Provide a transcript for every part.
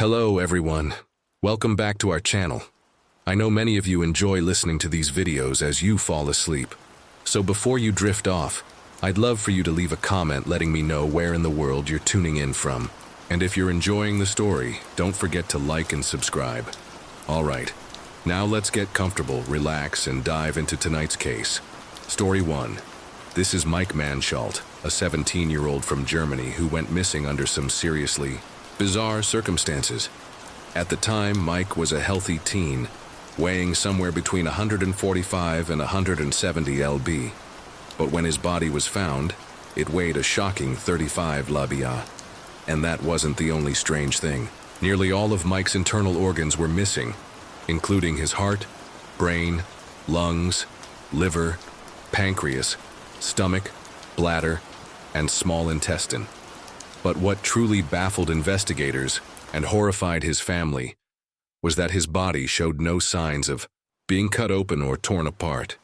Hello everyone, welcome back to our channel. I know many of you enjoy listening to these videos as you fall asleep. So before you drift off, I'd love for you to leave a comment letting me know where in the world you're tuning in from. And if you're enjoying the story, don't forget to like and subscribe. Alright, now let's get comfortable, relax, and dive into tonight's case. Story 1. This is Mike Mansholt, a 17-year-old from Germany who went missing under some seriously bizarre circumstances. At the time, Mike was a healthy teen, weighing somewhere between 145 and 170 lb. But when his body was found, it weighed a shocking 35 lb. And that wasn't the only strange thing. Nearly all of Mike's internal organs were missing, including his heart, brain, lungs, liver, pancreas, stomach, bladder, and small intestine. But what truly baffled investigators and horrified his family was that his body showed no signs of being cut open or torn apart,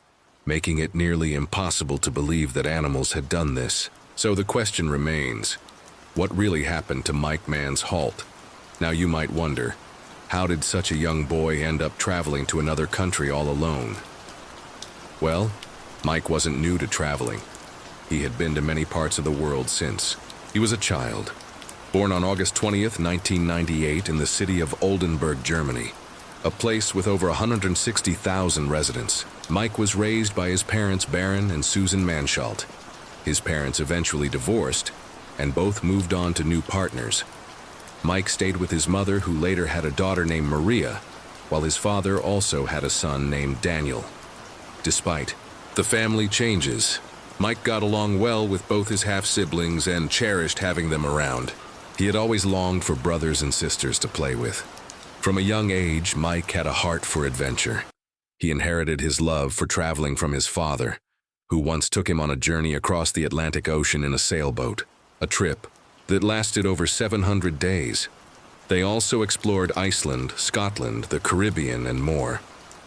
making it nearly impossible to believe that animals had done this. So the question remains, what really happened to Mike Mansholt? Now you might wonder, how did such a young boy end up traveling to another country all alone? Well, Mike wasn't new to traveling. He had been to many parts of the world since he was a child. Born on August 20th, 1998 in the city of Oldenburg, Germany, a place with over 160,000 residents, Mike was raised by his parents Baron and Susan Mansholt. His parents eventually divorced, and both moved on to new partners. Mike stayed with his mother, who later had a daughter named Maria, while his father also had a son named Daniel. Despite the family changes, Mike got along well with both his half-siblings and cherished having them around. He had always longed for brothers and sisters to play with. From a young age, Mike had a heart for adventure. He inherited his love for traveling from his father, who once took him on a journey across the Atlantic Ocean in a sailboat, a trip that lasted over 700 days. They also explored Iceland, Scotland, the Caribbean, and more.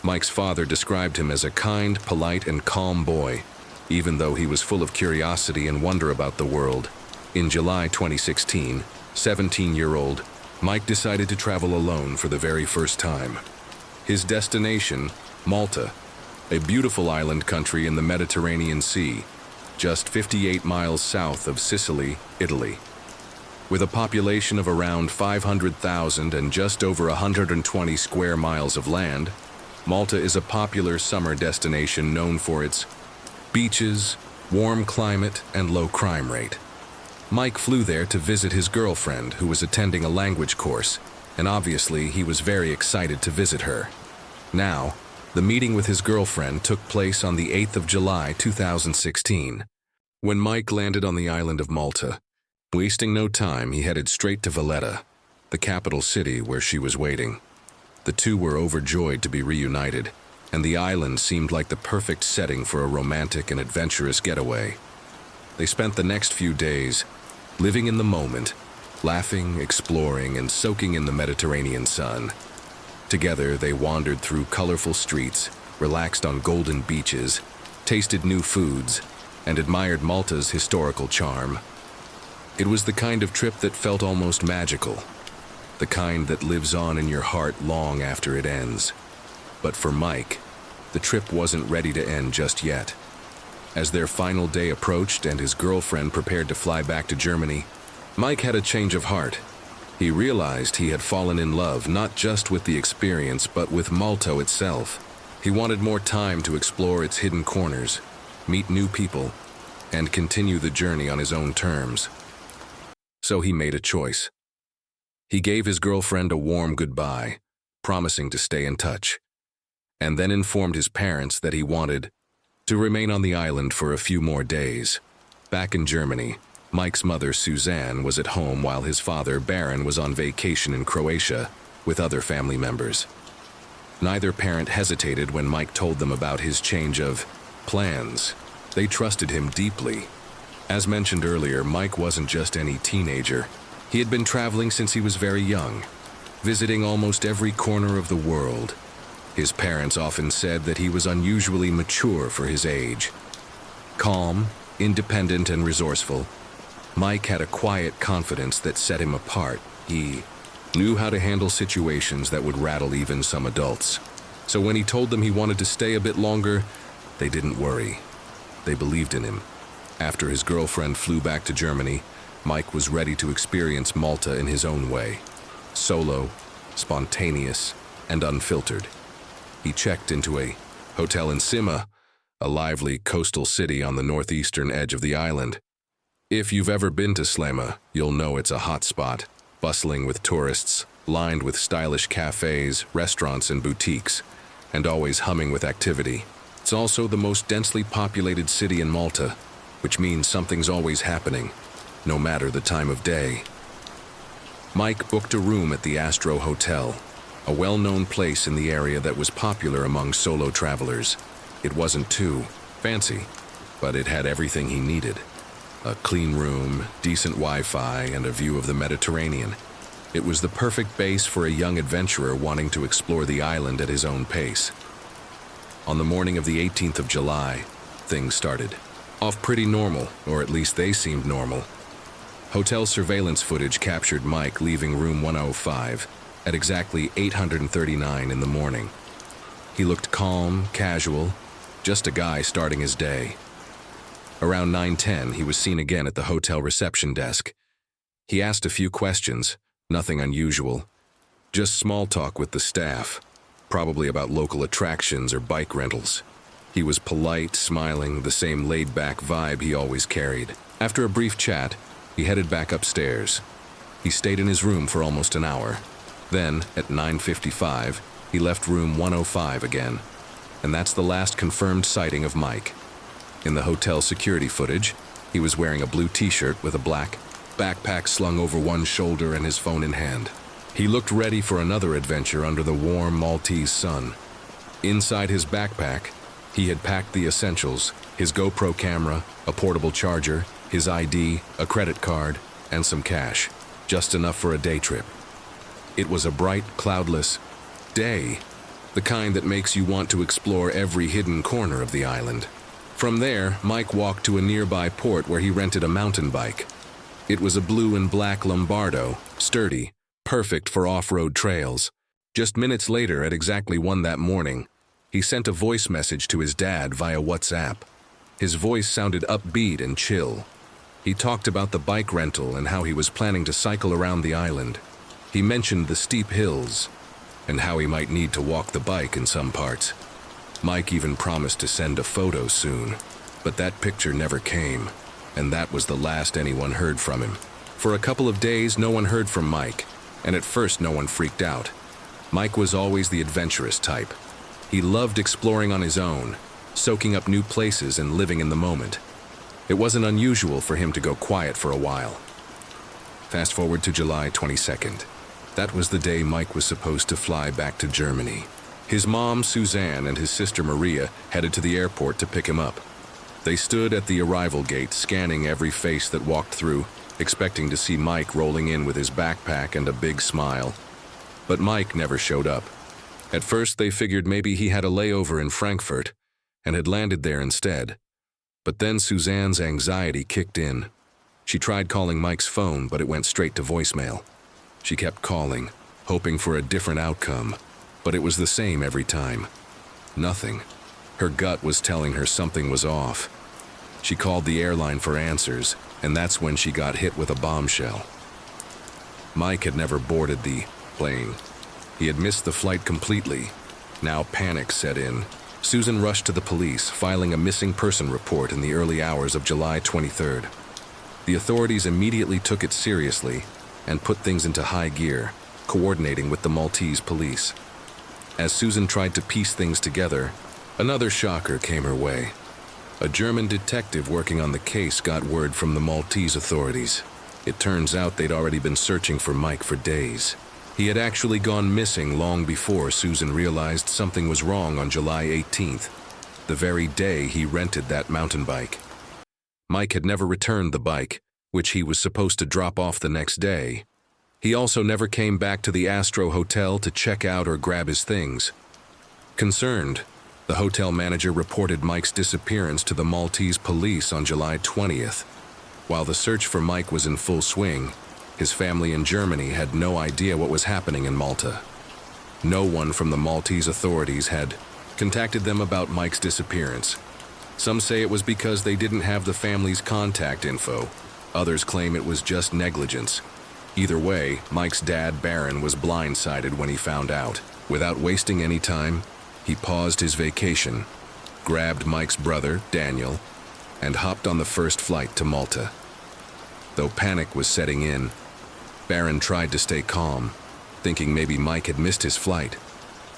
Mike's father described him as a kind, polite, and calm boy, even though he was full of curiosity and wonder about the world. In July 2016, 17-year-old Mike decided to travel alone for the very first time. His destination, Malta, a beautiful island country in the Mediterranean Sea, just 58 miles south of Sicily, Italy. With a population of around 500,000 and just over 120 square miles of land, Malta is a popular summer destination known for its beaches, warm climate, and low crime rate. Mike flew there to visit his girlfriend, who was attending a language course, and obviously he was very excited to visit her. Now, the meeting with his girlfriend took place on the 8th of July 2016. When Mike landed on the island of Malta, wasting no time, he headed straight to Valletta, the capital city where she was waiting. The two were overjoyed to be reunited, and the island seemed like the perfect setting for a romantic and adventurous getaway. They spent the next few days living in the moment, laughing, exploring, and soaking in the Mediterranean sun. Together, they wandered through colorful streets, relaxed on golden beaches, tasted new foods, and admired Malta's historical charm. It was the kind of trip that felt almost magical, the kind that lives on in your heart long after it ends. But for Mike, the trip wasn't ready to end just yet. As their final day approached and his girlfriend prepared to fly back to Germany, Mike had a change of heart. He realized he had fallen in love not just with the experience but with Malta itself. He wanted more time to explore its hidden corners, meet new people, and continue the journey on his own terms. So he made a choice. He gave his girlfriend a warm goodbye, promising to stay in touch, and then informed his parents that he wanted to remain on the island for a few more days. Back in Germany, Mike's mother, Suzanne, was at home while his father, Baron, was on vacation in Croatia with other family members. Neither parent hesitated when Mike told them about his change of plans. They trusted him deeply. As mentioned earlier, Mike wasn't just any teenager. He had been traveling since he was very young, visiting almost every corner of the world. His parents often said that he was unusually mature for his age. Calm, independent, and resourceful, Mike had a quiet confidence that set him apart. He knew how to handle situations that would rattle even some adults. So when he told them he wanted to stay a bit longer, they didn't worry. They believed in him. After his girlfriend flew back to Germany, Mike was ready to experience Malta in his own way. Solo, spontaneous, and unfiltered. He checked into a hotel in Sima, a lively coastal city on the northeastern edge of the island. If you've ever been to Slema, you'll know it's a hot spot, bustling with tourists, lined with stylish cafes, restaurants, and boutiques, and always humming with activity. It's also the most densely populated city in Malta, which means something's always happening, no matter the time of day. Mike booked a room at the Astro Hotel, a well-known place in the area that was popular among solo travelers. It wasn't too fancy, but it had everything he needed. A clean room, decent Wi-Fi, and a view of the Mediterranean. It was the perfect base for a young adventurer wanting to explore the island at his own pace. On the morning of the 18th of July, things started off pretty normal, or at least they seemed normal. Hotel surveillance footage captured Mike leaving room 105 at exactly 8:39 in the morning. He looked calm, casual, just a guy starting his day. Around 9:10, he was seen again at the hotel reception desk. He asked a few questions, nothing unusual. Just small talk with the staff, probably about local attractions or bike rentals. He was polite, smiling, the same laid-back vibe he always carried. After a brief chat, he headed back upstairs. He stayed in his room for almost an hour. Then, at 9:55, he left room 105 again. And that's the last confirmed sighting of Mike. In the hotel security footage, he was wearing a blue t-shirt with a black backpack slung over one shoulder and his phone in hand. He looked ready for another adventure under the warm Maltese sun. Inside his backpack, he had packed the essentials: his GoPro camera, a portable charger, his ID, a credit card, and some cash, just enough for a day trip. It was a bright, cloudless day, the kind that makes you want to explore every hidden corner of the island. From there, Mike walked to a nearby port where he rented a mountain bike. It was a blue and black Lombardo, sturdy, perfect for off-road trails. Just minutes later, at exactly 1 that morning, he sent a voice message to his dad via WhatsApp. His voice sounded upbeat and chill. He talked about the bike rental and how he was planning to cycle around the island. He mentioned the steep hills and how he might need to walk the bike in some parts. Mike even promised to send a photo soon, but that picture never came, and that was the last anyone heard from him. For a couple of days, no one heard from Mike, and at first no one freaked out. Mike was always the adventurous type. He loved exploring on his own, soaking up new places and living in the moment. It wasn't unusual for him to go quiet for a while. Fast forward to July 22nd. That was the day Mike was supposed to fly back to Germany. His mom, Suzanne, and his sister Maria headed to the airport to pick him up. They stood at the arrival gate, scanning every face that walked through, expecting to see Mike rolling in with his backpack and a big smile. But Mike never showed up. At first, they figured maybe he had a layover in Frankfurt and had landed there instead. But then Suzanne's anxiety kicked in. She tried calling Mike's phone, but it went straight to voicemail. She kept calling, hoping for a different outcome, but it was the same every time. Nothing. Her gut was telling her something was off. She called the airline for answers, and that's when she got hit with a bombshell. Mike had never boarded the plane. He had missed the flight completely. Now panic set in. Susan rushed to the police, filing a missing person report in the early hours of July 23rd. The authorities immediately took it seriously and put things into high gear, coordinating with the Maltese police. As Susan tried to piece things together, another shocker came her way. A German detective working on the case got word from the Maltese authorities. It turns out they'd already been searching for Mike for days. He had actually gone missing long before Susan realized something was wrong on July 18th, the very day he rented that mountain bike. Mike had never returned the bike, which he was supposed to drop off the next day. He also never came back to the Astro Hotel to check out or grab his things. Concerned, the hotel manager reported Mike's disappearance to the Maltese police on July 20th. While the search for Mike was in full swing, His family in Germany had no idea what was happening in Malta. No one from the Maltese authorities had contacted them about Mike's disappearance. Some say it was because they didn't have the family's contact info. Others claim it was just negligence. Either way, Mike's dad, Baron, was blindsided when he found out. Without wasting any time, he paused his vacation, grabbed Mike's brother, Daniel, and hopped on the first flight to Malta. Though panic was setting in, Baron tried to stay calm, thinking maybe Mike had missed his flight,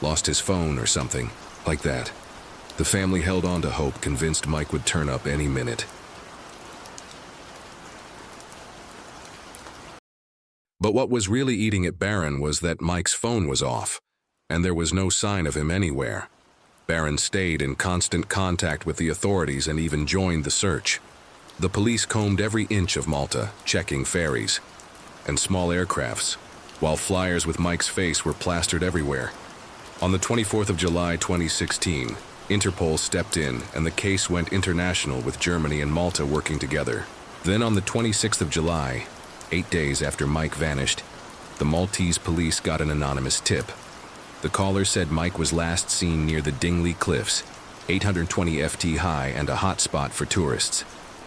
lost his phone or something like that. The family held on to hope, convinced Mike would turn up any minute. But what was really eating at Baron was that Mike's phone was off, and there was no sign of him anywhere. Baron stayed in constant contact with the authorities and even joined the search. The police combed every inch of Malta, checking ferries and small aircrafts, while flyers with Mike's face were plastered everywhere. On the 24th of July 2016, Interpol stepped in and the case went international, with Germany and Malta working together. Then on the 26th of July, 8 days after Mike vanished, the Maltese police got an anonymous tip. The caller said Mike was last seen near the Dingley Cliffs, 820 FT high and a hot spot for tourists.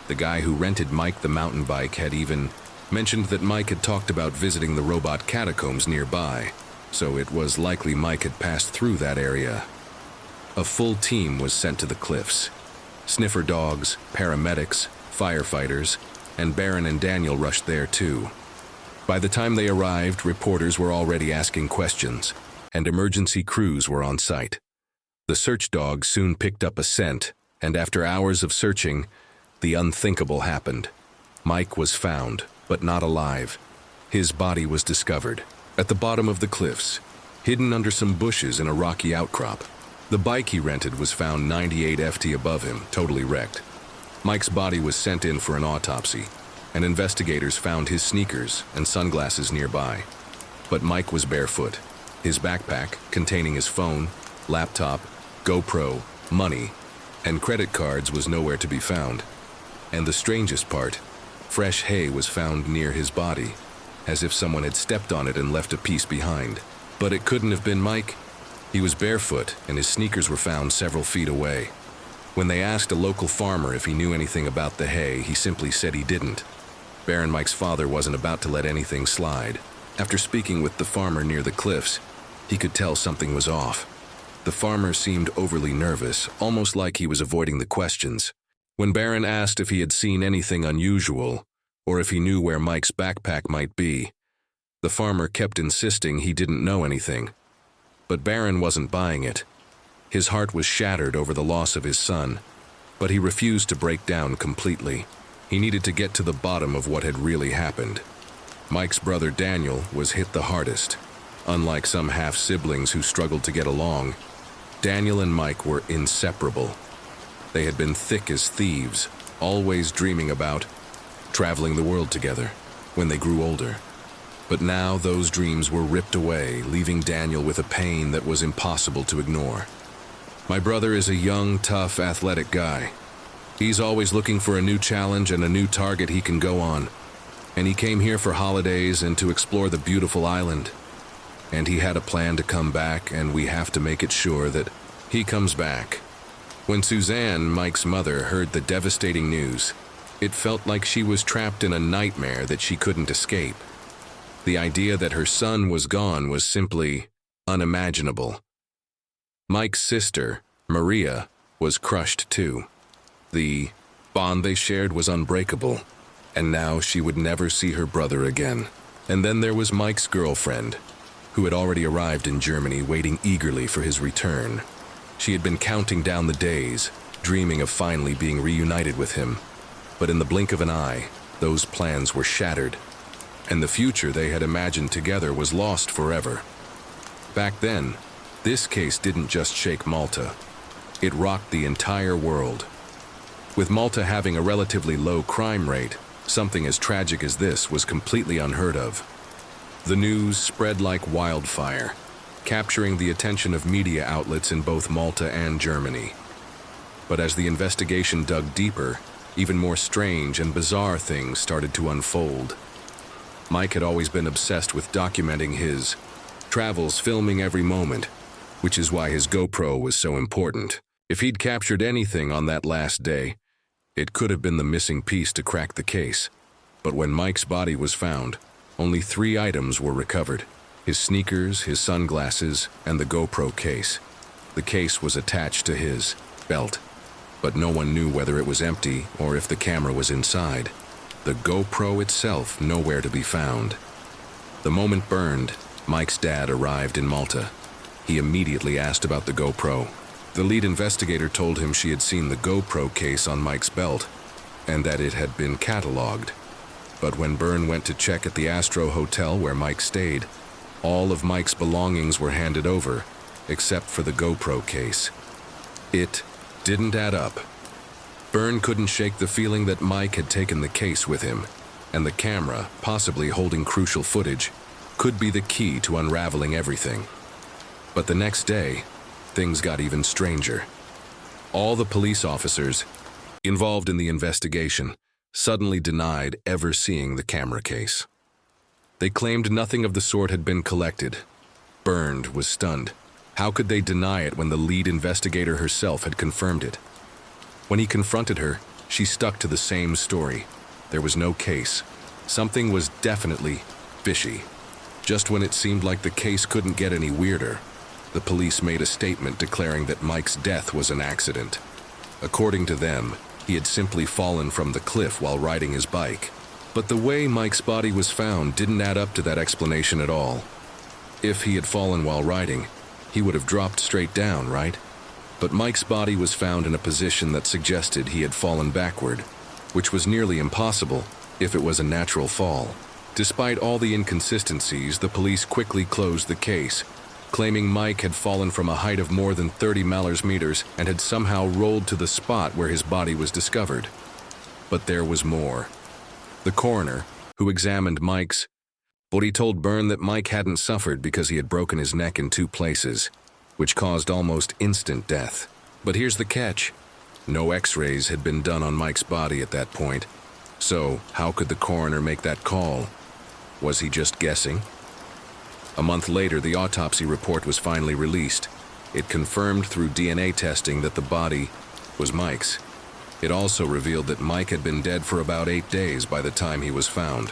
The guy who rented Mike the mountain bike had even mentioned that Mike had talked about visiting the robot catacombs nearby, so it was likely Mike had passed through that area. A full team was sent to the cliffs. Sniffer dogs, paramedics, firefighters, and Baron and Daniel rushed there too. By the time they arrived, reporters were already asking questions, and emergency crews were on site. The search dogs soon picked up a scent, and after hours of searching, the unthinkable happened. Mike was found, but not alive. His body was discovered at the bottom of the cliffs, hidden under some bushes in a rocky outcrop. The bike he rented was found 98 FT above him, totally wrecked. Mike's body was sent in for an autopsy, and investigators found his sneakers and sunglasses nearby. But Mike was barefoot. His backpack, containing his phone, laptop, GoPro, money, and credit cards, was nowhere to be found. And the strangest part, fresh hay was found near his body, as if someone had stepped on it and left a piece behind. But it couldn't have been Mike. He was barefoot, and his sneakers were found several feet away. When they asked a local farmer if he knew anything about the hay, he simply said he didn't. Baron Mike's father wasn't about to let anything slide. After speaking with the farmer near the cliffs, he could tell something was off. The farmer seemed overly nervous, almost like he was avoiding the questions. When Baron asked if he had seen anything unusual, or if he knew where Mike's backpack might be, the farmer kept insisting he didn't know anything. But Baron wasn't buying it. His heart was shattered over the loss of his son, but he refused to break down completely. He needed to get to the bottom of what had really happened. Mike's brother Daniel was hit the hardest. Unlike some half-siblings who struggled to get along, Daniel and Mike were inseparable. They had been thick as thieves, always dreaming about traveling the world together when they grew older. But now those dreams were ripped away, leaving Daniel with a pain that was impossible to ignore. My brother is a young, tough, athletic guy. He's always looking for a new challenge and a new target he can go on. And he came here for holidays and to explore the beautiful island. And he had a plan to come back, and we have to make it sure that he comes back. When Suzanne, Mike's mother, heard the devastating news, it felt like she was trapped in a nightmare that she couldn't escape. The idea that her son was gone was simply unimaginable. Mike's sister, Maria, was crushed too. The bond they shared was unbreakable, and now she would never see her brother again. And then there was Mike's girlfriend, who had already arrived in Germany, waiting eagerly for his return. She had been counting down the days, dreaming of finally being reunited with him. But in the blink of an eye, those plans were shattered, and the future they had imagined together was lost forever. Back then, this case didn't just shake Malta. It rocked the entire world. With Malta having a relatively low crime rate, something as tragic as this was completely unheard of. The news spread like wildfire, capturing the attention of media outlets in both Malta and Germany. But as the investigation dug deeper, even more strange and bizarre things started to unfold. Mike had always been obsessed with documenting his travels, filming every moment, which is why his GoPro was so important. If he'd captured anything on that last day, it could have been the missing piece to crack the case. But when Mike's body was found, only 3 items were recovered: his sneakers, his sunglasses, and the GoPro case. The case was attached to his belt, but no one knew whether it was empty or if the camera was inside. The GoPro itself nowhere to be found. The moment burned, Mike's dad arrived in Malta. He immediately asked about the GoPro. The lead investigator told him she had seen the GoPro case on Mike's belt and that it had been cataloged. But when Byrne went to check at the Astro Hotel where Mike stayed, all of Mike's belongings were handed over, except for the GoPro case. It didn't add up. Byrne couldn't shake the feeling that Mike had taken the case with him, and the camera, possibly holding crucial footage, could be the key to unraveling everything. But the next day, things got even stranger. All the police officers involved in the investigation suddenly denied ever seeing the camera case. They claimed nothing of the sort had been collected. Byrne was stunned. How could they deny it when the lead investigator herself had confirmed it? When he confronted her, she stuck to the same story. There was no case. Something was definitely fishy. Just when it seemed like the case couldn't get any weirder, the police made a statement declaring that Mike's death was an accident. According to them, he had simply fallen from the cliff while riding his bike. But the way Mike's body was found didn't add up to that explanation at all. If he had fallen while riding, he would have dropped straight down, right? But Mike's body was found in a position that suggested he had fallen backward, which was nearly impossible if it was a natural fall. Despite all the inconsistencies, the police quickly closed the case, claiming Mike had fallen from a height of more than 30 meters and had somehow rolled to the spot where his body was discovered. But there was more. The coroner, who examined Mike's body, told Byrne that Mike hadn't suffered because he had broken his neck in 2 places, which caused almost instant death. But here's the catch. No x-rays had been done on Mike's body at that point. So, how could the coroner make that call? Was he just guessing? A month later, the autopsy report was finally released. It confirmed through DNA testing that the body was Mike's. It also revealed that Mike had been dead for about 8 days by the time he was found,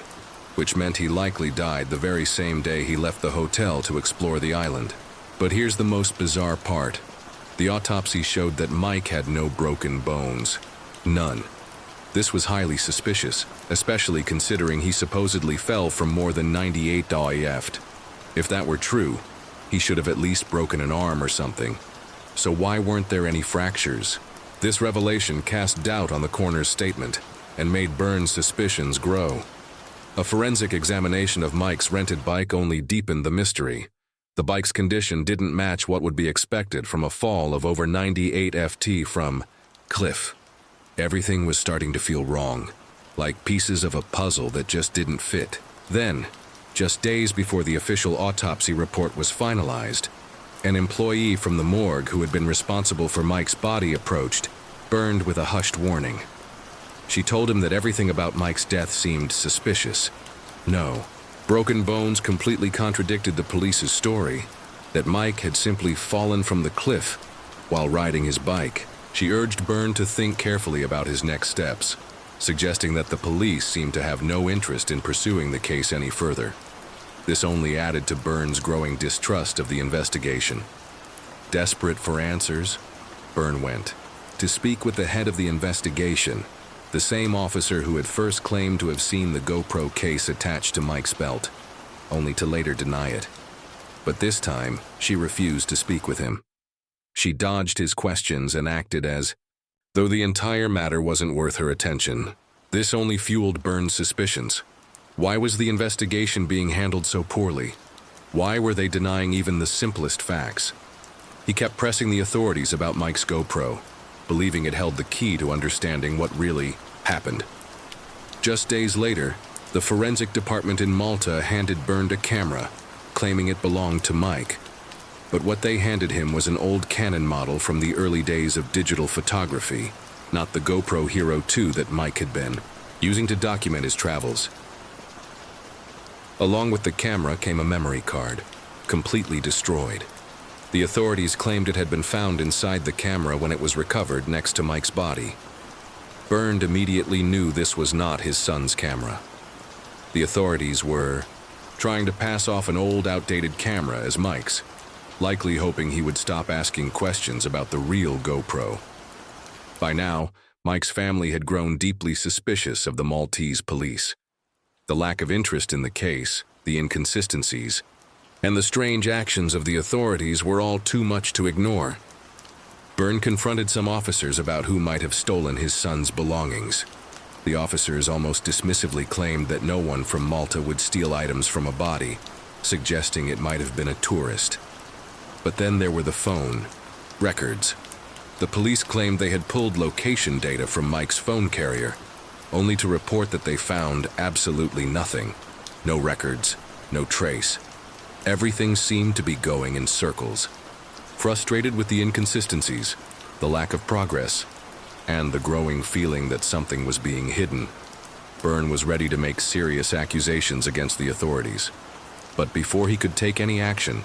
which meant he likely died the very same day he left the hotel to explore the island. But here's the most bizarre part. The autopsy showed that Mike had no broken bones. None. This was highly suspicious, especially considering he supposedly fell from more than 98 feet. If that were true, he should have at least broken an arm or something. So why weren't there any fractures? This revelation cast doubt on the coroner's statement and made Byrne's suspicions grow. A forensic examination of Mike's rented bike only deepened the mystery. The bike's condition didn't match what would be expected from a fall of over 98 feet from cliff. Everything was starting to feel wrong, like pieces of a puzzle that just didn't fit. Then, just days before the official autopsy report was finalized, an employee from the morgue who had been responsible for Mike's body approached, Byrne with a hushed warning. She told him that everything about Mike's death seemed suspicious. No, broken bones completely contradicted the police's story, that Mike had simply fallen from the cliff while riding his bike. She urged Byrne to think carefully about his next steps, suggesting that the police seemed to have no interest in pursuing the case any further. This only added to Byrne's growing distrust of the investigation. Desperate for answers, Byrne went to speak with the head of the investigation, the same officer who had first claimed to have seen the GoPro case attached to Mike's belt, only to later deny it. But this time, she refused to speak with him. She dodged his questions and acted as though the entire matter wasn't worth her attention. This only fueled Byrne's suspicions. Why was the investigation being handled so poorly? Why were they denying even the simplest facts? He kept pressing the authorities about Mike's GoPro, believing it held the key to understanding what really happened. Just days later, the forensic department in Malta handed Byrne a camera, claiming it belonged to Mike. But what they handed him was an old Canon model from the early days of digital photography, not the GoPro Hero 2 that Mike had been using to document his travels. Along with the camera came a memory card, completely destroyed. The authorities claimed it had been found inside the camera when it was recovered next to Mike's body. Bernd immediately knew this was not his son's camera. The authorities were trying to pass off an old, outdated camera as Mike's, likely hoping he would stop asking questions about the real GoPro. By now, Mike's family had grown deeply suspicious of the Maltese police. The lack of interest in the case, the inconsistencies, and the strange actions of the authorities were all too much to ignore. Bernd confronted some officers about who might have stolen his son's belongings. The officers almost dismissively claimed that no one from Malta would steal items from a body, suggesting it might have been a tourist. But then there were the phone records. The police claimed they had pulled location data from Mike's phone carrier, only to report that they found absolutely nothing. No records, no trace. Everything seemed to be going in circles. Frustrated with the inconsistencies, the lack of progress, and the growing feeling that something was being hidden, Bernd was ready to make serious accusations against the authorities. But before he could take any action,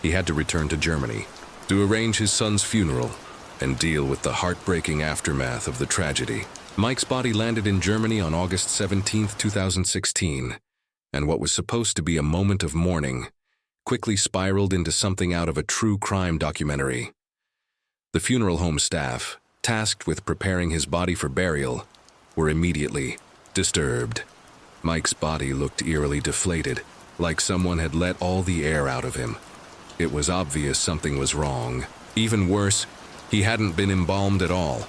he had to return to Germany to arrange his son's funeral and deal with the heartbreaking aftermath of the tragedy. Mike's body landed in Germany on August 17, 2016, and what was supposed to be a moment of mourning quickly spiraled into something out of a true crime documentary. The funeral home staff, tasked with preparing his body for burial, were immediately disturbed. Mike's body looked eerily deflated, like someone had let all the air out of him. It was obvious something was wrong. Even worse, he hadn't been embalmed at all,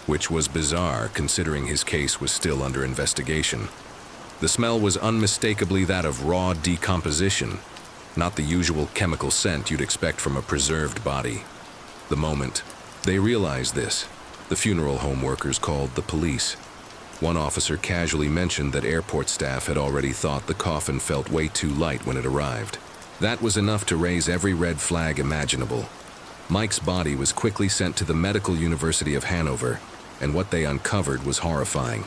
which was bizarre considering his case was still under investigation. The smell was unmistakably that of raw decomposition, not the usual chemical scent you'd expect from a preserved body. The moment they realized this, the funeral home workers called the police. One officer casually mentioned that airport staff had already thought the coffin felt way too light when it arrived. That was enough to raise every red flag imaginable. Mike's body was quickly sent to the Medical University of Hanover, and what they uncovered was horrifying.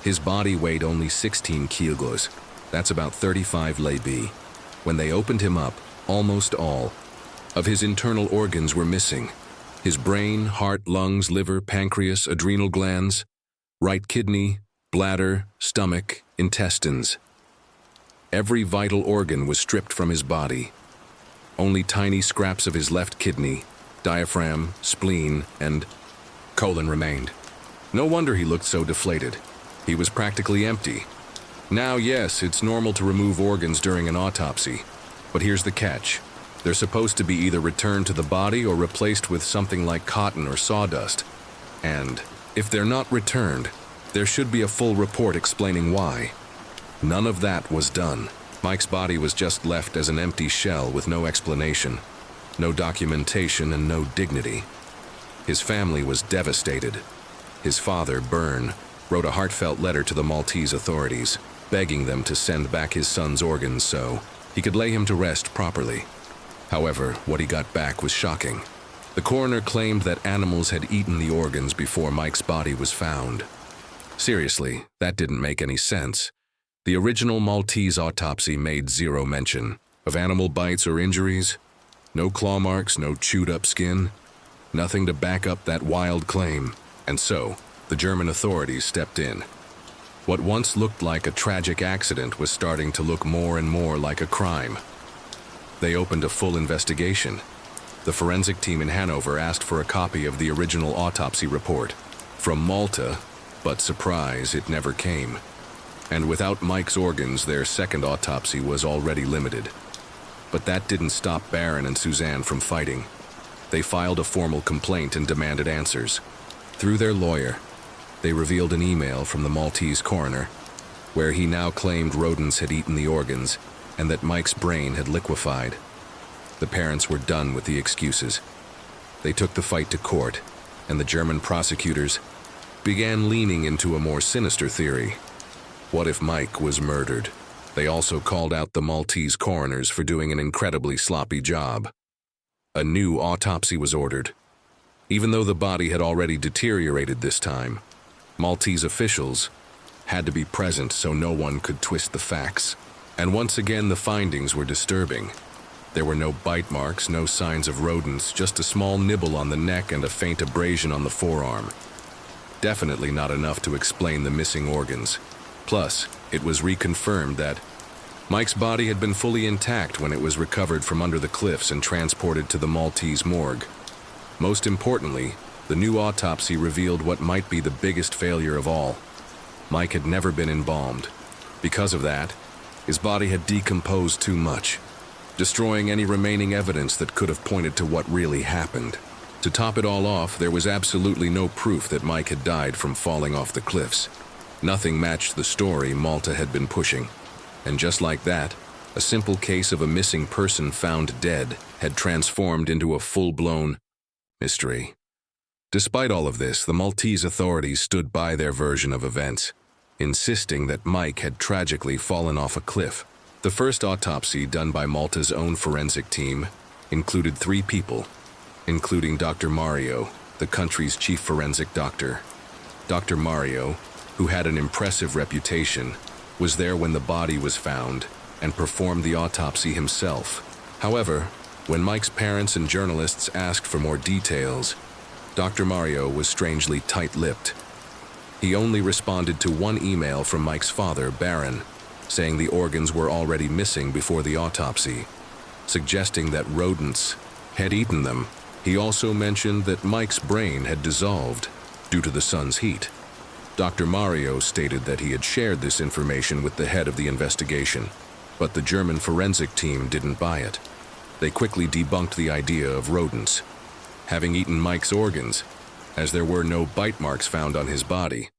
His body weighed only 16 kilos. That's about 35 lb. When they opened him up, almost all of his internal organs were missing. His brain, heart, lungs, liver, pancreas, adrenal glands, right kidney, bladder, stomach, intestines. Every vital organ was stripped from his body. Only tiny scraps of his left kidney, diaphragm, spleen, and colon remained. No wonder he looked so deflated. He was practically empty. Now, yes, it's normal to remove organs during an autopsy, but here's the catch. They're supposed to be either returned to the body or replaced with something like cotton or sawdust. And if they're not returned, there should be a full report explaining why. None of that was done. Mike's body was just left as an empty shell with no explanation, no documentation, and no dignity. His family was devastated. His father, Bernd, wrote a heartfelt letter to the Maltese authorities, begging them to send back his son's organs so he could lay him to rest properly. However, what he got back was shocking. The coroner claimed that animals had eaten the organs before Mike's body was found. Seriously, that didn't make any sense. The original Maltese autopsy made zero mention of animal bites or injuries. No claw marks, no chewed-up skin. Nothing to back up that wild claim. And so, the German authorities stepped in. What once looked like a tragic accident was starting to look more and more like a crime. They opened a full investigation. The forensic team in Hanover asked for a copy of the original autopsy report from Malta, but surprise, it never came. And without Mike's organs, their second autopsy was already limited. But that didn't stop Baron and Suzanne from fighting. They filed a formal complaint and demanded answers. Through their lawyer, they revealed an email from the Maltese coroner, where he now claimed rodents had eaten the organs and that Mike's brain had liquefied. The parents were done with the excuses. They took the fight to court, and the German prosecutors began leaning into a more sinister theory. What if Mike was murdered? They also called out the Maltese coroners for doing an incredibly sloppy job. A new autopsy was ordered. Even though the body had already deteriorated this time, Maltese officials had to be present so no one could twist the facts. And once again, the findings were disturbing. There were no bite marks, no signs of rodents, just a small nibble on the neck and a faint abrasion on the forearm. Definitely not enough to explain the missing organs. Plus, it was reconfirmed that Mike's body had been fully intact when it was recovered from under the cliffs and transported to the Maltese morgue. Most importantly, the new autopsy revealed what might be the biggest failure of all. Mike had never been embalmed. Because of that, his body had decomposed too much, destroying any remaining evidence that could have pointed to what really happened. To top it all off, there was absolutely no proof that Mike had died from falling off the cliffs. Nothing matched the story Malta had been pushing. And just like that, a simple case of a missing person found dead had transformed into a full-blown mystery. Despite all of this, the Maltese authorities stood by their version of events, insisting that Mike had tragically fallen off a cliff. The first autopsy done by Malta's own forensic team included 3 people, including Dr. Mario, the country's chief forensic doctor. Dr. Mario, who had an impressive reputation, was there when the body was found and performed the autopsy himself. However, when Mike's parents and journalists asked for more details, Dr. Mario was strangely tight-lipped. He only responded to one email from Mike's father, Baron, saying the organs were already missing before the autopsy, suggesting that rodents had eaten them. He also mentioned that Mike's brain had dissolved due to the sun's heat. Dr. Mario stated that he had shared this information with the head of the investigation, but the German forensic team didn't buy it. They quickly debunked the idea of rodents having eaten Mike's organs, as there were no bite marks found on his body.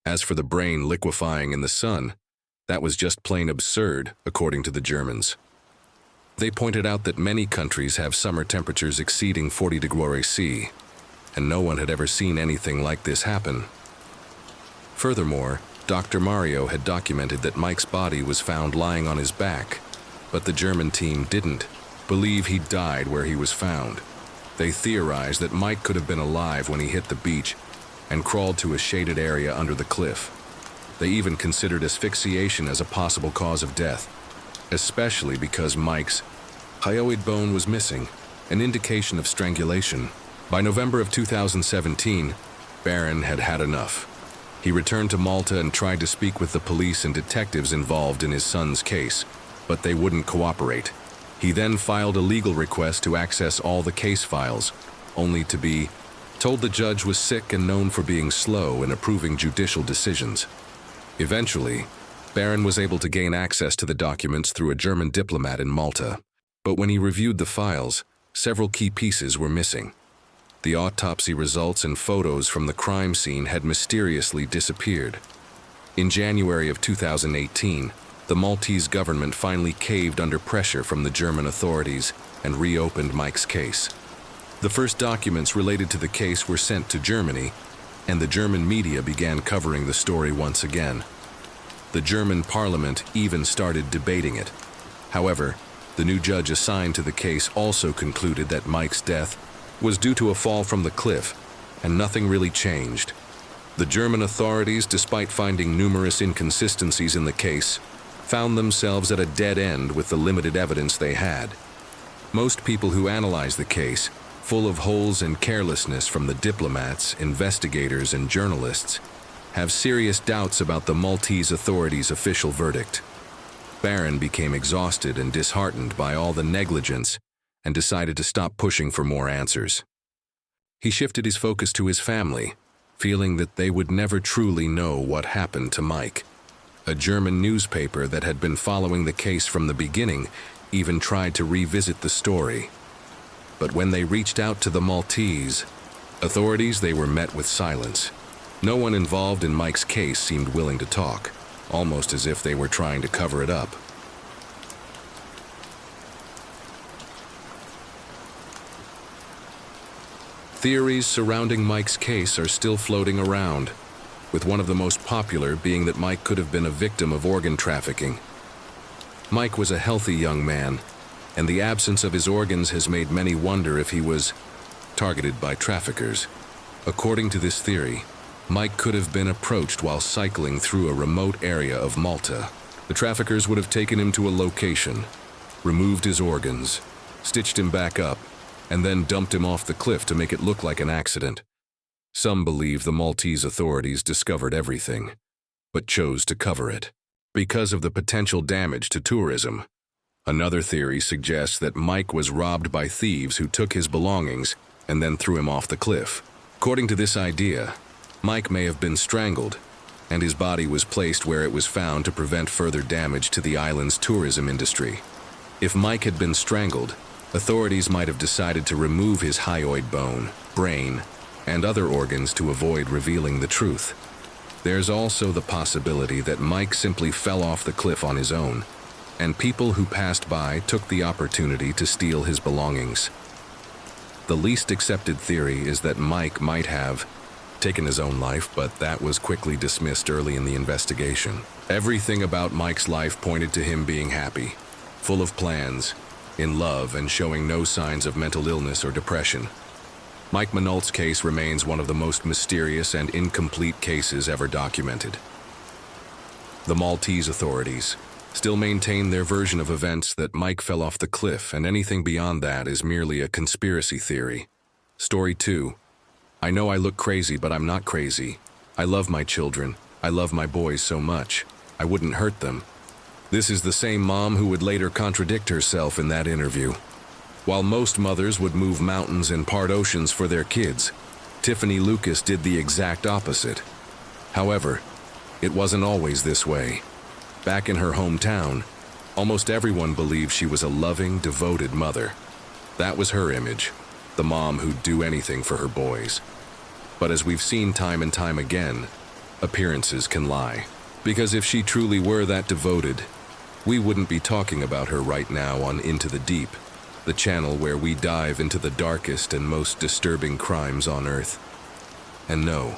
As for the brain liquefying in the sun, that was just plain absurd, according to the Germans. They pointed out that many countries have summer temperatures exceeding 40 degrees C, and no one had ever seen anything like this happen. Furthermore, Dr. Mario had documented that Mike's body was found lying on his back, but the German team didn't believe he died where he was found. They theorized that Mike could have been alive when he hit the beach and crawled to a shaded area under the cliff. They even considered asphyxiation as a possible cause of death, especially because Mike's hyoid bone was missing, an indication of strangulation. By November of 2017, Baron had had enough. He returned to Malta and tried to speak with the police and detectives involved in his son's case, but they wouldn't cooperate. He then filed a legal request to access all the case files, only to be told the judge was sick and known for being slow in approving judicial decisions. Eventually, Baron was able to gain access to the documents through a German diplomat in Malta, but when he reviewed the files, several key pieces were missing. The autopsy results and photos from the crime scene had mysteriously disappeared. In January of 2018, the Maltese government finally caved under pressure from the German authorities and reopened Mike's case. The first documents related to the case were sent to Germany, and the German media began covering the story once again. The German parliament even started debating it. However, the new judge assigned to the case also concluded that Mike's death was due to a fall from the cliff, and nothing really changed. The German authorities, despite finding numerous inconsistencies in the case, found themselves at a dead end with the limited evidence they had. Most people who analyze the case, full of holes and carelessness from the diplomats, investigators, and journalists, have serious doubts about the Maltese authorities' official verdict. Baron became exhausted and disheartened by all the negligence and decided to stop pushing for more answers. He shifted his focus to his family, feeling that they would never truly know what happened to Mike. A German newspaper that had been following the case from the beginning even tried to revisit the story. But when they reached out to the Maltese authorities, they were met with silence. No one involved in Mike's case seemed willing to talk, almost as if they were trying to cover it up. Theories surrounding Mike's case are still floating around, with one of the most popular being that Mike could have been a victim of organ trafficking. Mike was a healthy young man, and the absence of his organs has made many wonder if he was targeted by traffickers. According to this theory, Mike could have been approached while cycling through a remote area of Malta. The traffickers would have taken him to a location, removed his organs, stitched him back up, and then dumped him off the cliff to make it look like an accident. Some believe the Maltese authorities discovered everything, but chose to cover it because of the potential damage to tourism. Another theory suggests that Mike was robbed by thieves who took his belongings and then threw him off the cliff. According to this idea, Mike may have been strangled, and his body was placed where it was found to prevent further damage to the island's tourism industry. If Mike had been strangled, authorities might have decided to remove his hyoid bone, brain, and other organs to avoid revealing the truth. There's also the possibility that Mike simply fell off the cliff on his own, and people who passed by took the opportunity to steal his belongings. The least accepted theory is that Mike might have taken his own life, but that was quickly dismissed early in the investigation. Everything about Mike's life pointed to him being happy, full of plans, in love, and showing no signs of mental illness or depression. Mike Minolt's case remains one of the most mysterious and incomplete cases ever documented. The Maltese authorities still maintain their version of events, that Mike fell off the cliff, and anything beyond that is merely a conspiracy theory. Story 2. I know I look crazy, but I'm not crazy. I love my children. I love my boys so much. I wouldn't hurt them. This is the same mom who would later contradict herself in that interview. While most mothers would move mountains and part oceans for their kids, Tiffany Lucas did the exact opposite. However, it wasn't always this way. Back in her hometown, almost everyone believed she was a loving, devoted mother. That was her image, the mom who'd do anything for her boys. But as we've seen time and time again, appearances can lie. Because if she truly were that devoted, we wouldn't be talking about her right now on Into the Deep, the channel where we dive into the darkest and most disturbing crimes on Earth. And no,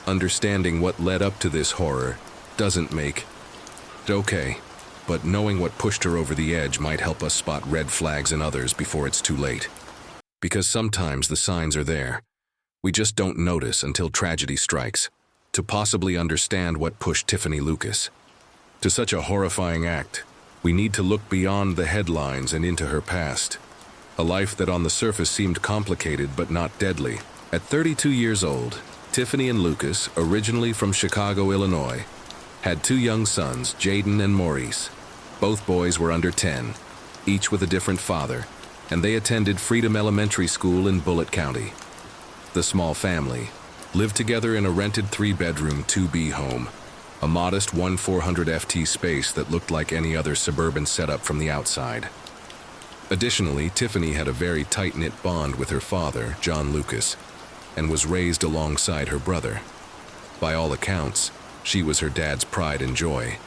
understanding what led up to this horror doesn't make it okay, but knowing what pushed her over the edge might help us spot red flags in others before it's too late. Because sometimes the signs are there. We just don't notice until tragedy strikes. To possibly understand what pushed Tiffany Lucas to such a horrifying act, we need to look beyond the headlines and into her past. A life that on the surface seemed complicated but not deadly. At 32 years old, Tiffany and Lucas, originally from Chicago, Illinois, had 2 young sons, Jaden and Maurice. Both boys were under 10, each with a different father, and they attended Freedom Elementary School in Bullitt County. The small family lived together in a rented 3-bedroom 2B home, a modest 1,400 FT space that looked like any other suburban setup from the outside. Additionally, Tiffany had a very tight-knit bond with her father, John Lucas, and was raised alongside her brother. By all accounts, she was her dad's pride and joy,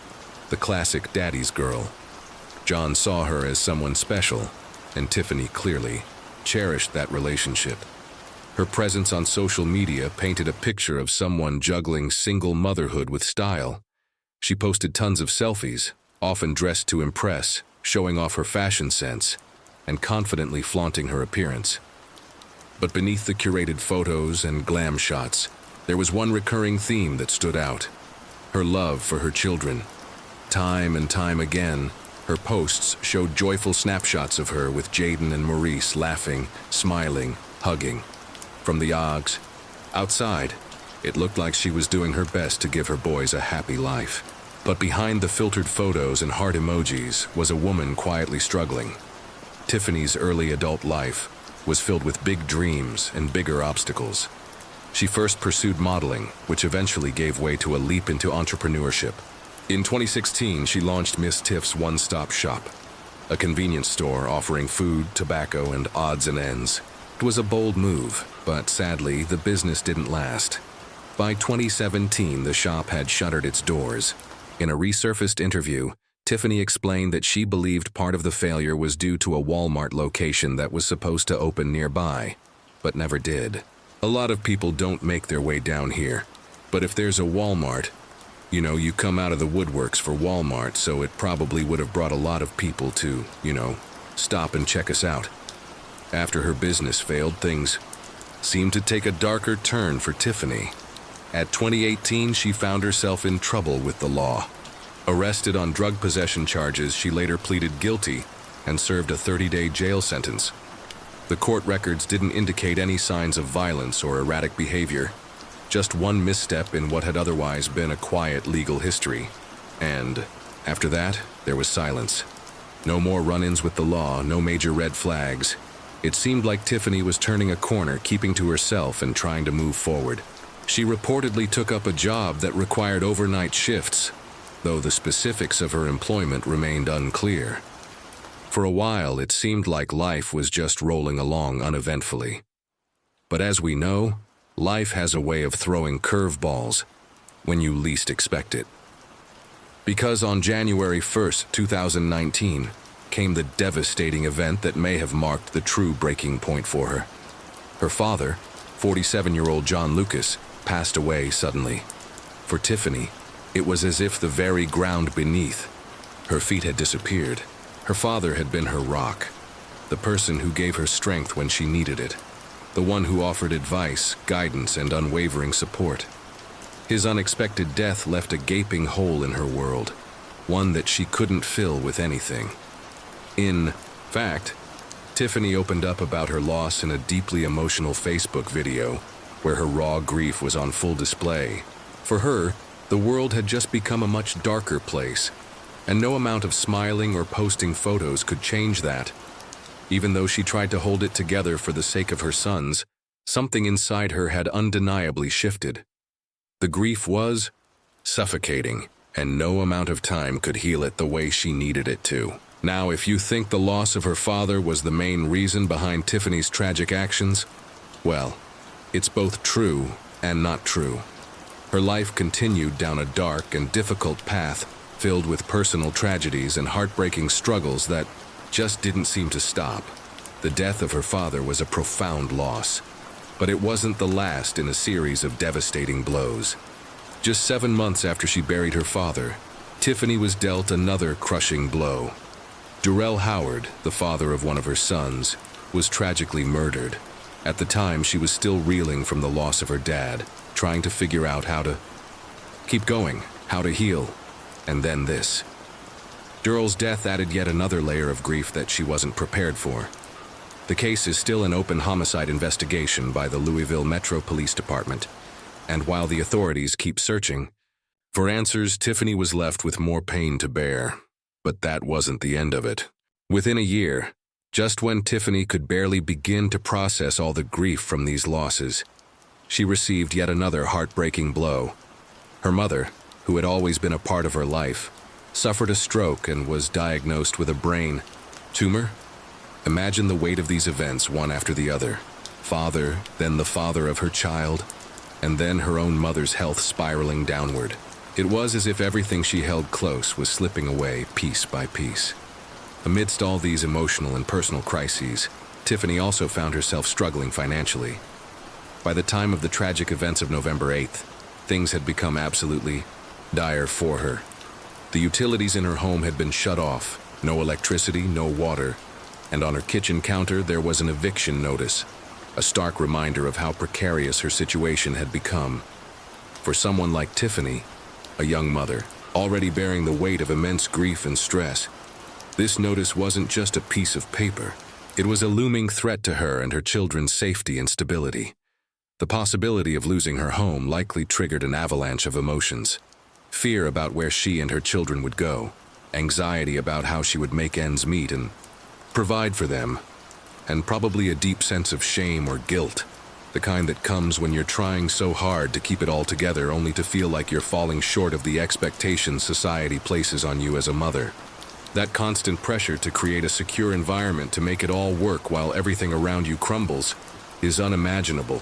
the classic daddy's girl. John saw her as someone special, and Tiffany clearly cherished that relationship. Her presence on social media painted a picture of someone juggling single motherhood with style. She posted tons of selfies, often dressed to impress, showing off her fashion sense, and confidently flaunting her appearance. But beneath the curated photos and glam shots, there was one recurring theme that stood out: her love for her children. Time and time again, her posts showed joyful snapshots of her with Jaden and Maurice laughing, smiling, hugging. From the outside, it looked like she was doing her best to give her boys a happy life. But behind the filtered photos and heart emojis was a woman quietly struggling. Tiffany's early adult life was filled with big dreams and bigger obstacles. She first pursued modeling, which eventually gave way to a leap into entrepreneurship. In 2016, she launched Miss Tiff's One-Stop Shop, a convenience store offering food, tobacco, and odds and ends. It was a bold move, but sadly, the business didn't last. By 2017, the shop had shuttered its doors. In a resurfaced interview, Tiffany explained that she believed part of the failure was due to a Walmart location that was supposed to open nearby, but never did. A lot of people don't make their way down here, but if there's a Walmart, you come out of the woodworks for Walmart, so it probably would have brought a lot of people to, stop and check us out. After her business failed, things seemed to take a darker turn for Tiffany. At 2018, she found herself in trouble with the law. Arrested on drug possession charges, she later pleaded guilty and served a 30-day jail sentence. The court records didn't indicate any signs of violence or erratic behavior, just one misstep in what had otherwise been a quiet legal history. And after that, there was silence. No more run-ins with the law, no major red flags. It seemed like Tiffany was turning a corner, keeping to herself and trying to move forward. She reportedly took up a job that required overnight shifts, though the specifics of her employment remained unclear. For a while, it seemed like life was just rolling along uneventfully. But as we know, life has a way of throwing curveballs when you least expect it. Because on January 1st, 2019, came the devastating event that may have marked the true breaking point for her. Her father, 47-year-old John Lucas, passed away suddenly. For Tiffany, it was as if the very ground beneath her feet had disappeared. Her father had been her rock, the person who gave her strength when she needed it, the one who offered advice, guidance, and unwavering support. His unexpected death left a gaping hole in her world, one that she couldn't fill with anything. In fact, Tiffany opened up about her loss in a deeply emotional Facebook video where her raw grief was on full display. For her, the world had just become a much darker place, and no amount of smiling or posting photos could change that. Even though she tried to hold it together for the sake of her sons, something inside her had undeniably shifted. The grief was suffocating, and no amount of time could heal it the way she needed it to. Now, if you think the loss of her father was the main reason behind Tiffany's tragic actions, well, it's both true and not true. Her life continued down a dark and difficult path filled with personal tragedies and heartbreaking struggles that just didn't seem to stop. The death of her father was a profound loss, but it wasn't the last in a series of devastating blows. Just 7 months after she buried her father, Tiffany was dealt another crushing blow. Durrell Howard, the father of one of her sons, was tragically murdered. At the time, she was still reeling from the loss of her dad, trying to figure out how to keep going, how to heal, and then this. Durrell's death added yet another layer of grief that she wasn't prepared for. The case is still an open homicide investigation by the Louisville Metro Police Department, and while the authorities keep searching for answers, Tiffany was left with more pain to bear. But that wasn't the end of it. Within a year, just when Tiffany could barely begin to process all the grief from these losses, she received yet another heartbreaking blow. Her mother, who had always been a part of her life, suffered a stroke and was diagnosed with a brain tumor. Imagine the weight of these events, one after the other. Father, then the father of her child, and then her own mother's health spiraling downward. It was as if everything she held close was slipping away piece by piece. Amidst all these emotional and personal crises, Tiffany also found herself struggling financially. By the time of the tragic events of November 8th, things had become absolutely dire for her. The utilities in her home had been shut off, no electricity, no water, and on her kitchen counter there was an eviction notice, a stark reminder of how precarious her situation had become. For someone like Tiffany, a young mother, already bearing the weight of immense grief and stress, this notice wasn't just a piece of paper. It was a looming threat to her and her children's safety and stability. The possibility of losing her home likely triggered an avalanche of emotions. Fear about where she and her children would go, anxiety about how she would make ends meet and provide for them, and probably a deep sense of shame or guilt, the kind that comes when you're trying so hard to keep it all together only to feel like you're falling short of the expectations society places on you as a mother. That constant pressure to create a secure environment to make it all work while everything around you crumbles is unimaginable.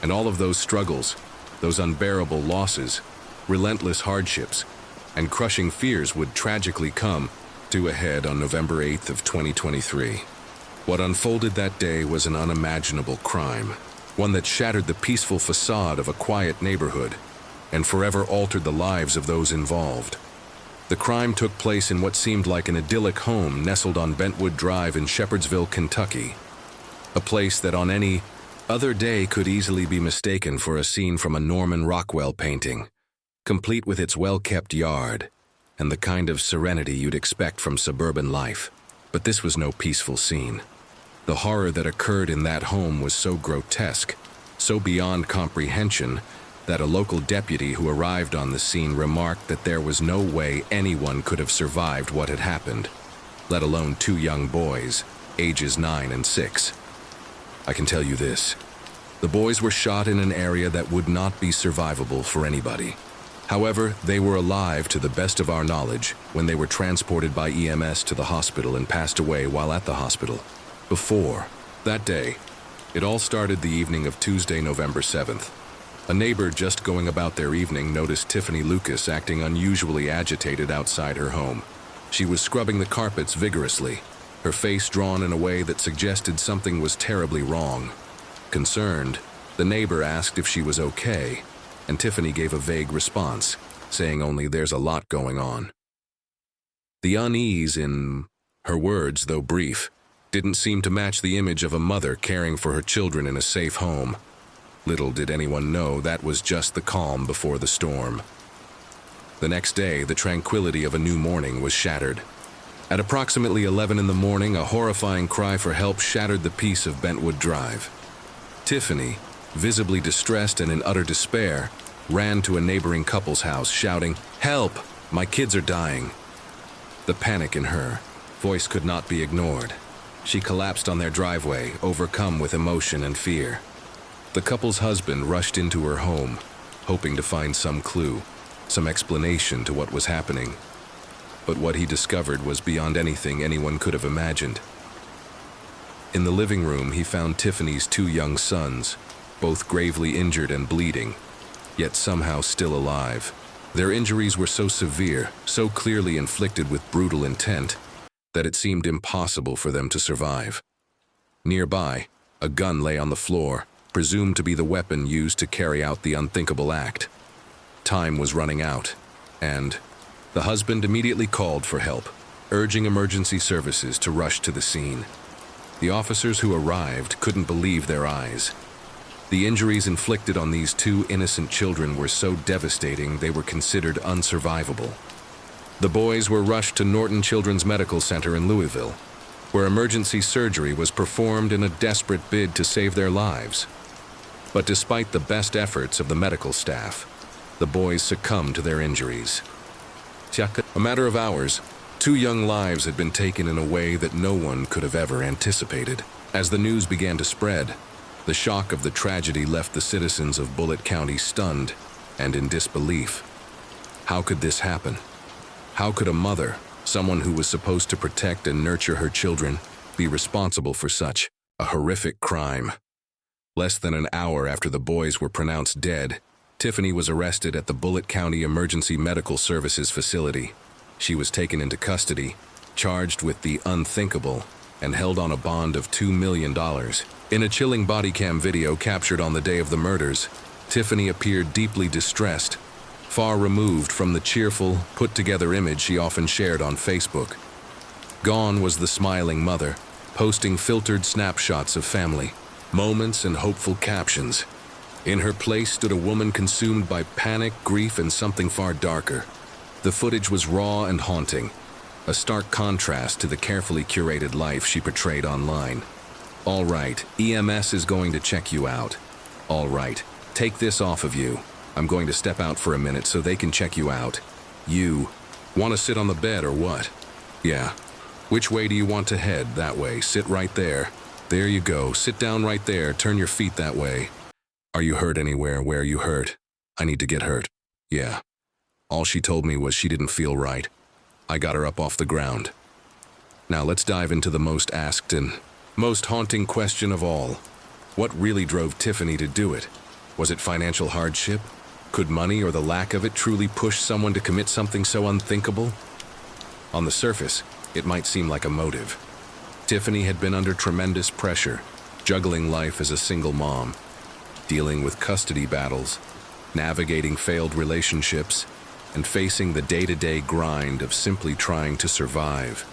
And all of those struggles, those unbearable losses, relentless hardships, and crushing fears would tragically come to a head on November 8th of 2023. What unfolded that day was an unimaginable crime, one that shattered the peaceful facade of a quiet neighborhood and forever altered the lives of those involved. The crime took place in what seemed like an idyllic home nestled on Bentwood Drive in Shepherdsville, Kentucky, a place that on any other day could easily be mistaken for a scene from a Norman Rockwell painting, complete with its well-kept yard and the kind of serenity you'd expect from suburban life. But this was no peaceful scene. The horror that occurred in that home was so grotesque, so beyond comprehension, that a local deputy who arrived on the scene remarked that there was no way anyone could have survived what had happened, let alone two young boys, ages 9 and 6. I can tell you this. The boys were shot in an area that would not be survivable for anybody. However, they were alive to the best of our knowledge when they were transported by EMS to the hospital and passed away while at the hospital. Before that day, it all started the evening of Tuesday, November 7th. A neighbor just going about their evening noticed Tiffany Lucas acting unusually agitated outside her home. She was scrubbing the carpets vigorously, her face drawn in a way that suggested something was terribly wrong. Concerned, the neighbor asked if she was okay, and Tiffany gave a vague response, saying only there's a lot going on. The unease in her words, though brief, didn't seem to match the image of a mother caring for her children in a safe home. Little did anyone know that was just the calm before the storm. The next day, the tranquility of a new morning was shattered. At approximately 11 in the morning, a horrifying cry for help shattered the peace of Bentwood Drive. Tiffany, visibly distressed and in utter despair, ran to a neighboring couple's house, shouting, "Help! My kids are dying!" The panic in her voice could not be ignored. She collapsed on their driveway, overcome with emotion and fear. The couple's husband rushed into her home, hoping to find some clue, some explanation to what was happening. But what he discovered was beyond anything anyone could have imagined. In the living room, he found Tiffany's two young sons, both gravely injured and bleeding, yet somehow still alive. Their injuries were so severe, so clearly inflicted with brutal intent, that it seemed impossible for them to survive. Nearby, a gun lay on the floor, presumed to be the weapon used to carry out the unthinkable act. Time was running out, and the husband immediately called for help, urging emergency services to rush to the scene. The officers who arrived couldn't believe their eyes. The injuries inflicted on these two innocent children were so devastating they were considered unsurvivable. The boys were rushed to Norton Children's Medical Center in Louisville, where emergency surgery was performed in a desperate bid to save their lives. But despite the best efforts of the medical staff, the boys succumbed to their injuries. A matter of hours, two young lives had been taken in a way that no one could have ever anticipated. As the news began to spread, the shock of the tragedy left the citizens of Bullitt County stunned and in disbelief. How could this happen? How could a mother, someone who was supposed to protect and nurture her children, be responsible for such a horrific crime? Less than an hour after the boys were pronounced dead, Tiffany was arrested at the Bullitt County Emergency Medical Services facility. She was taken into custody, charged with the unthinkable, and held on a bond of $2 million. In a chilling body cam video captured on the day of the murders, Tiffany appeared deeply distressed, far removed from the cheerful, put-together image she often shared on Facebook. Gone was the smiling mother, posting filtered snapshots of family, moments and hopeful captions. In her place stood a woman consumed by panic, grief, and something far darker. The footage was raw and haunting, a stark contrast to the carefully curated life she portrayed online. "All right, EMS is going to check you out. All right, take this off of you. I'm going to step out for a minute so they can check you out. You want to sit on the bed or what? Yeah. Which way do you want to head? That way. Sit right there. There you go. Sit down right there. Turn your feet that way. Are you hurt anywhere? Where are you hurt? I need to get hurt. Yeah." All she told me was she didn't feel right. I got her up off the ground. Now let's dive into the most asked and most haunting question of all. What really drove Tiffany to do it? Was it financial hardship? Could money or the lack of it truly push someone to commit something so unthinkable? On the surface, it might seem like a motive. Tiffany had been under tremendous pressure, juggling life as a single mom, dealing with custody battles, navigating failed relationships, and facing the day-to-day grind of simply trying to survive.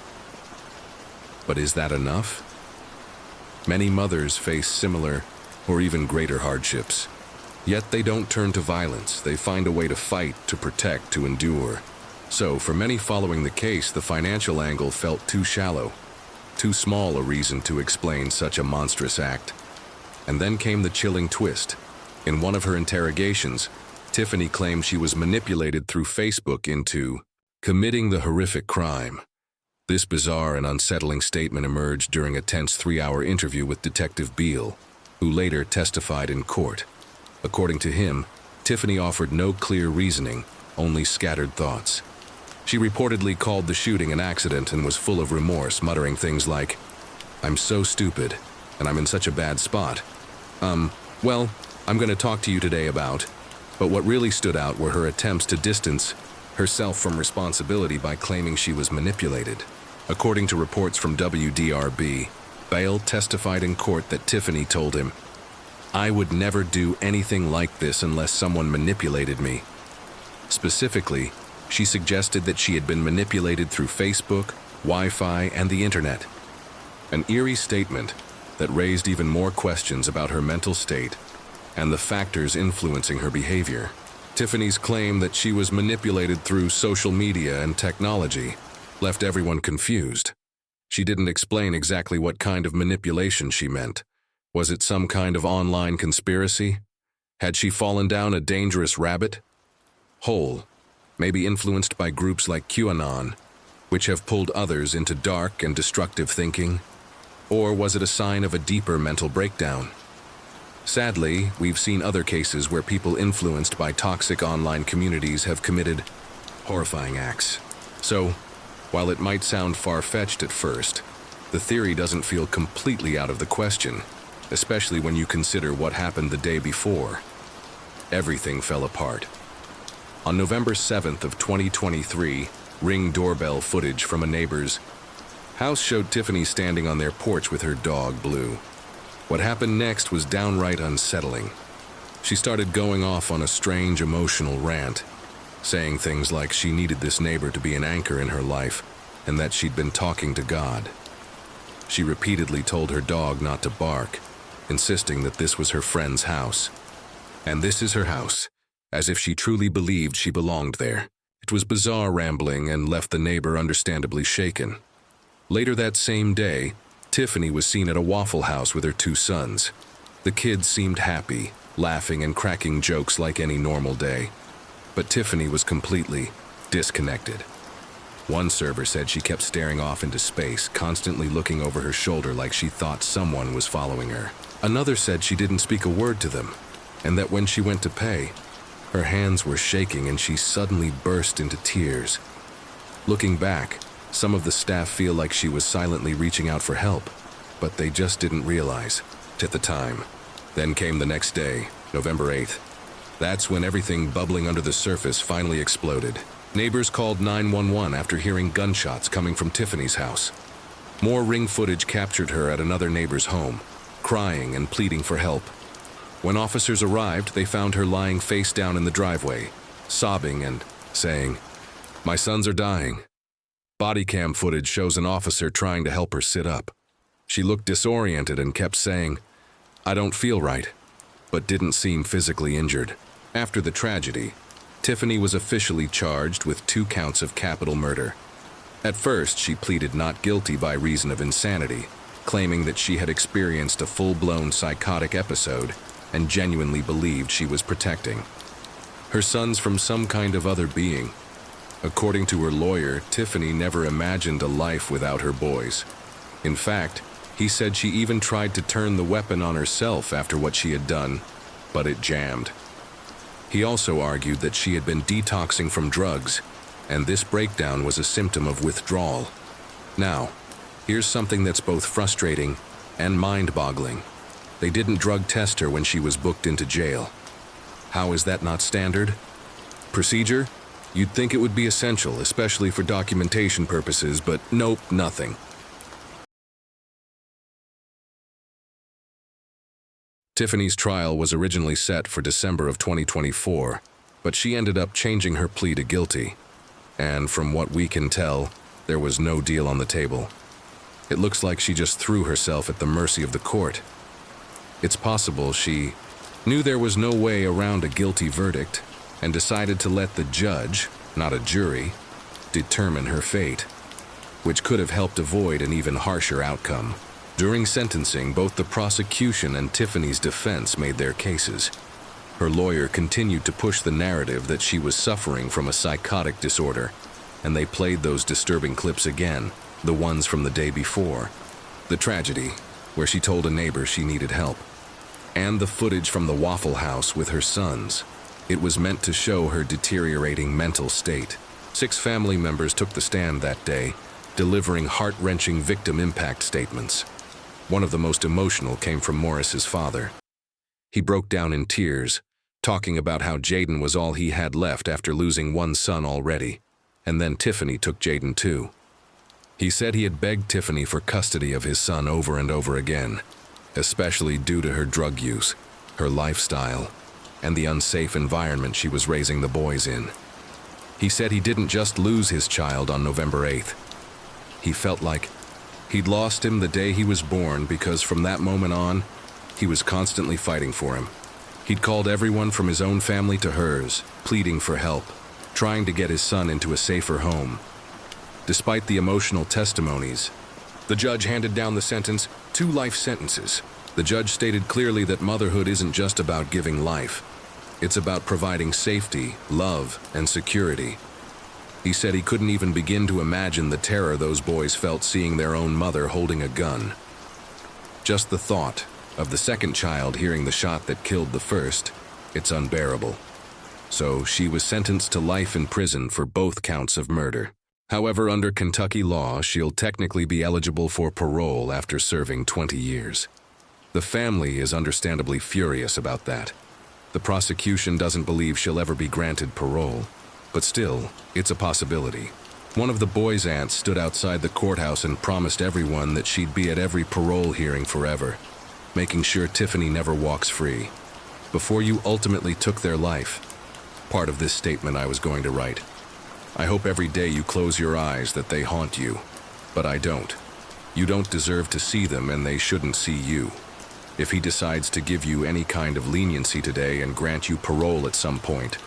But is that enough? Many mothers face similar or even greater hardships. Yet they don't turn to violence. They find a way to fight, to protect, to endure. So, for many following the case, the financial angle felt too shallow, too small a reason to explain such a monstrous act. And then came the chilling twist. In one of her interrogations, Tiffany claimed she was manipulated through Facebook into committing the horrific crime. This bizarre and unsettling statement emerged during a tense 3-hour interview with Detective Beale, who later testified in court. According to him, Tiffany offered no clear reasoning, only scattered thoughts. She reportedly called the shooting an accident and was full of remorse, muttering things like, "I'm so stupid, and I'm in such a bad spot. Well, I'm going to talk to you today about." But what really stood out were her attempts to distance herself from responsibility by claiming she was manipulated. According to reports from WDRB, Bale testified in court that Tiffany told him, "I would never do anything like this unless someone manipulated me." Specifically, she suggested that she had been manipulated through Facebook, Wi-Fi, and the internet. An eerie statement that raised even more questions about her mental state and the factors influencing her behavior. Tiffany's claim that she was manipulated through social media and technology left everyone confused. She didn't explain exactly what kind of manipulation she meant. Was it some kind of online conspiracy? Had she fallen down a dangerous rabbit hole, maybe influenced by groups like QAnon, which have pulled others into dark and destructive thinking? Or was it a sign of a deeper mental breakdown? Sadly, we've seen other cases where people influenced by toxic online communities have committed horrifying acts. So, while it might sound far-fetched at first, the theory doesn't feel completely out of the question, especially when you consider what happened the day before. Everything fell apart. On November 7th of 2023, Ring doorbell footage from a neighbor's house showed Tiffany standing on their porch with her dog, Blue. What happened next was downright unsettling. She started going off on a strange emotional rant, saying things like she needed this neighbor to be an anchor in her life and that she'd been talking to God. She repeatedly told her dog not to bark, insisting that this was her friend's house. And this is her house, as if she truly believed she belonged there. It was bizarre rambling and left the neighbor understandably shaken. Later that same day, Tiffany was seen at a Waffle House with her 2 sons. The kids seemed happy, laughing and cracking jokes like any normal day. But Tiffany was completely disconnected. One server said she kept staring off into space, constantly looking over her shoulder like she thought someone was following her. Another said she didn't speak a word to them, and that when she went to pay, her hands were shaking and she suddenly burst into tears. Looking back, some of the staff feel like she was silently reaching out for help, but they just didn't realize at the time. Then came the next day, November 8th. That's when everything bubbling under the surface finally exploded. Neighbors called 911 after hearing gunshots coming from Tiffany's house. More Ring footage captured her at another neighbor's home, crying and pleading for help. When officers arrived, they found her lying face down in the driveway, sobbing and saying, "My sons are dying." Body cam footage shows an officer trying to help her sit up. She looked disoriented and kept saying, "I don't feel right," but didn't seem physically injured. After the tragedy, Tiffany was officially charged with 2 counts of capital murder. At first, she pleaded not guilty by reason of insanity, claiming that she had experienced a full-blown psychotic episode and genuinely believed she was protecting her sons from some kind of other being. According to her lawyer, Tiffany never imagined a life without her boys. In fact, he said she even tried to turn the weapon on herself after what she had done, but it jammed. He also argued that she had been detoxing from drugs, and this breakdown was a symptom of withdrawal. Now, here's something that's both frustrating and mind-boggling. They didn't drug test her when she was booked into jail. How is that not standard procedure? You'd think it would be essential, especially for documentation purposes, but nope, nothing. Tiffany's trial was originally set for December of 2024, but she ended up changing her plea to guilty. And from what we can tell, there was no deal on the table. It looks like she just threw herself at the mercy of the court. It's possible she knew there was no way around a guilty verdict and decided to let the judge, not a jury, determine her fate, which could have helped avoid an even harsher outcome. During sentencing, both the prosecution and Tiffany's defense made their cases. Her lawyer continued to push the narrative that she was suffering from a psychotic disorder, and they played those disturbing clips again, the ones from the day before. The tragedy, where she told a neighbor she needed help, and the footage from the Waffle House with her sons. It was meant to show her deteriorating mental state. 6 family members took the stand that day, delivering heart-wrenching victim impact statements. One of the most emotional came from Morris's father. He broke down in tears, talking about how Jaden was all he had left after losing one son already, and then Tiffany took Jaden too. He said he had begged Tiffany for custody of his son over and over again, especially due to her drug use, her lifestyle, and the unsafe environment she was raising the boys in. He said he didn't just lose his child on November 8th. He felt like he'd lost him the day he was born because from that moment on, he was constantly fighting for him. He'd called everyone from his own family to hers, pleading for help, trying to get his son into a safer home. Despite the emotional testimonies, the judge handed down the sentence, 2 life sentences. The judge stated clearly that motherhood isn't just about giving life. It's about providing safety, love, and security. He said he couldn't even begin to imagine the terror those boys felt seeing their own mother holding a gun. Just the thought of the second child hearing the shot that killed the first, it's unbearable. So she was sentenced to life in prison for both counts of murder. However, under Kentucky law, she'll technically be eligible for parole after serving 20 years. The family is understandably furious about that. The prosecution doesn't believe she'll ever be granted parole, but still, it's a possibility. One of the boys' aunts stood outside the courthouse and promised everyone that she'd be at every parole hearing forever, making sure Tiffany never walks free. Before you ultimately took their life, part of this statement I was going to write. I hope every day you close your eyes that they haunt you, but I don't. You don't deserve to see them and they shouldn't see you. If he decides to give you any kind of leniency today and grant you parole at some point,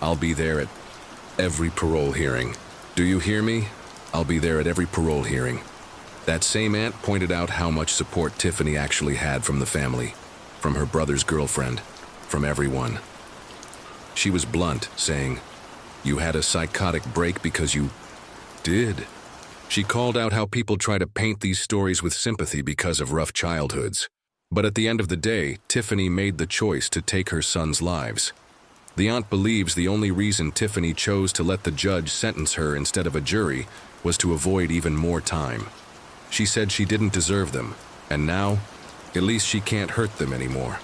I'll be there at every parole hearing. Do you hear me? I'll be there at every parole hearing. That same aunt pointed out how much support Tiffany actually had from the family, from her brother's girlfriend, from everyone. She was blunt, saying, "You had a psychotic break because you did." She called out how people try to paint these stories with sympathy because of rough childhoods. But at the end of the day, Tiffany made the choice to take her sons' lives. The aunt believes the only reason Tiffany chose to let the judge sentence her instead of a jury was to avoid even more time. She said she didn't deserve them, and now, at least she can't hurt them anymore.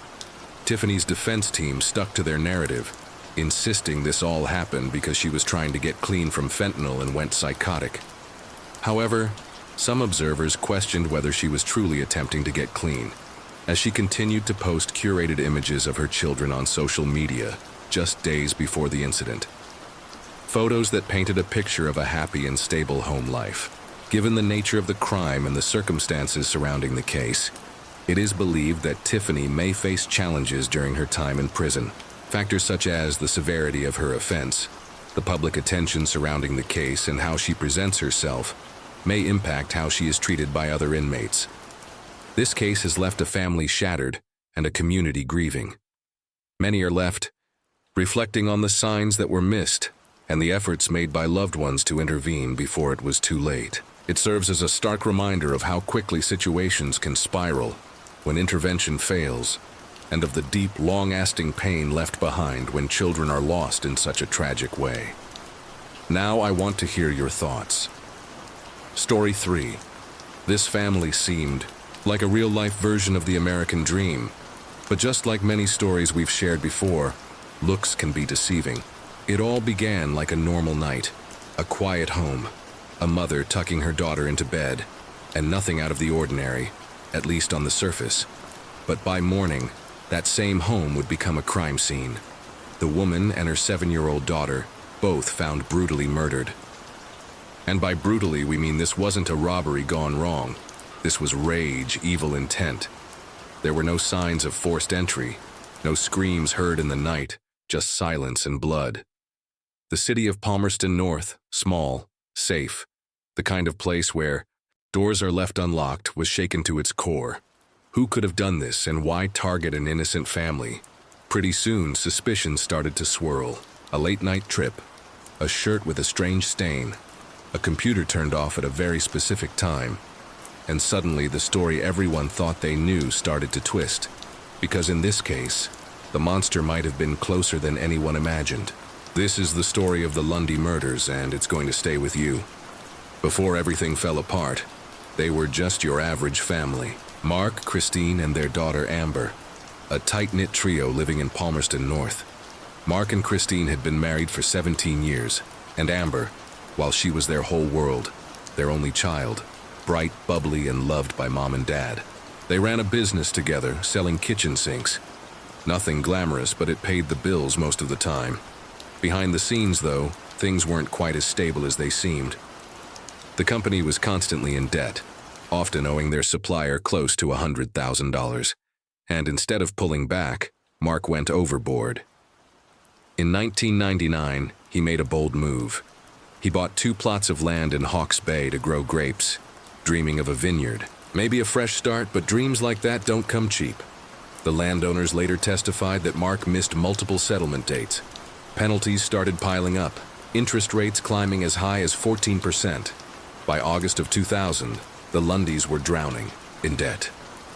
Tiffany's defense team stuck to their narrative, insisting this all happened because she was trying to get clean from fentanyl and went psychotic. However, some observers questioned whether she was truly attempting to get clean, as she continued to post curated images of her children on social media just days before the incident. Photos that painted a picture of a happy and stable home life. Given the nature of the crime and the circumstances surrounding the case, it is believed that Tiffany may face challenges during her time in prison. Factors such as the severity of her offense, the public attention surrounding the case, and how she presents herself may impact how she is treated by other inmates. This case has left a family shattered and a community grieving. Many are left reflecting on the signs that were missed and the efforts made by loved ones to intervene before it was too late. It serves as a stark reminder of how quickly situations can spiral when intervention fails, and of the deep, long-lasting pain left behind when children are lost in such a tragic way. Now I want to hear your thoughts. Story 3. This family seemed like a real-life version of the American dream, but just like many stories we've shared before, looks can be deceiving. It all began like a normal night, a quiet home, a mother tucking her daughter into bed, and nothing out of the ordinary, at least on the surface. But by morning, that same home would become a crime scene. The woman and her 7-year-old daughter, both found brutally murdered. And by brutally, we mean this wasn't a robbery gone wrong. This was rage, evil intent. There were no signs of forced entry, no screams heard in the night, just silence and blood. The city of Palmerston North, small, safe, the kind of place where doors are left unlocked, was shaken to its core. Who could have done this, and why target an innocent family? Pretty soon, suspicion started to swirl. A late-night trip, a shirt with a strange stain, a computer turned off at a very specific time, and suddenly the story everyone thought they knew started to twist. Because in this case, the monster might have been closer than anyone imagined. This is the story of the Lundy murders, and it's going to stay with you. Before everything fell apart, they were just your average family. Mark, Christine, and their daughter Amber. A tight-knit trio living in Palmerston North. Mark and Christine had been married for 17 years, and Amber, while she was their whole world, their only child, bright, bubbly, and loved by mom and dad. They ran a business together, selling kitchen sinks. Nothing glamorous, but it paid the bills most of the time. Behind the scenes, though, things weren't quite as stable as they seemed. The company was constantly in debt, often owing their supplier close to $100,000. And instead of pulling back, Mark went overboard. In 1999, he made a bold move. He bought 2 plots of land in Hawke's Bay to grow grapes, dreaming of a vineyard. Maybe a fresh start, but dreams like that don't come cheap. The landowners later testified that Mark missed multiple settlement dates. Penalties started piling up, interest rates climbing as high as 14%. By August of 2000, the Lundys were drowning in debt,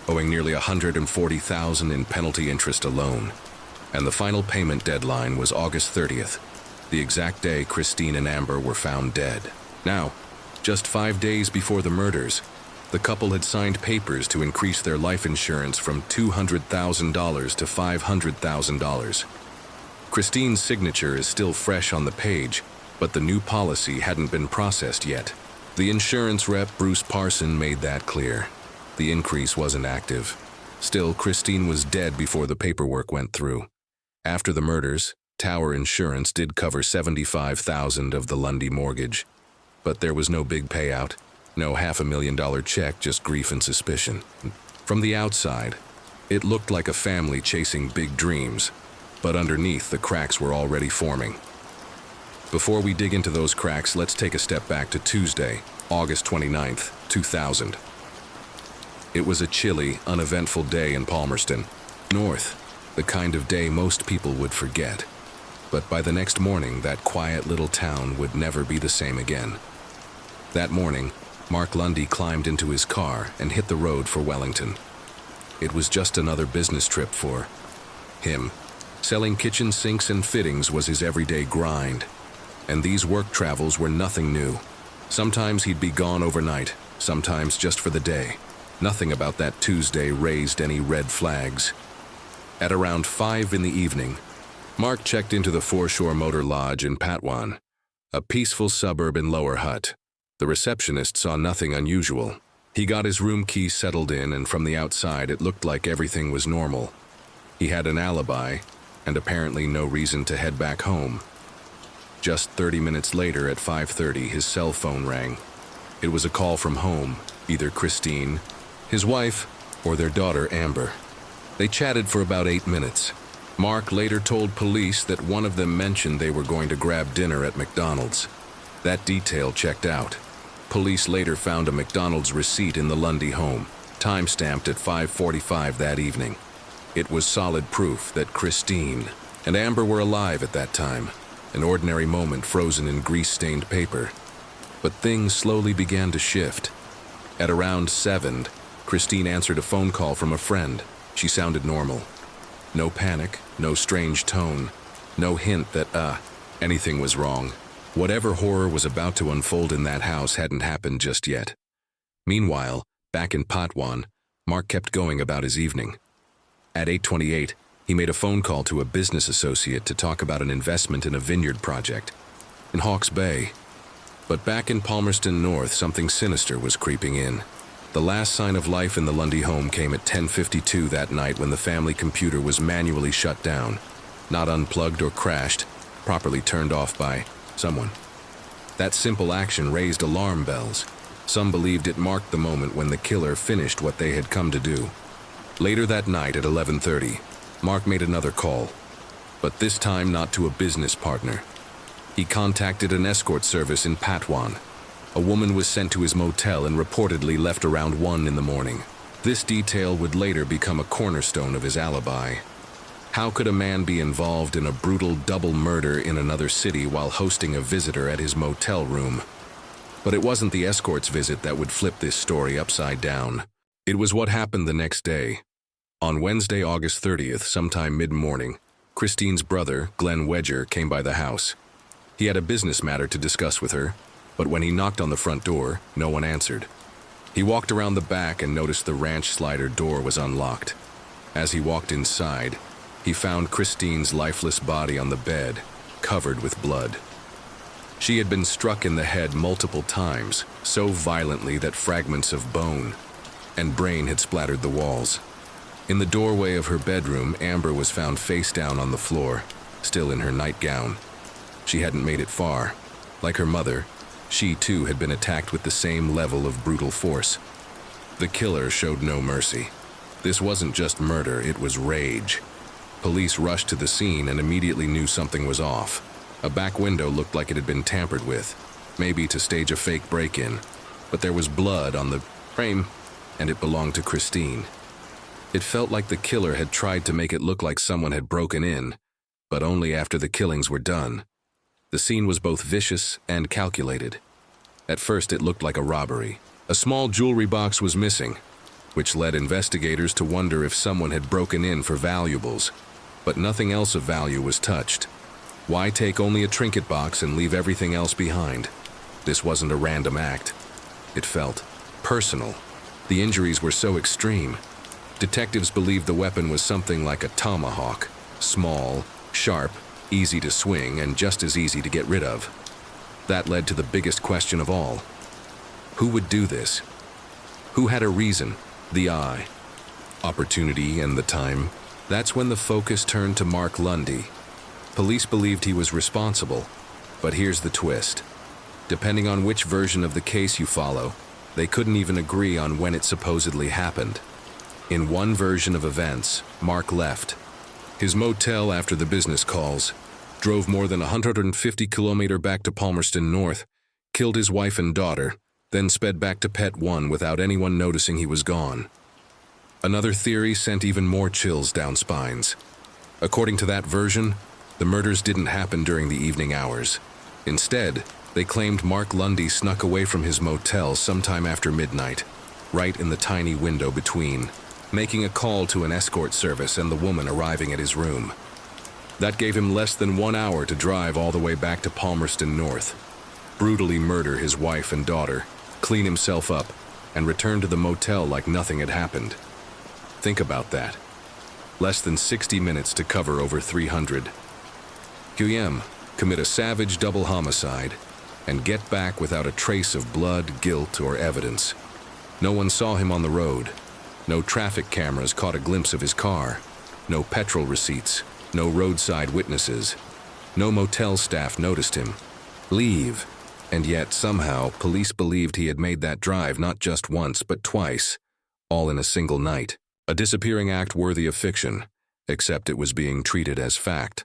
owing nearly $140,000 in penalty interest alone. And the final payment deadline was August 30th, the exact day Christine and Amber were found dead. Now, just 5 days before the murders, the couple had signed papers to increase their life insurance from $200,000 to $500,000. Christine's signature is still fresh on the page, but the new policy hadn't been processed yet. The insurance rep, Bruce Parson, made that clear. The increase wasn't active. Still, Christine was dead before the paperwork went through. After the murders, Tower Insurance did cover $75,000 of the Lundy mortgage, but there was no big payout, no $500,000 check, just grief and suspicion. From the outside, it looked like a family chasing big dreams, but underneath the cracks were already forming. Before we dig into those cracks, let's take a step back to Tuesday, August 29th, 2000. It was a chilly, uneventful day in Palmerston North, the kind of day most people would forget. But by the next morning, that quiet little town would never be the same again. That morning, Mark Lundy climbed into his car and hit the road for Wellington. It was just another business trip for him. Selling kitchen sinks and fittings was his everyday grind, and these work travels were nothing new. Sometimes he'd be gone overnight, sometimes just for the day. Nothing about that Tuesday raised any red flags. At around 5 in the evening, Mark checked into the Foreshore Motor Lodge in Patwan, a peaceful suburb in Lower Hutt. The receptionist saw nothing unusual. He got his room key settled in, and from the outside it looked like everything was normal. He had an alibi, and apparently no reason to head back home. Just 30 minutes later at 5:30, his cell phone rang. It was a call from home, either Christine, his wife, or their daughter Amber. They chatted for about 8 minutes. Mark later told police that one of them mentioned they were going to grab dinner at McDonald's. That detail checked out. Police later found a McDonald's receipt in the Lundy home, time-stamped at 5:45 that evening. It was solid proof that Christine and Amber were alive at that time, an ordinary moment frozen in grease-stained paper. But things slowly began to shift. At around 7, Christine answered a phone call from a friend. She sounded normal. No panic, no strange tone, no hint that, anything was wrong. Whatever horror was about to unfold in that house hadn't happened just yet. Meanwhile, back in Patwan, Mark kept going about his evening. At 8:28, he made a phone call to a business associate to talk about an investment in a vineyard project in Hawke's Bay. But back in Palmerston North, something sinister was creeping in. The last sign of life in the Lundy home came at 10:52 that night, when the family computer was manually shut down, not unplugged or crashed, properly turned off by someone. That simple action raised alarm bells. Some believed it marked the moment when the killer finished what they had come to do. Later that night at 11:30, Mark made another call, but this time not to a business partner. He contacted an escort service in Patwan. A woman was sent to his motel and reportedly left around 1 in the morning. This detail would later become a cornerstone of his alibi. How could a man be involved in a brutal double murder in another city while hosting a visitor at his motel room? But it wasn't the escort's visit that would flip this story upside down. It was what happened the next day. On Wednesday, August 30th, sometime mid-morning, Christine's brother, Glenn Wedger, came by the house. He had a business matter to discuss with her, but when he knocked on the front door, no one answered. He walked around the back and noticed the ranch slider door was unlocked. As he walked inside, he found Christine's lifeless body on the bed, covered with blood. She had been struck in the head multiple times, so violently that fragments of bone and brain had splattered the walls. In the doorway of her bedroom, Amber was found face down on the floor, still in her nightgown. She hadn't made it far. Like her mother, she too had been attacked with the same level of brutal force. The killer showed no mercy. This wasn't just murder, it was rage. Police rushed to the scene and immediately knew something was off. A back window looked like it had been tampered with, maybe to stage a fake break-in, but there was blood on the frame, and it belonged to Christine. It felt like the killer had tried to make it look like someone had broken in, but only after the killings were done. The scene was both vicious and calculated. At first it looked like a robbery. A small jewelry box was missing, which led investigators to wonder if someone had broken in for valuables, but nothing else of value was touched. Why take only a trinket box and leave everything else behind? This wasn't a random act. It felt personal. The injuries were so extreme. Detectives believed the weapon was something like a tomahawk, small, sharp, easy to swing, and just as easy to get rid of. That led to the biggest question of all. Who would do this? Who had a reason, the eye, opportunity, and the time? That's when the focus turned to Mark Lundy. Police believed he was responsible, but here's the twist. Depending on which version of the case you follow, they couldn't even agree on when it supposedly happened. In one version of events, Mark left his motel after the business calls, drove more than 150 kilometers back to Palmerston North, killed his wife and daughter, then sped back to Pet 1 without anyone noticing he was gone. Another theory sent even more chills down spines. According to that version, the murders didn't happen during the evening hours. Instead, they claimed Mark Lundy snuck away from his motel sometime after midnight, right in the tiny window between, making a call to an escort service and the woman arriving at his room. That gave him less than 1 hour to drive all the way back to Palmerston North, brutally murder his wife and daughter, clean himself up, and return to the motel like nothing had happened. Think about that. Less than 60 minutes to cover over 300. QM, commit a savage double homicide, and get back without a trace of blood, guilt, or evidence. No one saw him on the road. No traffic cameras caught a glimpse of his car. No petrol receipts. No roadside witnesses. No motel staff noticed him leave. And yet, somehow, police believed he had made that drive not just once, but twice, all in a single night. A disappearing act worthy of fiction, except it was being treated as fact.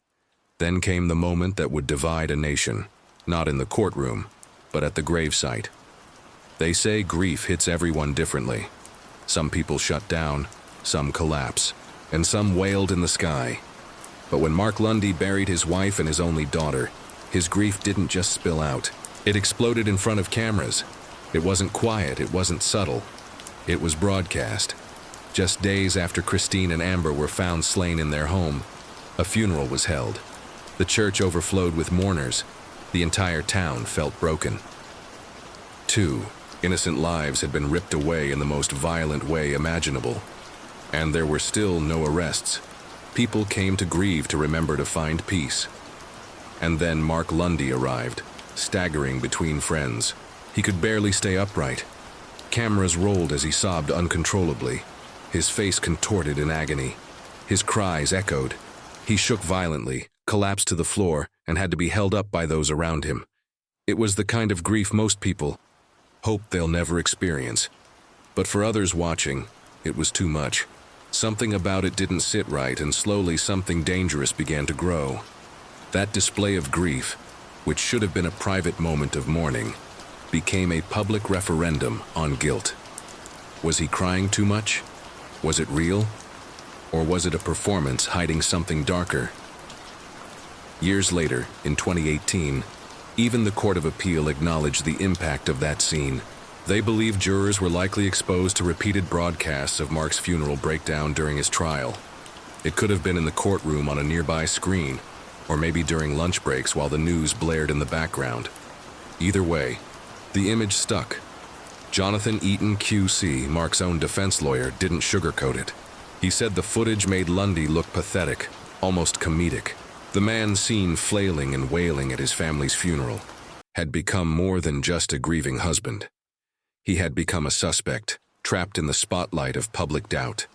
Then came the moment that would divide a nation, not in the courtroom, but at the gravesite. They say grief hits everyone differently. Some people shut down, some collapse, and some wailed in the sky. But when Mark Lundy buried his wife and his only daughter, his grief didn't just spill out. It exploded in front of cameras. It wasn't quiet, it wasn't subtle. It was broadcast. Just days after Christine and Amber were found slain in their home, a funeral was held. The church overflowed with mourners. The entire town felt broken. 2 innocent lives had been ripped away in the most violent way imaginable. And there were still no arrests. People came to grieve to remember to find peace. And then Mark Lundy arrived, staggering between friends. He could barely stay upright. Cameras rolled as he sobbed uncontrollably, his face contorted in agony. His cries echoed. He shook violently, collapsed to the floor, and had to be held up by those around him. It was the kind of grief most people hope they'll never experience. But for others watching, it was too much. Something about it didn't sit right, and slowly something dangerous began to grow. That display of grief, which should have been a private moment of mourning, became a public referendum on guilt. Was he crying too much? Was it real? Or was it a performance hiding something darker? Years later, in 2018, even the Court of Appeal acknowledged the impact of that scene. They believe jurors were likely exposed to repeated broadcasts of Mark's funeral breakdown during his trial. It could have been in the courtroom on a nearby screen, or maybe during lunch breaks while the news blared in the background. Either way, the image stuck. Jonathan Eaton QC, Mark's own defense lawyer, didn't sugarcoat it. He said the footage made Lundy look pathetic, almost comedic. The man seen flailing and wailing at his family's funeral had become more than just a grieving husband. He had become a suspect, trapped in the spotlight of public doubt.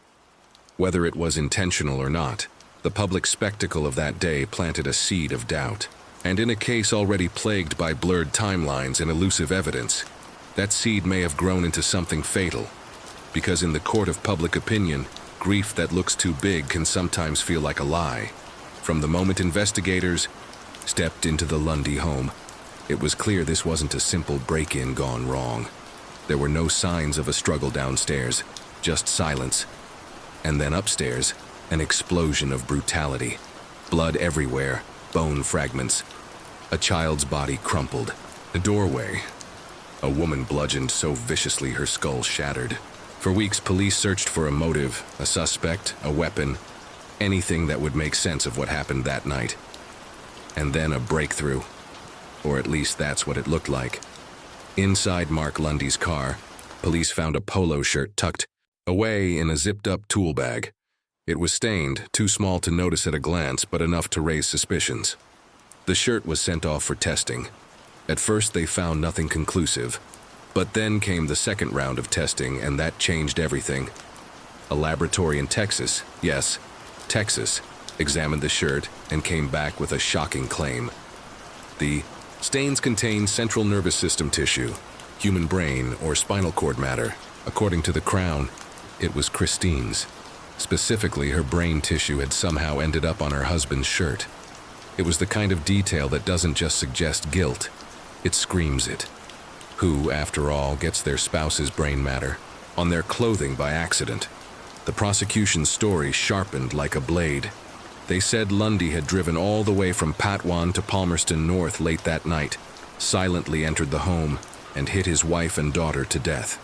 Whether it was intentional or not, the public spectacle of that day planted a seed of doubt. And in a case already plagued by blurred timelines and elusive evidence, that seed may have grown into something fatal. Because in the court of public opinion, grief that looks too big can sometimes feel like a lie. From the moment investigators stepped into the Lundy home, it was clear this wasn't a simple break-in gone wrong. There were no signs of a struggle downstairs, just silence. And then upstairs, an explosion of brutality. Blood everywhere, bone fragments. A child's body crumpled. A doorway. A woman bludgeoned so viciously her skull shattered. For weeks, police searched for a motive, a suspect, a weapon, anything that would make sense of what happened that night. And then a breakthrough. Or at least that's what it looked like. Inside Mark Lundy's car, police found a polo shirt tucked away in a zipped-up tool bag. It was stained, too small to notice at a glance, but enough to raise suspicions. The shirt was sent off for testing. At first, they found nothing conclusive. But then came the second round of testing, and that changed everything. A laboratory in Texas, yes, Texas, examined the shirt and came back with a shocking claim. The stains contain central nervous system tissue, human brain, or spinal cord matter. According to the Crown, it was Christine's. Specifically, her brain tissue had somehow ended up on her husband's shirt. It was the kind of detail that doesn't just suggest guilt, it screams it. Who, after all, gets their spouse's brain matter on their clothing by accident? The prosecution's story sharpened like a blade. They said Lundy had driven all the way from Patwan to Palmerston North late that night, silently entered the home, and hit his wife and daughter to death.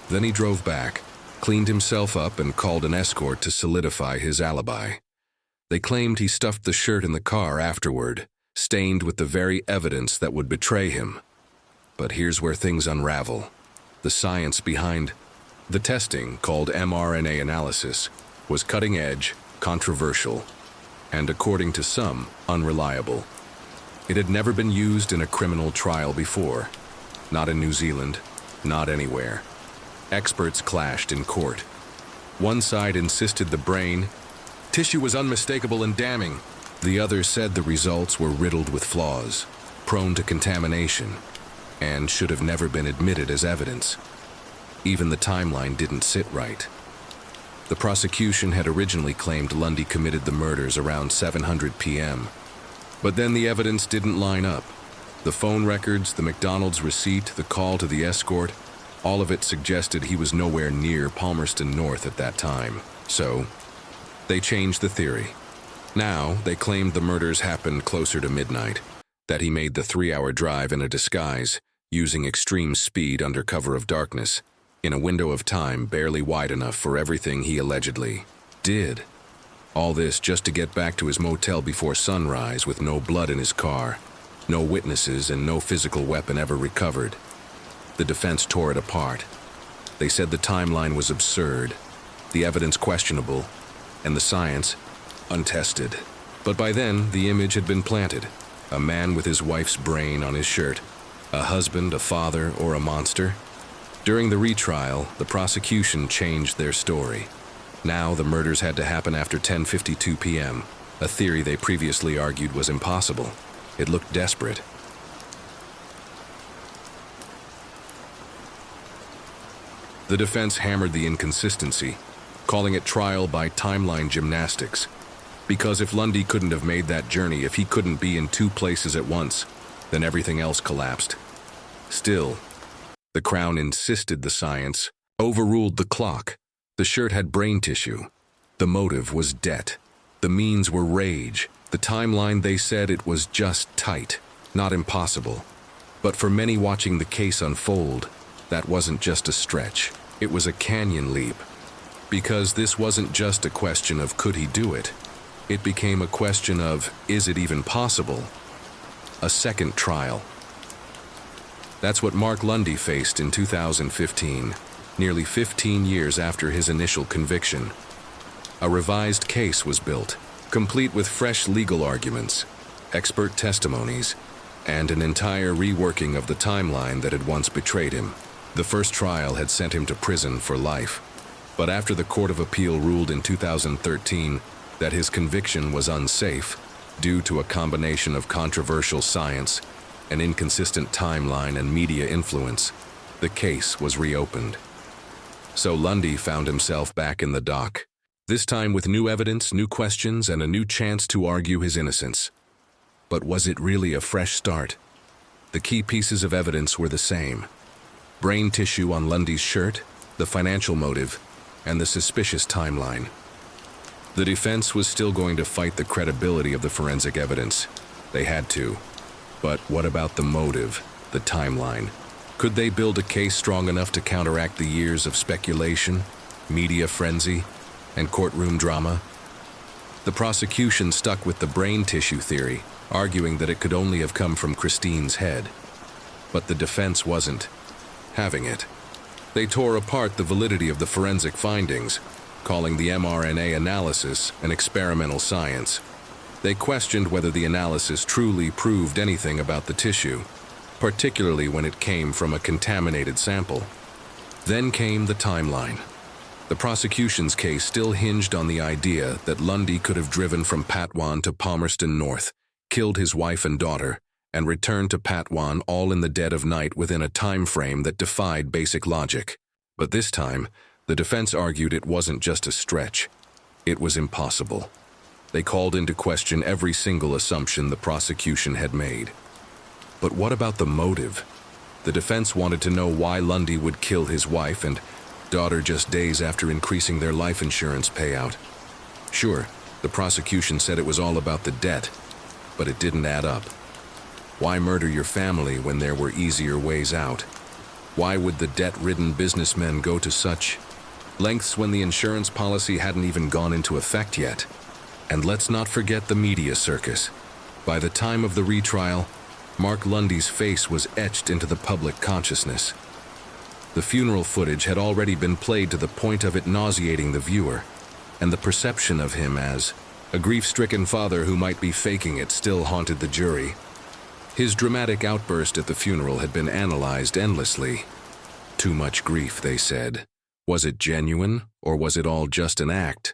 Then he drove back, cleaned himself up, and called an escort to solidify his alibi. They claimed he stuffed the shirt in the car afterward, stained with the very evidence that would betray him. But here's where things unravel. The science behind the testing, called mRNA analysis, was cutting-edge, controversial, and according to some, unreliable. It had never been used in a criminal trial before. Not in New Zealand, not anywhere. Experts clashed in court. One side insisted the brain tissue was unmistakable and damning. The other said the results were riddled with flaws, prone to contamination, and should have never been admitted as evidence. Even the timeline didn't sit right. The prosecution had originally claimed Lundy committed the murders around 7:00 p.m. But then the evidence didn't line up. The phone records, the McDonald's receipt, the call to the escort, all of it suggested he was nowhere near Palmerston North at that time. So, they changed the theory. Now, they claimed the murders happened closer to midnight, that he made the 3-hour drive in a disguise, using extreme speed under cover of darkness, in a window of time barely wide enough for everything he allegedly did. All this just to get back to his motel before sunrise with no blood in his car, no witnesses, and no physical weapon ever recovered. The defense tore it apart. They said the timeline was absurd, the evidence questionable, and the science untested. But by then, the image had been planted. A man with his wife's brain on his shirt. A husband, a father, or a monster? During the retrial, the prosecution changed their story. Now the murders had to happen after 10:52 p.m., a theory they previously argued was impossible. It looked desperate. The defense hammered the inconsistency, calling it trial by timeline gymnastics. Because if Lundy couldn't have made that journey, if he couldn't be in two places at once, then everything else collapsed. Still, the Crown insisted the science overruled the clock. The shirt had brain tissue. The motive was debt. The means were rage. The timeline, they said, it was just tight, not impossible. But for many watching the case unfold, that wasn't just a stretch. It was a canyon leap. Because this wasn't just a question of could he do it. It became a question of, is it even possible? A second trial. That's what Mark Lundy faced in 2015, nearly 15 years after his initial conviction. A revised case was built, complete with fresh legal arguments, expert testimonies, and an entire reworking of the timeline that had once betrayed him. The first trial had sent him to prison for life, but after the Court of Appeal ruled in 2013 that his conviction was unsafe due to a combination of controversial science, an inconsistent timeline, and media influence, the case was reopened. So Lundy found himself back in the dock, this time with new evidence, new questions, and a new chance to argue his innocence. But was it really a fresh start? The key pieces of evidence were the same. Brain tissue on Lundy's shirt, the financial motive, and the suspicious timeline. The defense was still going to fight the credibility of the forensic evidence. They had to. But what about the motive, the timeline? Could they build a case strong enough to counteract the years of speculation, media frenzy, and courtroom drama? The prosecution stuck with the brain tissue theory, arguing that it could only have come from Christine's head. But the defense wasn't having it. They tore apart the validity of the forensic findings, calling the mRNA analysis an experimental science. They questioned whether the analysis truly proved anything about the tissue, particularly when it came from a contaminated sample. Then came the timeline. The prosecution's case still hinged on the idea that Lundy could have driven from Patwan to Palmerston North, killed his wife and daughter, and returned to Patwan all in the dead of night within a time frame that defied basic logic. But this time, the defense argued it wasn't just a stretch. It was impossible. They called into question every single assumption the prosecution had made. But what about the motive? The defense wanted to know why Lundy would kill his wife and daughter just days after increasing their life insurance payout. Sure, the prosecution said it was all about the debt, but it didn't add up. Why murder your family when there were easier ways out? Why would the debt-ridden businessmen go to such lengths when the insurance policy hadn't even gone into effect yet? And let's not forget the media circus. By the time of the retrial, Mark Lundy's face was etched into the public consciousness. The funeral footage had already been played to the point of it nauseating the viewer, and the perception of him as a grief-stricken father who might be faking it still haunted the jury. His dramatic outburst at the funeral had been analyzed endlessly. Too much grief, they said. Was it genuine, or was it all just an act?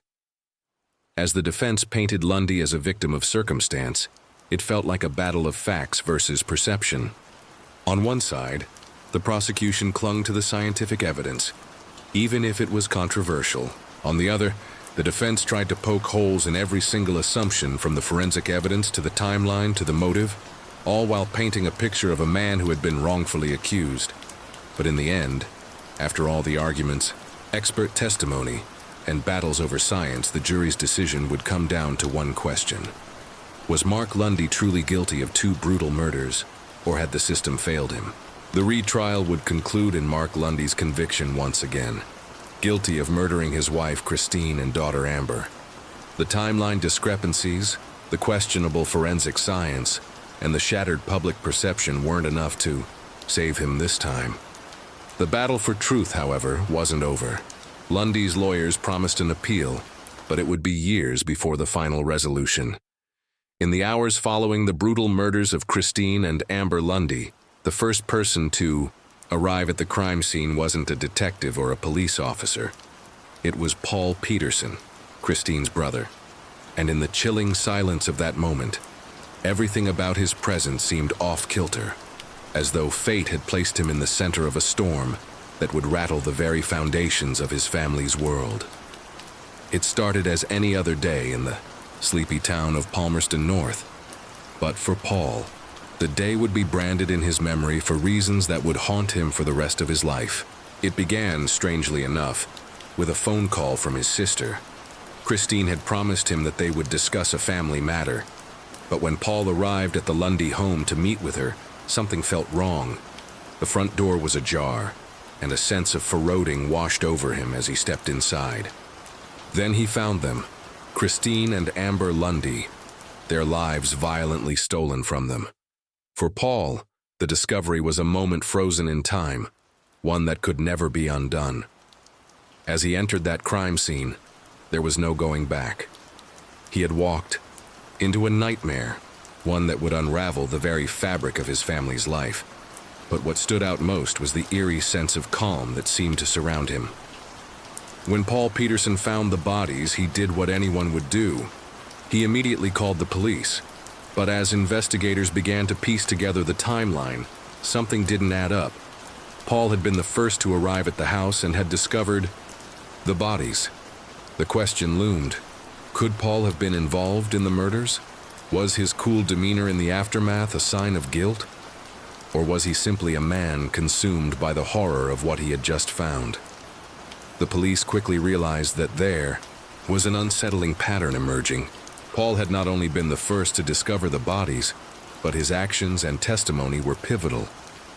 As the defense painted Lundy as a victim of circumstance, it felt like a battle of facts versus perception. On one side, the prosecution clung to the scientific evidence, even if it was controversial. On the other, the defense tried to poke holes in every single assumption, from the forensic evidence to the timeline to the motive, all while painting a picture of a man who had been wrongfully accused. But in the end, after all the arguments, expert testimony, and battles over science, the jury's decision would come down to one question. Was Mark Lundy truly guilty of two brutal murders, or had the system failed him? The retrial would conclude in Mark Lundy's conviction once again, guilty of murdering his wife Christine and daughter Amber. The timeline discrepancies, the questionable forensic science, and the shattered public perception weren't enough to save him this time. The battle for truth, however, wasn't over. Lundy's lawyers promised an appeal, but it would be years before the final resolution. In the hours following the brutal murders of Christine and Amber Lundy, the first person to arrive at the crime scene wasn't a detective or a police officer. It was Paul Peterson, Christine's brother. And in the chilling silence of that moment, everything about his presence seemed off-kilter, as though fate had placed him in the center of a storm that would rattle the very foundations of his family's world. It started as any other day in the sleepy town of Palmerston North. But for Paul, the day would be branded in his memory for reasons that would haunt him for the rest of his life. It began, strangely enough, with a phone call from his sister. Christine had promised him that they would discuss a family matter. But when Paul arrived at the Lundy home to meet with her, something felt wrong. The front door was ajar, and a sense of foreboding washed over him as he stepped inside. Then he found them, Christine and Amber Lundy, their lives violently stolen from them. For Paul, the discovery was a moment frozen in time, one that could never be undone. As he entered that crime scene, there was no going back. He had walked into a nightmare, one that would unravel the very fabric of his family's life. But what stood out most was the eerie sense of calm that seemed to surround him. When Paul Peterson found the bodies, he did what anyone would do. He immediately called the police. But as investigators began to piece together the timeline, something didn't add up. Paul had been the first to arrive at the house and had discovered the bodies. The question loomed. Could Paul have been involved in the murders? Was his cool demeanor in the aftermath a sign of guilt? Or was he simply a man consumed by the horror of what he had just found? The police quickly realized that there was an unsettling pattern emerging. Paul had not only been the first to discover the bodies, but his actions and testimony were pivotal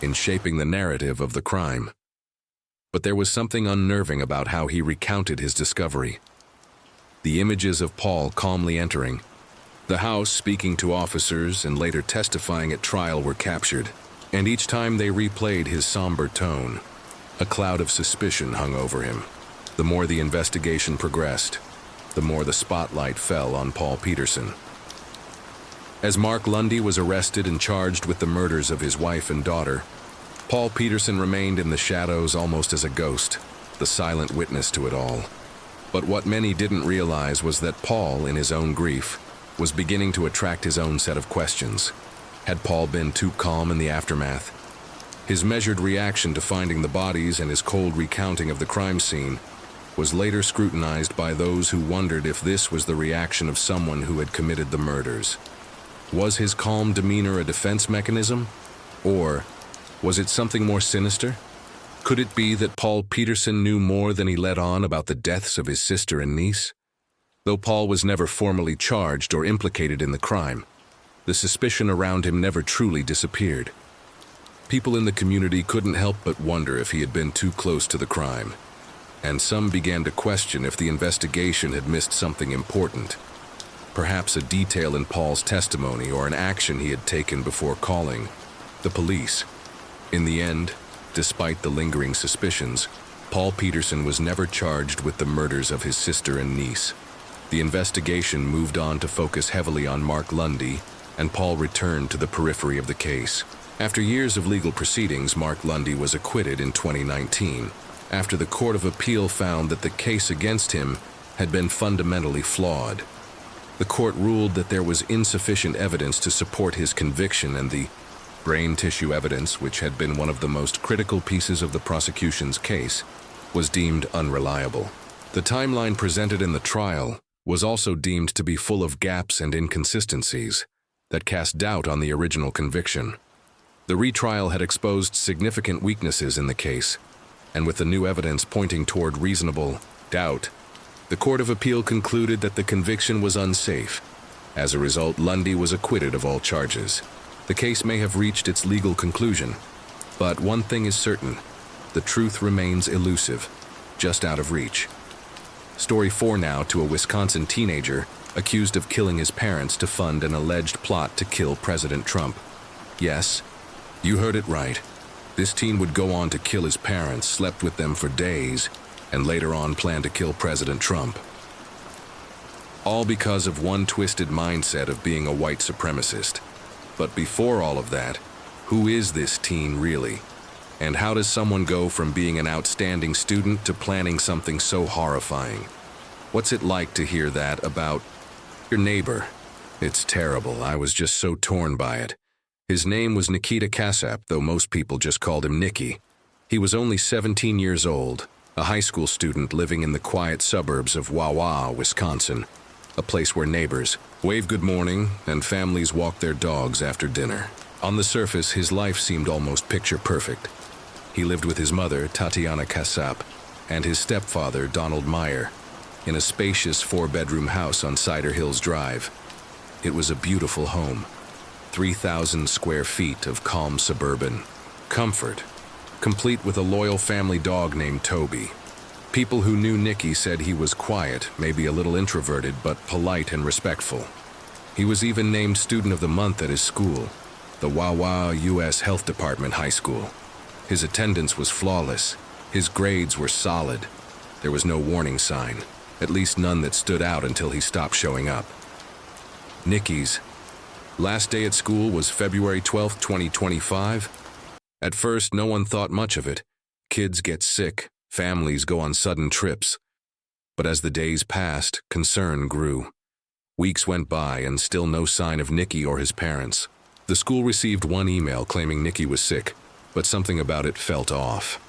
in shaping the narrative of the crime. But there was something unnerving about how he recounted his discovery. The images of Paul calmly entering the house, speaking to officers, and later testifying at trial were captured, and each time they replayed his somber tone, a cloud of suspicion hung over him. The more the investigation progressed, the more the spotlight fell on Paul Peterson. As Mark Lundy was arrested and charged with the murders of his wife and daughter, Paul Peterson remained in the shadows almost as a ghost, the silent witness to it all. But what many didn't realize was that Paul, in his own grief, was beginning to attract his own set of questions. Had Paul been too calm in the aftermath? His measured reaction to finding the bodies and his cold recounting of the crime scene was later scrutinized by those who wondered if this was the reaction of someone who had committed the murders. Was his calm demeanor a defense mechanism? Or was it something more sinister? Could it be that Paul Peterson knew more than he let on about the deaths of his sister and niece? Though Paul was never formally charged or implicated in the crime, the suspicion around him never truly disappeared. People in the community couldn't help but wonder if he had been too close to the crime, and some began to question if the investigation had missed something important. Perhaps a detail in Paul's testimony or an action he had taken before calling the police. In the end, despite the lingering suspicions, Paul Peterson was never charged with the murders of his sister and niece. The investigation moved on to focus heavily on Mark Lundy, and Paul returned to the periphery of the case. After years of legal proceedings, Mark Lundy was acquitted in 2019, after the Court of Appeal found that the case against him had been fundamentally flawed. The court ruled that there was insufficient evidence to support his conviction, and the brain tissue evidence, which had been one of the most critical pieces of the prosecution's case, was deemed unreliable. The timeline presented in the trial was also deemed to be full of gaps and inconsistencies that cast doubt on the original conviction. The retrial had exposed significant weaknesses in the case, and with the new evidence pointing toward reasonable doubt, the Court of Appeal concluded that the conviction was unsafe. As a result, Lundy was acquitted of all charges. The case may have reached its legal conclusion, but one thing is certain: the truth remains elusive, just out of reach. Story 4 now to a Wisconsin teenager accused of killing his parents to fund an alleged plot to kill President Trump. Yes, you heard it right. This teen would go on to kill his parents, slept with them for days, and later on planned to kill President Trump. All because of one twisted mindset of being a white supremacist. But before all of that, who is this teen really? And how does someone go from being an outstanding student to planning something so horrifying? What's it like to hear that about your neighbor? It's terrible. I was just so torn by it. His name was Nikita Kasap, though most people just called him Nicky. He was only 17 years old, a high school student living in the quiet suburbs of Wawa, Wisconsin. a place where neighbors wave good morning and families walk their dogs after dinner. On the surface, his life seemed almost picture perfect. He lived with his mother, Tatiana Kasap, and his stepfather, Donald Meyer, in a spacious 4-bedroom house on Cider Hills Drive. It was a beautiful home, 3,000 square feet of calm suburban comfort, complete with a loyal family dog named Toby. People who knew Nicky said he was quiet, maybe a little introverted, but polite and respectful. He was even named Student of the Month at his school, the Wawa U.S. Health Department High School. His attendance was flawless. His grades were solid. There was no warning sign, at least none that stood out until he stopped showing up. Nicky's last day at school was February 12, 2025. At first, no one thought much of it. Kids get sick, families go on sudden trips. But as the days passed, concern grew. Weeks went by and still no sign of Nicky or his parents. The school received one email claiming Nicky was sick, but something about it felt off.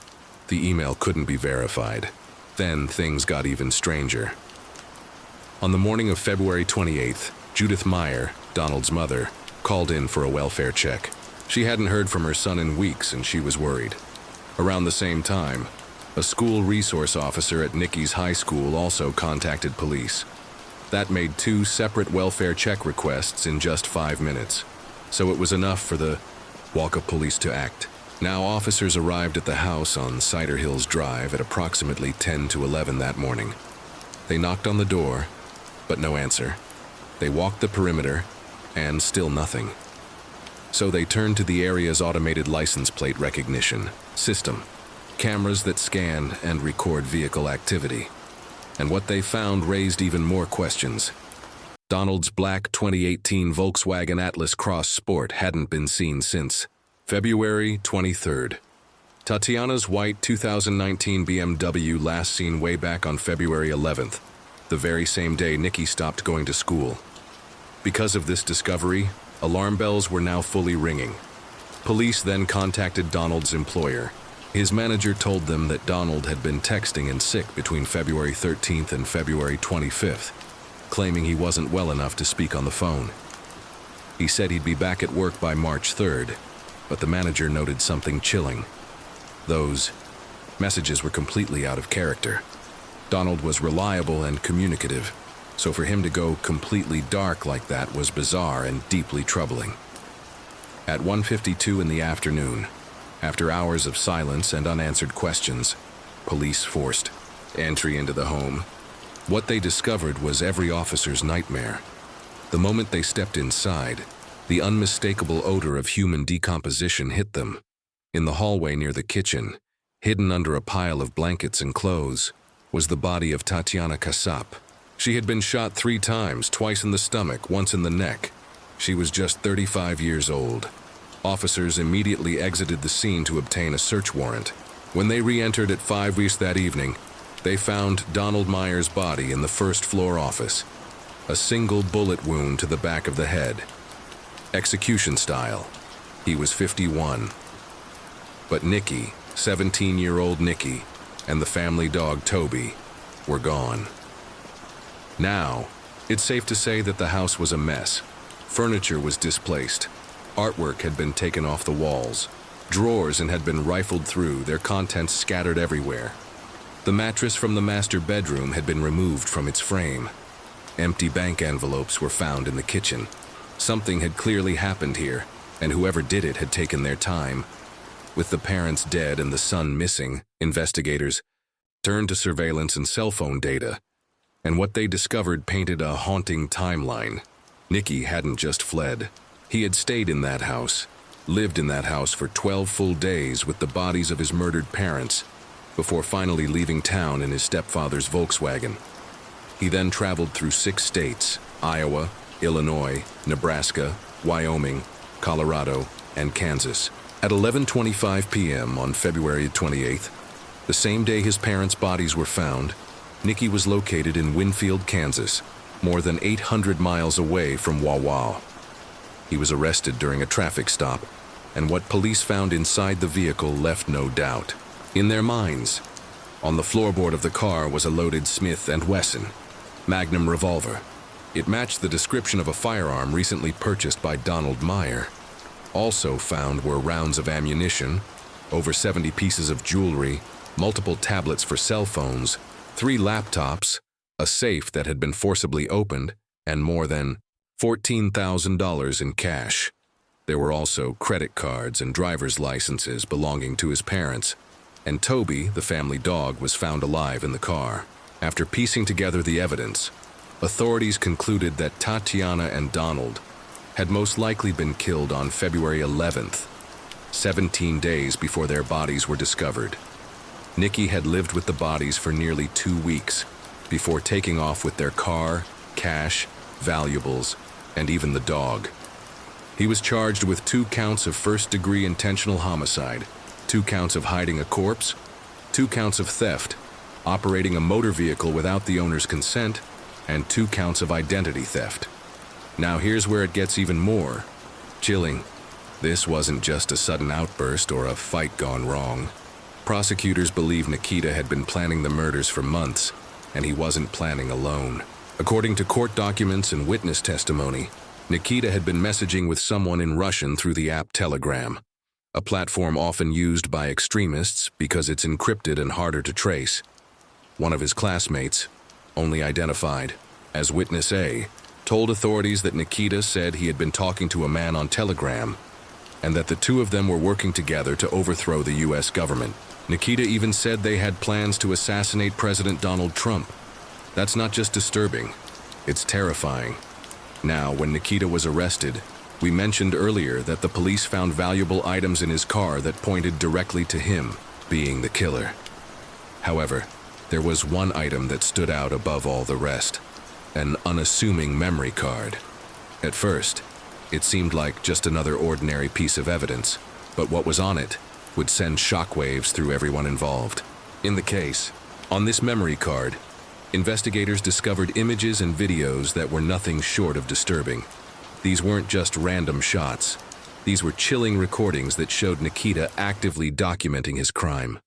The email couldn't be verified. Then things got even stranger. On the morning of February 28th, Judith Meyer, Donald's mother, called in for a welfare check. She hadn't heard from her son in weeks and she was worried. Around the same time, a school resource officer at Nicky's high school also contacted police. That made 2 separate welfare check requests in just 5 minutes. So it was enough for the Walker police to act. Now officers arrived at the house on Cider Hills Drive at approximately 10 to 11 that morning. They knocked on the door, but no answer. They walked the perimeter, and still nothing. So they turned to the area's automated license plate recognition system, cameras that scan and record vehicle activity. And what they found raised even more questions. Donald's black 2018 Volkswagen Atlas Cross Sport hadn't been seen since February 23rd. Tatiana's white 2019 BMW last seen way back on February 11th, the very same day Nicky stopped going to school. Because of this discovery, alarm bells were now fully ringing. Police then contacted Donald's employer. His manager told them that Donald had been texting and sick between February 13th and February 25th, claiming he wasn't well enough to speak on the phone. He said he'd be back at work by March 3rd, but the manager noted something chilling. Those messages were completely out of character. Donald was reliable and communicative, so for him to go completely dark like that was bizarre and deeply troubling. At 1:52 in the afternoon, after hours of silence and unanswered questions, police forced entry into the home. What they discovered was every officer's nightmare. The moment they stepped inside, the unmistakable odor of human decomposition hit them. In the hallway near the kitchen, hidden under a pile of blankets and clothes, was the body of Tatiana Kasap. She had been shot 3 times, twice in the stomach, once in the neck. She was just 35 years old. Officers immediately exited the scene to obtain a search warrant. When they re-entered at 5 East that evening, they found Donald Meyer's body in the first-floor office. A single bullet wound to the back of the head. Execution style. He was 51. But Nicky, 17-year-old Nicky, and the family dog Toby were gone. Now, it's safe to say that the house was a mess. Furniture was displaced. Artwork had been taken off the walls. Drawers had been rifled through, their contents scattered everywhere. The mattress from the master bedroom had been removed from its frame. Empty bank envelopes were found in the kitchen. Something had clearly happened here, and whoever did it had taken their time. With the parents dead and the son missing, investigators turned to surveillance and cell phone data, and what they discovered painted a haunting timeline. Nicky hadn't just fled. He had stayed in that house, lived in that house for 12 full days with the bodies of his murdered parents, before finally leaving town in his stepfather's Volkswagen. He then traveled through 6 states, Iowa, Illinois, Nebraska, Wyoming, Colorado, and Kansas. At 11:25 p.m. on February 28th, the same day his parents' bodies were found, Nicky was located in Winfield, Kansas, more than 800 miles away from Wawa. He was arrested during a traffic stop, and what police found inside the vehicle left no doubt. In their minds, on the floorboard of the car was a loaded Smith & Wesson Magnum revolver, It matched the description of a firearm recently purchased by Donald Meyer. Also found were rounds of ammunition, over 70 pieces of jewelry, multiple tablets for cell phones, 3 laptops, a safe that had been forcibly opened, and more than $14,000 in cash. There were also credit cards and driver's licenses belonging to his parents, and Toby, the family dog, was found alive in the car. After piecing together the evidence, authorities concluded that Tatiana and Donald had most likely been killed on February 11th, 17 days before their bodies were discovered. Nikki had lived with the bodies for nearly 2 weeks before taking off with their car, cash, valuables, and even the dog. He was charged with 2 counts of first-degree intentional homicide, 2 counts of hiding a corpse, 2 counts of theft, operating a motor vehicle without the owner's consent, and 2 counts of identity theft. Now here's where it gets even more chilling. This wasn't just a sudden outburst or a fight gone wrong. Prosecutors believe Nikita had been planning the murders for months, and he wasn't planning alone. According to court documents and witness testimony, Nikita had been messaging with someone in Russian through the app Telegram, a platform often used by extremists because it's encrypted and harder to trace. One of his classmates, only identified as Witness A, told authorities that Nikita said he had been talking to a man on Telegram and that the 2 of them were working together to overthrow the U.S. government. Nikita even said they had plans to assassinate President Donald Trump. That's not just disturbing, it's terrifying. Now, when Nikita was arrested, we mentioned earlier that the police found valuable items in his car that pointed directly to him being the killer. However, there was one item that stood out above all the rest: an unassuming memory card. At first, it seemed like just another ordinary piece of evidence, but what was on it would send shockwaves through everyone involved. In the case, on this memory card, investigators discovered images and videos that were nothing short of disturbing. These weren't just random shots. These were chilling recordings that showed Nikita actively documenting his crime.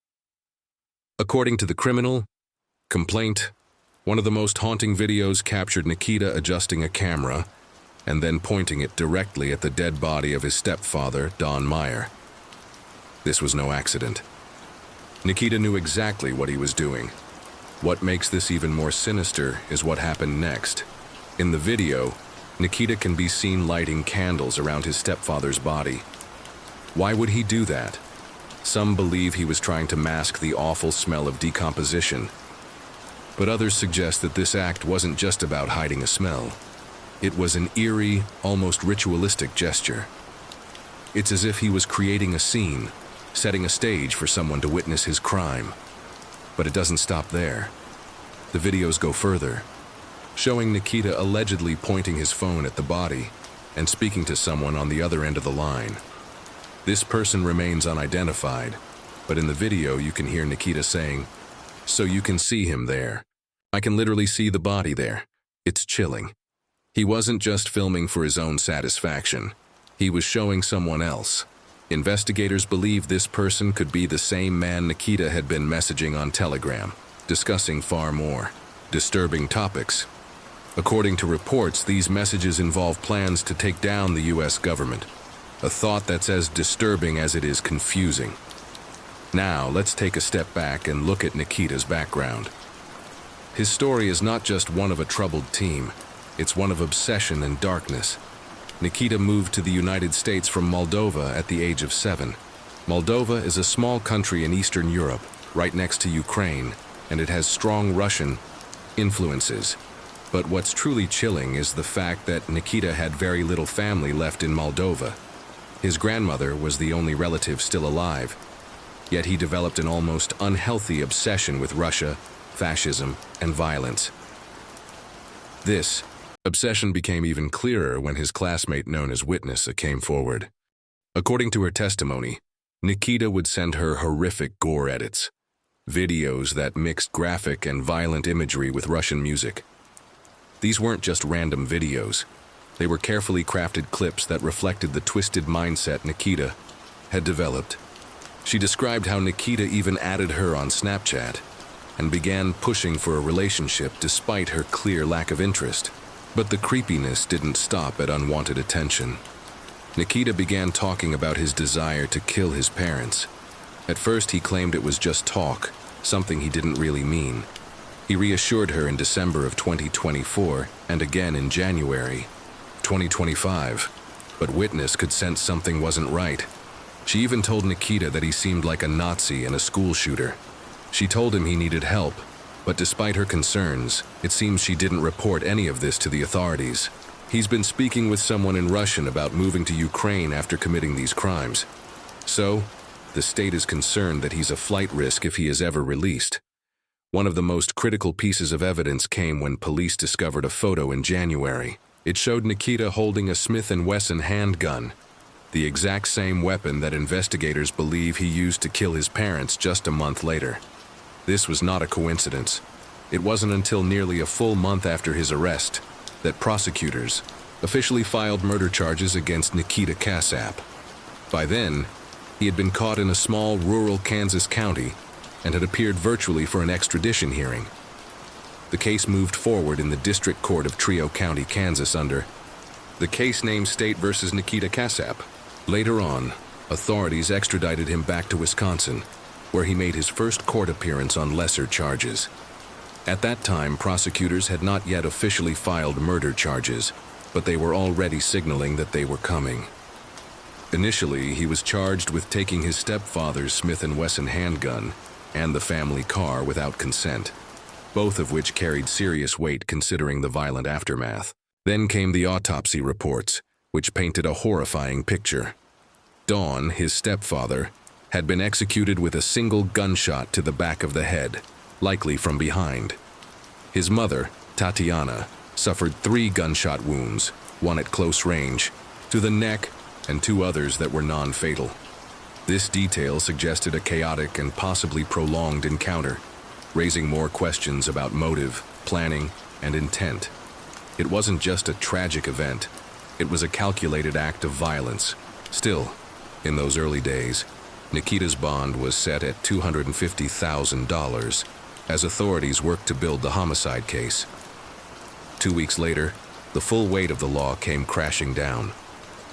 According to the criminal complaint, one of the most haunting videos captured Nikita adjusting a camera and then pointing it directly at the dead body of his stepfather, Don Meyer. This was no accident. Nikita knew exactly what he was doing. What makes this even more sinister is what happened next. In the video, Nikita can be seen lighting candles around his stepfather's body. Why would he do that? Some believe he was trying to mask the awful smell of decomposition, but others suggest that this act wasn't just about hiding a smell. It was an eerie, almost ritualistic gesture. It's as if he was creating a scene, setting a stage for someone to witness his crime. But it doesn't stop there. The videos go further, showing Nikita allegedly pointing his phone at the body and speaking to someone on the other end of the line. This person remains unidentified, but in the video you can hear Nikita saying, "So you can see him there. I can literally see the body there." It's chilling. He wasn't just filming for his own satisfaction. He was showing someone else. Investigators believe this person could be the same man Nikita had been messaging on Telegram, discussing far more disturbing topics. According to reports, these messages involve plans to take down the U.S. government, a thought that's as disturbing as it is confusing. Now, let's take a step back and look at Nikita's background. His story is not just one of a troubled teen, it's one of obsession and darkness. Nikita moved to the United States from Moldova at the age of 7. Moldova is a small country in Eastern Europe, right next to Ukraine, and it has strong Russian influences. But what's truly chilling is the fact that Nikita had very little family left in Moldova. His grandmother was the only relative still alive, yet he developed an almost unhealthy obsession with Russia, fascism, and violence. This obsession became even clearer when his classmate known as Witness came forward. According to her testimony, Nikita would send her horrific gore edits, videos that mixed graphic and violent imagery with Russian music. These weren't just random videos. They were carefully crafted clips that reflected the twisted mindset Nikita had developed. She described how Nikita even added her on Snapchat and began pushing for a relationship despite her clear lack of interest. But the creepiness didn't stop at unwanted attention. Nikita began talking about his desire to kill his parents. At first, he claimed it was just talk, something he didn't really mean. He reassured her in December of 2024 and again in January 2025. But witness could sense something wasn't right. She even told Nikita that he seemed like a Nazi and a school shooter. She told him he needed help, but despite her concerns, it seems she didn't report any of this to the authorities. He's been speaking with someone in Russian about moving to Ukraine after committing these crimes. So, the state is concerned that he's a flight risk if he is ever released. One of the most critical pieces of evidence came when police discovered a photo in January. It showed Nikita holding a Smith & Wesson handgun, the exact same weapon that investigators believe he used to kill his parents just a month later. This was not a coincidence. It wasn't until nearly a full month after his arrest that prosecutors officially filed murder charges against Nikita Kasap. By then, he had been caught in a small rural Kansas county and had appeared virtually for an extradition hearing. The case moved forward in the District Court of Trio County, Kansas under the case named State versus Nikita Kasap. Later on, authorities extradited him back to Wisconsin, where he made his first court appearance on lesser charges. At that time, prosecutors had not yet officially filed murder charges, but they were already signaling that they were coming. Initially, he was charged with taking his stepfather's Smith & Wesson handgun and the family car without consent, both of which carried serious weight considering the violent aftermath. Then came the autopsy reports, which painted a horrifying picture. Don, his stepfather, had been executed with a single gunshot to the back of the head, likely from behind. His mother, Tatiana, suffered 3 gunshot wounds, one at close range, to the neck, and 2 others that were non-fatal. This detail suggested a chaotic and possibly prolonged encounter, raising more questions about motive, planning, and intent. It wasn't just a tragic event, it was a calculated act of violence. Still, in those early days, Nikita's bond was set at $250,000 as authorities worked to build the homicide case. 2 weeks later, the full weight of the law came crashing down.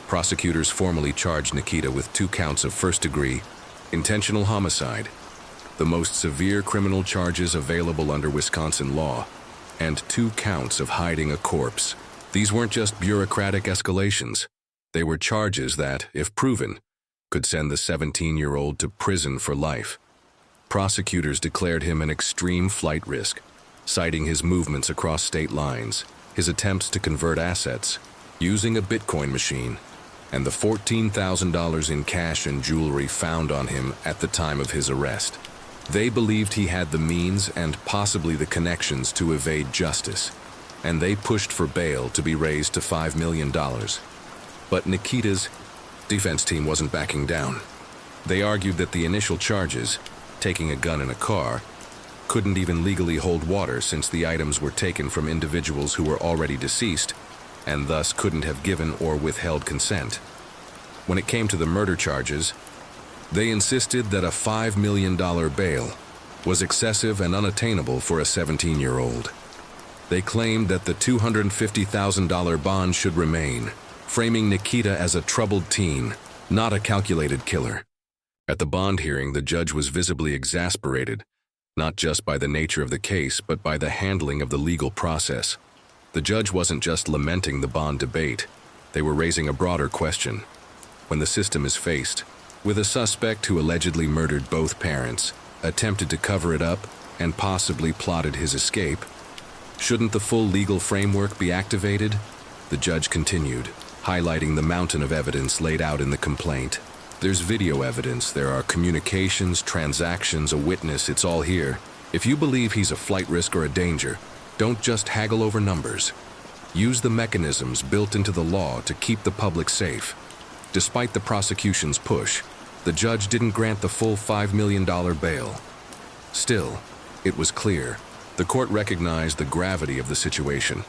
Prosecutors formally charged Nikita with 2 counts of first-degree intentional homicide, the most severe criminal charges available under Wisconsin law, and 2 counts of hiding a corpse. These weren't just bureaucratic escalations. They were charges that, if proven, could send the 17-year-old to prison for life. Prosecutors declared him an extreme flight risk, citing his movements across state lines, his attempts to convert assets, using a Bitcoin machine, and the $14,000 in cash and jewelry found on him at the time of his arrest. They believed he had the means and possibly the connections to evade justice, and they pushed for bail to be raised to $5 million. But Nikita's defense team wasn't backing down. They argued that the initial charges, taking a gun in a car, couldn't even legally hold water since the items were taken from individuals who were already deceased and thus couldn't have given or withheld consent. When it came to the murder charges, they insisted that a $5 million bail was excessive and unattainable for a 17-year-old. They claimed that the $250,000 bond should remain, framing Nikita as a troubled teen, not a calculated killer. At the bond hearing, the judge was visibly exasperated, not just by the nature of the case, but by the handling of the legal process. The judge wasn't just lamenting the bond debate. They were raising a broader question. When the system is faced with a suspect who allegedly murdered both parents, attempted to cover it up, and possibly plotted his escape, shouldn't the full legal framework be activated? The judge continued, highlighting the mountain of evidence laid out in the complaint. There's video evidence, there are communications, transactions, a witness, it's all here. If you believe he's a flight risk or a danger, don't just haggle over numbers. Use the mechanisms built into the law to keep the public safe. Despite the prosecution's push, the judge didn't grant the full $5 million bail. Still, it was clear. The court recognized the gravity of the situation.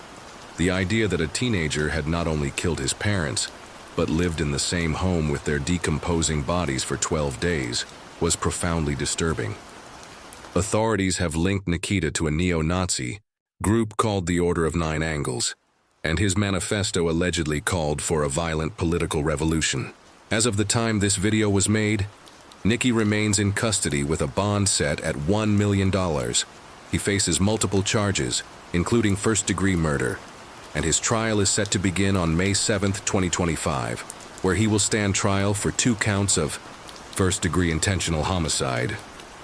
The idea that a teenager had not only killed his parents, but lived in the same home with their decomposing bodies for 12 days was profoundly disturbing. Authorities have linked Nikita to a neo-Nazi group called the Order of Nine Angles. and his manifesto allegedly called for a violent political revolution. As of the time this video was made, Nicky remains in custody with a bond set at $1 million. He faces multiple charges, including first-degree murder, and his trial is set to begin on May 7, 2025, where he will stand trial for 2 counts of first-degree intentional homicide.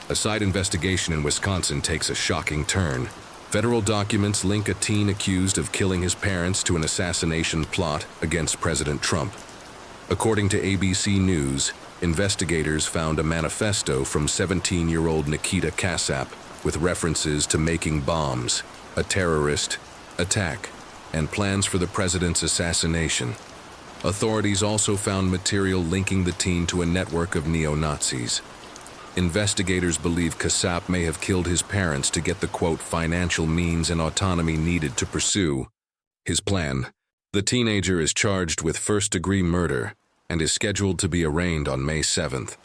A side investigation in Wisconsin takes a shocking turn. Federal documents link a teen accused of killing his parents to an assassination plot against President Trump. According to ABC News, investigators found a manifesto from 17-year-old Nikita Kasap with references to making bombs, a terrorist attack, and plans for the president's assassination. Authorities also found material linking the teen to a network of neo-Nazis. Investigators believe Kasap may have killed his parents to get the, quote, financial means and autonomy needed to pursue his plan. The teenager is charged with first-degree murder and is scheduled to be arraigned on May 7th.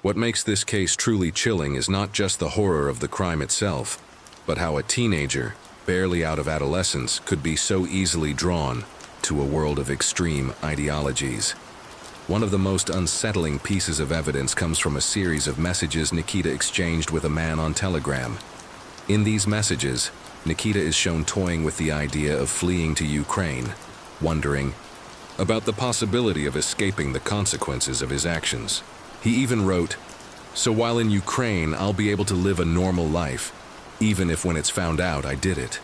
What makes this case truly chilling is not just the horror of the crime itself, but how a teenager, barely out of adolescence, could be so easily drawn to a world of extreme ideologies. One of the most unsettling pieces of evidence comes from a series of messages Nikita exchanged with a man on Telegram. In these messages, Nikita is shown toying with the idea of fleeing to Ukraine, wondering about the possibility of escaping the consequences of his actions. He even wrote, "So while in Ukraine, I'll be able to live a normal life, even if when it's found out I did it."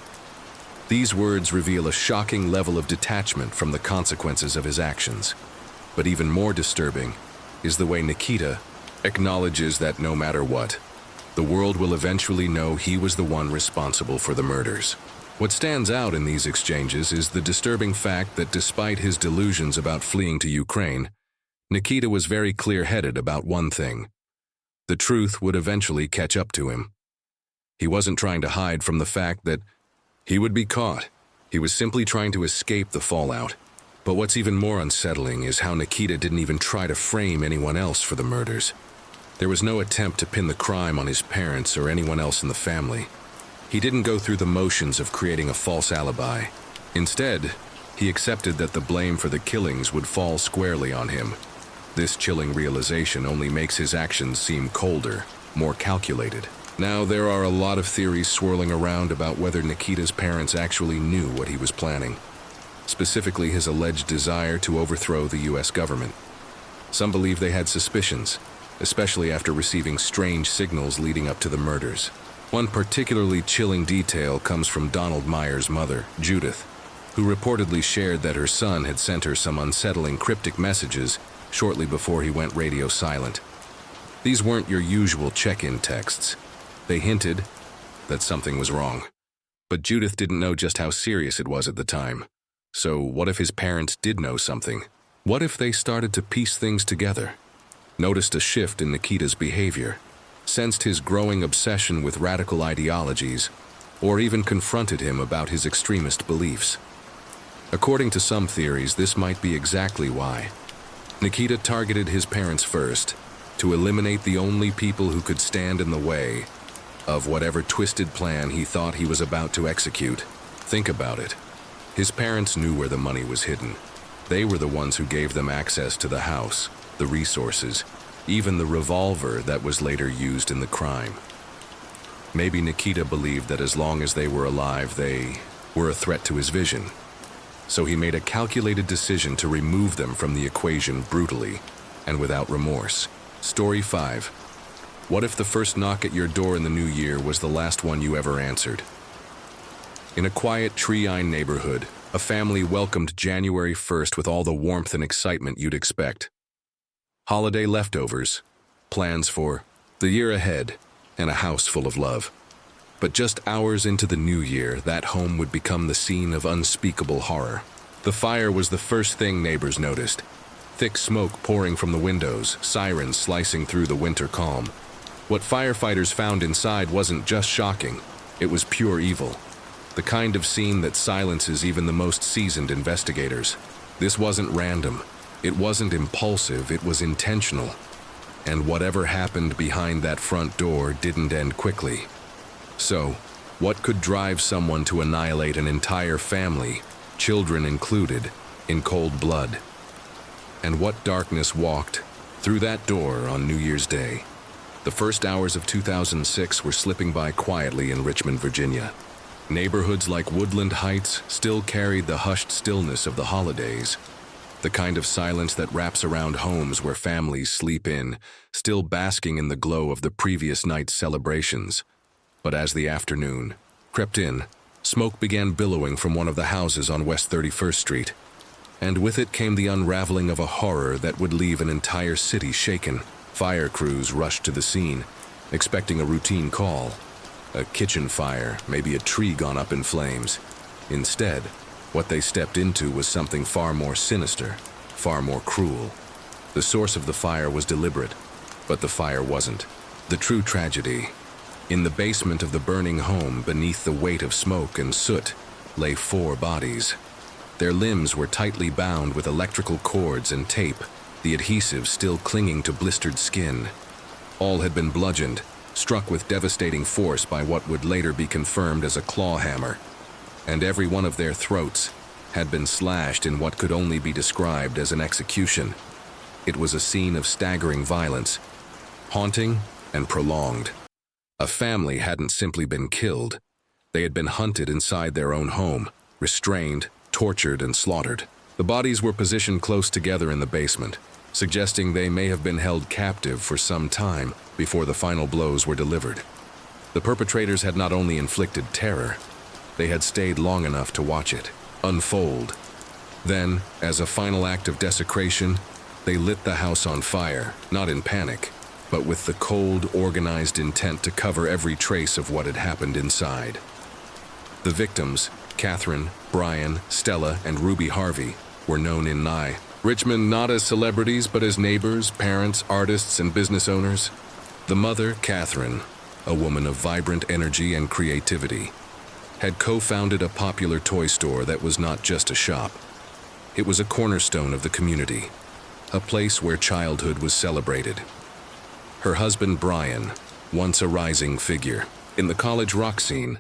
These words reveal a shocking level of detachment from the consequences of his actions. But even more disturbing is the way Nikita acknowledges that no matter what, the world will eventually know he was the one responsible for the murders. What stands out in these exchanges is the disturbing fact that despite his delusions about fleeing to Ukraine, Nikita was very clear-headed about one thing: the truth would eventually catch up to him. He wasn't trying to hide from the fact that he would be caught. He was simply trying to escape the fallout. But what's even more unsettling is how Nikita didn't even try to frame anyone else for the murders. There was no attempt to pin the crime on his parents or anyone else in the family. He didn't go through the motions of creating a false alibi. Instead, he accepted that the blame for the killings would fall squarely on him. This chilling realization only makes his actions seem colder, more calculated. Now, there are a lot of theories swirling around about whether Nikita's parents actually knew what he was planning. Specifically his alleged desire to overthrow the U.S. government. Some believe they had suspicions, especially after receiving strange signals leading up to the murders. One particularly chilling detail comes from Donald Meyer's mother, Judith, who reportedly shared that her son had sent her some unsettling cryptic messages shortly before he went radio silent. These weren't your usual check-in texts. They hinted that something was wrong. But Judith didn't know just how serious it was at the time. So what if his parents did know something? What if they started to piece things together? Noticed a shift in Nikita's behavior, sensed his growing obsession with radical ideologies, or even confronted him about his extremist beliefs. According to some theories, this might be exactly why. Nikita targeted his parents first, to eliminate the only people who could stand in the way of whatever twisted plan he thought he was about to execute. Think about it. His parents knew where the money was hidden. They were the ones who gave them access to the house, the resources, even the revolver that was later used in the crime. Maybe Nikita believed that as long as they were alive, they were a threat to his vision. So he made a calculated decision to remove them from the equation brutally and without remorse. Story 5. What if the first knock at your door in the new year was the last one you ever answered? In a quiet Tree-Ine neighborhood, a family welcomed January 1st with all the warmth and excitement you'd expect. Holiday leftovers, plans for the year ahead, and a house full of love. But just hours into the new year, that home would become the scene of unspeakable horror. The fire was the first thing neighbors noticed. Thick smoke pouring from the windows, sirens slicing through the winter calm. What firefighters found inside wasn't just shocking, it was pure evil. The kind of scene that silences even the most seasoned investigators. This wasn't random. It wasn't impulsive. It was intentional. And whatever happened behind that front door didn't end quickly. So, what could drive someone to annihilate an entire family children included, in cold blood. And what darkness walked through that door on New Year's Day? The first hours of 2006 were slipping by quietly in Richmond, Virginia. Neighborhoods like Woodland Heights still carried the hushed stillness of the holidays, the kind of silence that wraps around homes where families sleep in, still basking in the glow of the previous night's celebrations. But as the afternoon crept in, smoke began billowing from one of the houses on West 31st Street, and with it came the unraveling of a horror that would leave an entire city shaken. Fire crews rushed to the scene, expecting a routine call. A kitchen fire, maybe a tree gone up in flames. Instead, what they stepped into was something far more sinister, far more cruel. The source of the fire was deliberate, but the fire wasn't. The true tragedy: in the basement of the burning home, beneath the weight of smoke and soot, lay 4 bodies. Their limbs were tightly bound with electrical cords and tape, the adhesive still clinging to blistered skin. All had been bludgeoned, struck with devastating force by what would later be confirmed as a claw hammer, and every one of their throats had been slashed in what could only be described as an execution. It was a scene of staggering violence, haunting and prolonged. A family hadn't simply been killed. They had been hunted inside their own home, restrained, tortured, and slaughtered. The bodies were positioned close together in the basement, suggesting they may have been held captive for some time before the final blows were delivered. The perpetrators had not only inflicted terror, they had stayed long enough to watch it unfold. Then, as a final act of desecration, they lit the house on fire, not in panic, but with the cold, organized intent to cover every trace of what had happened inside. The victims, Catherine, Brian, Stella, and Ruby Harvey, were known in Richmond not as celebrities but as neighbors, parents, artists, and business owners. The mother, Catherine, a woman of vibrant energy and creativity, had co-founded a popular toy store that was not just a shop. It was a cornerstone of the community, a place where childhood was celebrated. Her husband, Brian, once a rising figure in the college rock scene,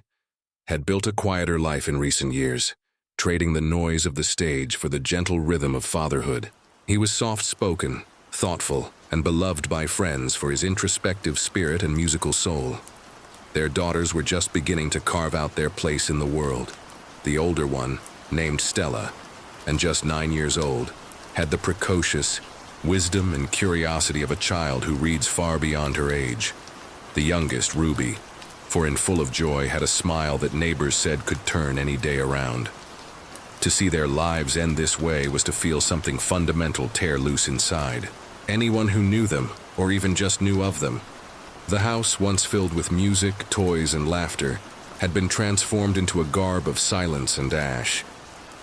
had built a quieter life in recent years, trading the noise of the stage for the gentle rhythm of fatherhood. He was soft-spoken, thoughtful, and beloved by friends for his introspective spirit and musical soul. Their daughters were just beginning to carve out their place in the world. The older one, named Stella, and just 9 years old, had the precocious wisdom and curiosity of a child who reads far beyond her age. The youngest, Ruby, for in full of joy, had a smile that neighbors said could turn any day around. To see their lives end this way was to feel something fundamental tear loose inside. Anyone who knew them, or even just knew of them. The house, once filled with music, toys, and laughter, had been transformed into a garb of silence and ash.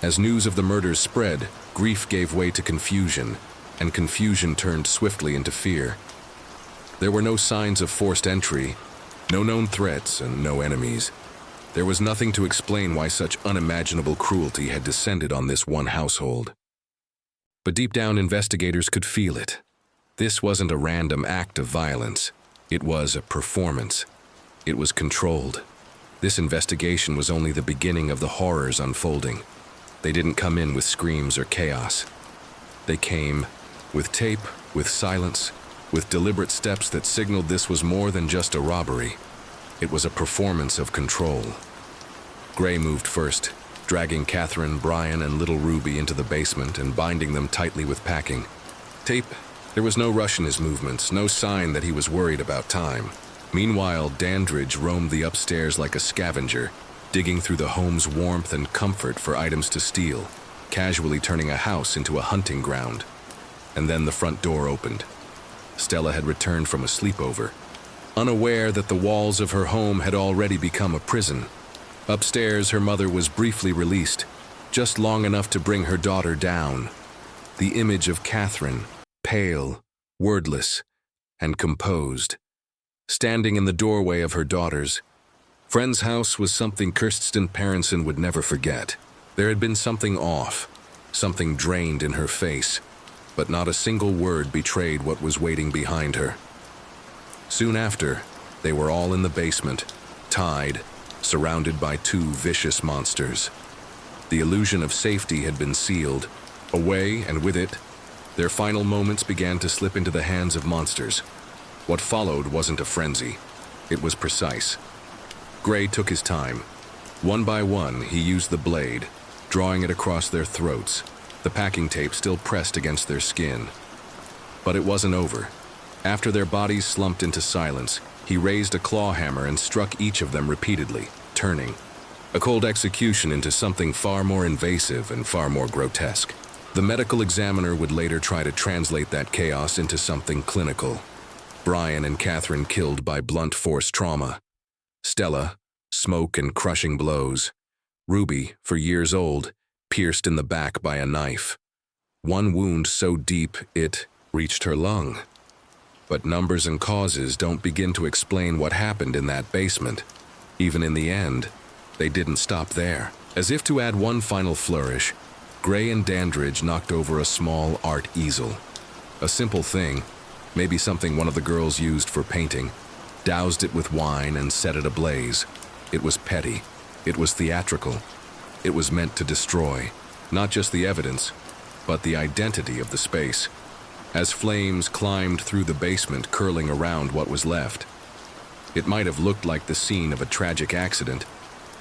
As news of the murders spread, grief gave way to confusion, and confusion turned swiftly into fear. There were no signs of forced entry, no known threats, and no enemies. There was nothing to explain why such unimaginable cruelty had descended on this one household. But deep down, investigators could feel it. This wasn't a random act of violence. It was a performance. It was controlled. This investigation was only the beginning of the horrors unfolding. They didn't come in with screams or chaos. They came with tape, with silence, with deliberate steps that signaled this was more than just a robbery. It was a performance of control. Gray moved first, dragging Catherine, Brian, and little Ruby into the basement and binding them tightly with packing tape. There was no rush in his movements, no sign that he was worried about time. Meanwhile, Dandridge roamed the upstairs like a scavenger, digging through the home's warmth and comfort for items to steal, casually turning a house into a hunting ground. And then the front door opened. Stella had returned from a sleepover, unaware that the walls of her home had already become a prison. Upstairs, her mother was briefly released, just long enough to bring her daughter down. The image of Catherine, pale, wordless, and composed, standing in the doorway of her daughter's friend's house, was something Kirsten Parenson would never forget. There had been something off, something drained in her face, but not a single word betrayed what was waiting behind her. Soon after, they were all in the basement, tied, surrounded by 2 vicious monsters. The illusion of safety had been sealed away, and with it, their final moments began to slip into the hands of monsters. What followed wasn't a frenzy. It was precise. Gray took his time. One by one, he used the blade, drawing it across their throats, the packing tape still pressed against their skin. But it wasn't over. After their bodies slumped into silence, he raised a claw hammer and struck each of them repeatedly, turning a cold execution into something far more invasive and far more grotesque. The medical examiner would later try to translate that chaos into something clinical. Brian and Catherine killed by blunt force trauma. Stella, smoke and crushing blows. Ruby, for years old, pierced in the back by a knife. One wound so deep it reached her lung. But numbers and causes don't begin to explain what happened in that basement. Even in the end, they didn't stop there. As if to add one final flourish, Gray and Dandridge knocked over a small art easel. A simple thing, maybe something one of the girls used for painting, doused it with wine and set it ablaze. It was petty. It was theatrical. It was meant to destroy, not just the evidence, but the identity of the space. As flames climbed through the basement, curling around what was left, it might have looked like the scene of a tragic accident,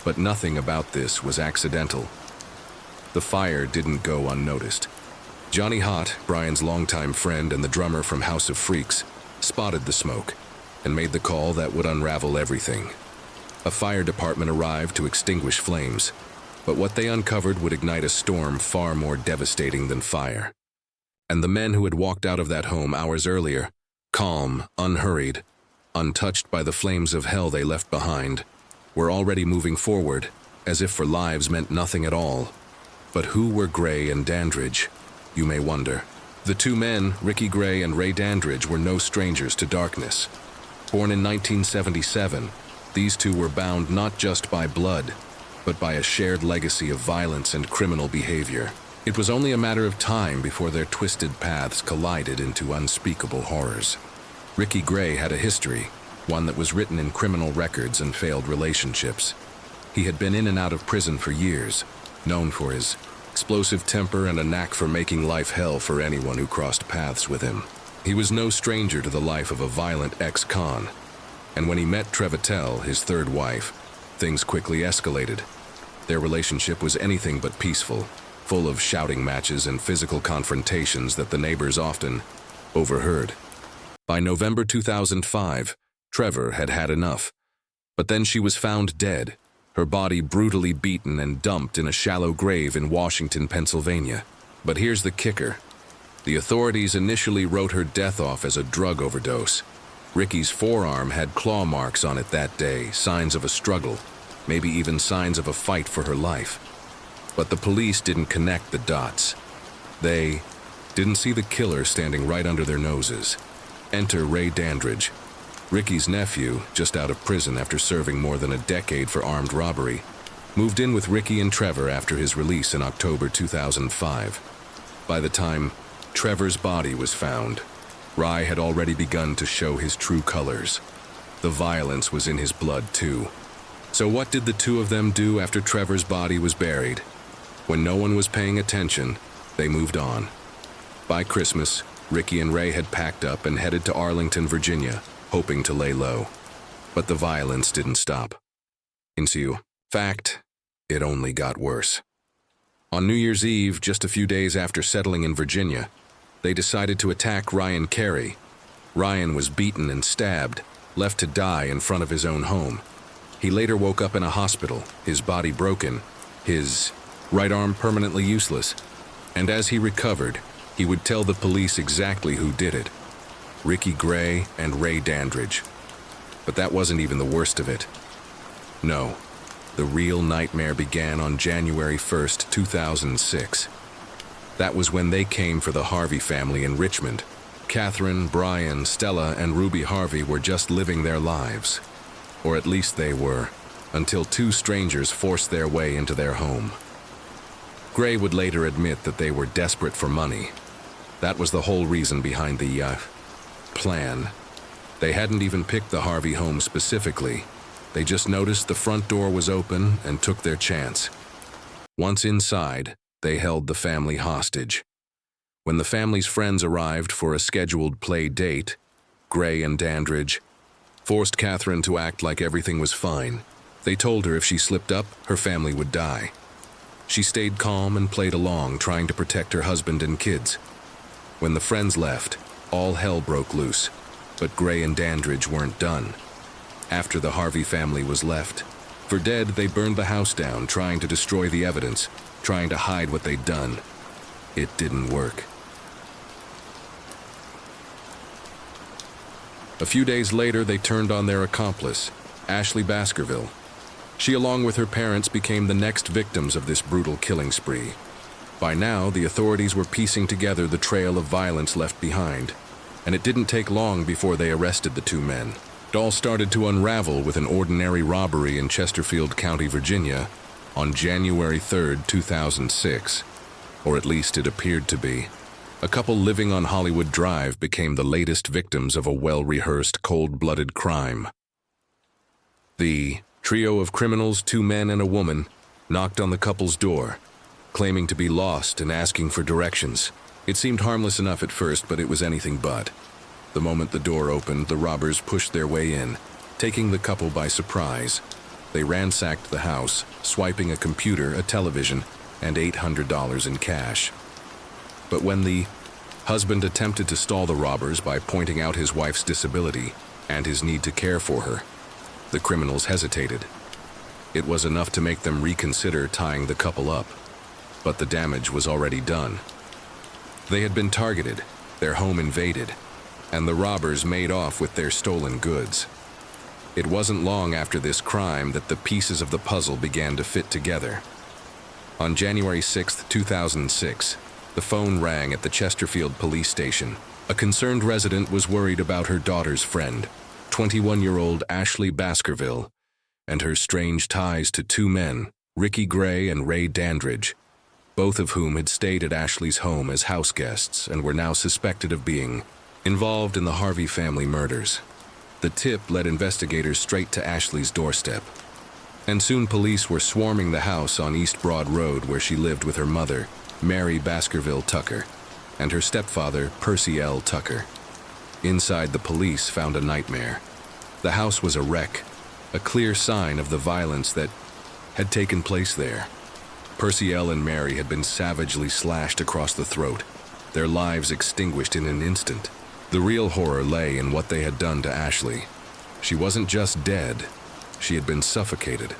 but nothing about this was accidental. The fire didn't go unnoticed. Johnny Hott, Brian's longtime friend and the drummer from House of Freaks, spotted the smoke and made the call that would unravel everything. A fire department arrived to extinguish flames, but what they uncovered would ignite a storm far more devastating than fire. And the men who had walked out of that home hours earlier, calm, unhurried, untouched by the flames of hell they left behind, were already moving forward, as if for lives meant nothing at all. But who were Gray and Dandridge, you may wonder. The two men, Ricky Gray and Ray Dandridge, were no strangers to darkness. Born in 1977, these two were bound not just by blood, but by a shared legacy of violence and criminal behavior. It was only a matter of time before their twisted paths collided into unspeakable horrors. Ricky Gray had a history, one that was written in criminal records and failed relationships. He had been in and out of prison for years, known for his explosive temper and a knack for making life hell for anyone who crossed paths with him. He was no stranger to the life of a violent ex-con, and when he met Trevitel, his third wife, things quickly escalated. Their relationship was anything but peaceful, full of shouting matches and physical confrontations that the neighbors often overheard. By November 2005, Trevor had had enough. But then she was found dead, her body brutally beaten and dumped in a shallow grave in Washington, Pennsylvania. But here's the kicker. The authorities initially wrote her death off as a drug overdose. Ricky's forearm had claw marks on it that day, signs of a struggle, maybe even signs of a fight for her life. But the police didn't connect the dots. They didn't see the killer standing right under their noses. Enter Ray Dandridge, Ricky's nephew, just out of prison after serving more than a decade for armed robbery, moved in with Ricky and Trevor after his release in October 2005. By the time Trevor's body was found, Ray had already begun to show his true colors. The violence was in his blood too. So what did the two of them do after Trevor's body was buried? When no one was paying attention, they moved on. By Christmas, Ricky and Ray had packed up and headed to Arlington, Virginia, hoping to lay low. But the violence didn't stop. In fact, it only got worse. On New Year's Eve, just a few days after settling in Virginia, they decided to attack Ryan Carey. Ryan was beaten and stabbed, left to die in front of his own home. He later woke up in a hospital, his body broken, his right arm permanently useless. And as he recovered, he would tell the police exactly who did it. Ricky Gray and Ray Dandridge. But that wasn't even the worst of it. No, the real nightmare began on January 1st, 2006. That was when they came for the Harvey family in Richmond. Catherine, Brian, Stella, and Ruby Harvey were just living their lives. Or at least they were, until two strangers forced their way into their home. Gray would later admit that they were desperate for money. That was the whole reason behind the plan. They hadn't even picked the Harvey home specifically. They just noticed the front door was open and took their chance. Once inside, they held the family hostage. When the family's friends arrived for a scheduled play date, Gray and Dandridge forced Catherine to act like everything was fine. They told her if she slipped up, her family would die. She stayed calm and played along, trying to protect her husband and kids. When the friends left, all hell broke loose, but Gray and Dandridge weren't done. After the Harvey family was left for dead, they burned the house down, trying to destroy the evidence, trying to hide what they'd done. It didn't work. A few days later, they turned on their accomplice, Ashley Baskerville. She, along with her parents, became the next victims of this brutal killing spree. By now, the authorities were piecing together the trail of violence left behind, and it didn't take long before they arrested the two men. It all started to unravel with an ordinary robbery in Chesterfield County, Virginia, on January 3, 2006, or at least it appeared to be. A couple living on Hollywood Drive became the latest victims of a well-rehearsed, cold-blooded crime. The trio of criminals, two men and a woman, knocked on the couple's door, claiming to be lost and asking for directions. It seemed harmless enough at first, but it was anything but. The moment the door opened, the robbers pushed their way in, taking the couple by surprise. They ransacked the house, swiping a computer, a television, and $800 in cash. But when the husband attempted to stall the robbers by pointing out his wife's disability and his need to care for her, the criminals hesitated. It was enough to make them reconsider tying the couple up, but the damage was already done. They had been targeted, their home invaded, and the robbers made off with their stolen goods. It wasn't long after this crime that the pieces of the puzzle began to fit together. On January 6, 2006, the phone rang at the Chesterfield police station. A concerned resident was worried about her daughter's friend, 21-year-old Ashley Baskerville, and her strange ties to two men, Ricky Gray and Ray Dandridge, both of whom had stayed at Ashley's home as house guests and were now suspected of being involved in the Harvey family murders. The tip led investigators straight to Ashley's doorstep, and soon police were swarming the house on East Broad Road where she lived with her mother, Mary Baskerville Tucker, and her stepfather, Percy L. Tucker. Inside, the police found a nightmare. The house was a wreck, a clear sign of the violence that had taken place there. Percy L. and Mary had been savagely slashed across the throat, their lives extinguished in an instant. The real horror lay in what they had done to Ashley. She wasn't just dead, she had been suffocated.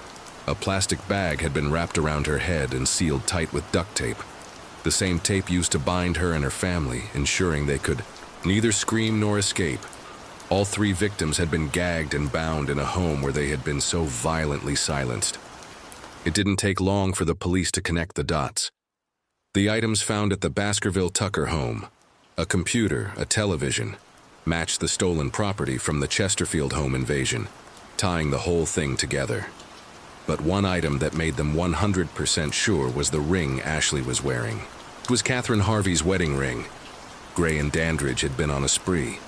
A plastic bag had been wrapped around her head and sealed tight with duct tape, the same tape used to bind her and her family, ensuring they could neither scream nor escape. All three victims had been gagged and bound in a home where they had been so violently silenced. It didn't take long for the police to connect the dots. The items found at the Baskerville Tucker home, a computer, a television, matched the stolen property from the Chesterfield home invasion, tying the whole thing together. But one item that made them 100% sure was the ring Ashley was wearing. It was Catherine Harvey's wedding ring. Gray and Dandridge had been on a spree,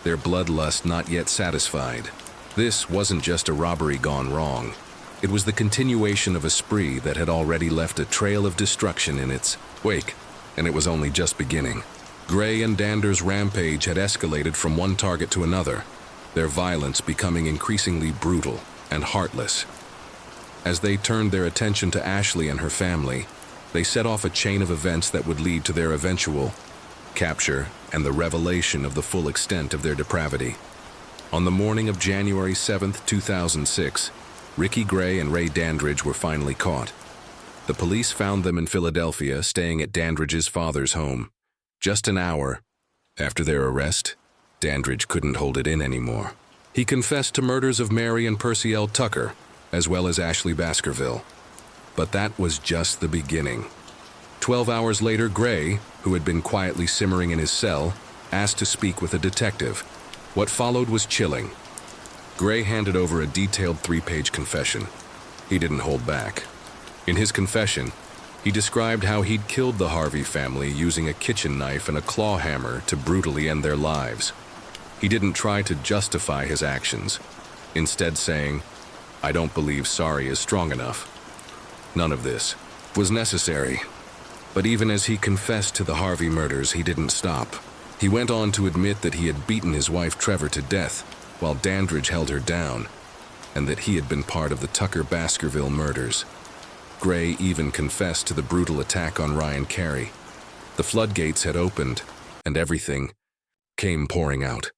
their bloodlust not yet satisfied. This wasn't just a robbery gone wrong. It was the continuation of a spree that had already left a trail of destruction in its wake, and it was only just beginning. Gray and Dander's rampage had escalated from one target to another, their violence becoming increasingly brutal and heartless. As they turned their attention to Ashley and her family, they set off a chain of events that would lead to their eventual capture and the revelation of the full extent of their depravity. On the morning of January 7, 2006, Ricky Gray and Ray Dandridge were finally caught. The police found them in Philadelphia, staying at Dandridge's father's home. Just an hour after their arrest, Dandridge couldn't hold it in anymore. He confessed to murders of Mary and Percy L. Tucker, as well as Ashley Baskerville. But that was just the beginning. 12 hours later, Gray, who had been quietly simmering in his cell, asked to speak with a detective. What followed was chilling. Gray handed over a detailed 3-page confession. He didn't hold back. In his confession, he described how he'd killed the Harvey family using a kitchen knife and a claw hammer to brutally end their lives. He didn't try to justify his actions, instead saying, "I don't believe sorry is strong enough." None of this. was necessary. But even as he confessed to the Harvey murders, he didn't stop. He went on to admit that he had beaten his wife Trevor to death while Dandridge held her down, and that he had been part of the Tucker Baskerville murders. Gray even confessed to the brutal attack on Ryan Carey. The floodgates had opened, and everything came pouring out.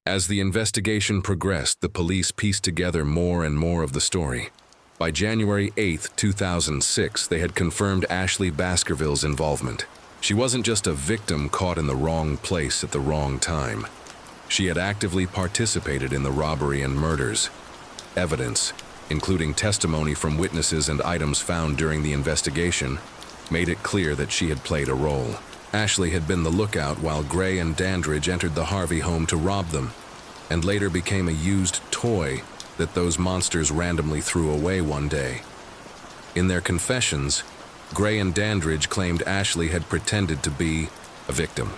As the investigation progressed, the police pieced together more and more of the story. By January 8, 2006, they had confirmed Ashley Baskerville's involvement. She wasn't just a victim caught in the wrong place at the wrong time. She had actively participated in the robbery and murders. Evidence, including testimony from witnesses and items found during the investigation, made it clear that she had played a role. Ashley had been the lookout while Gray and Dandridge entered the Harvey home to rob them, and later became a used toy that those monsters randomly threw away one day. In their confessions, Gray and Dandridge claimed Ashley had pretended to be a victim.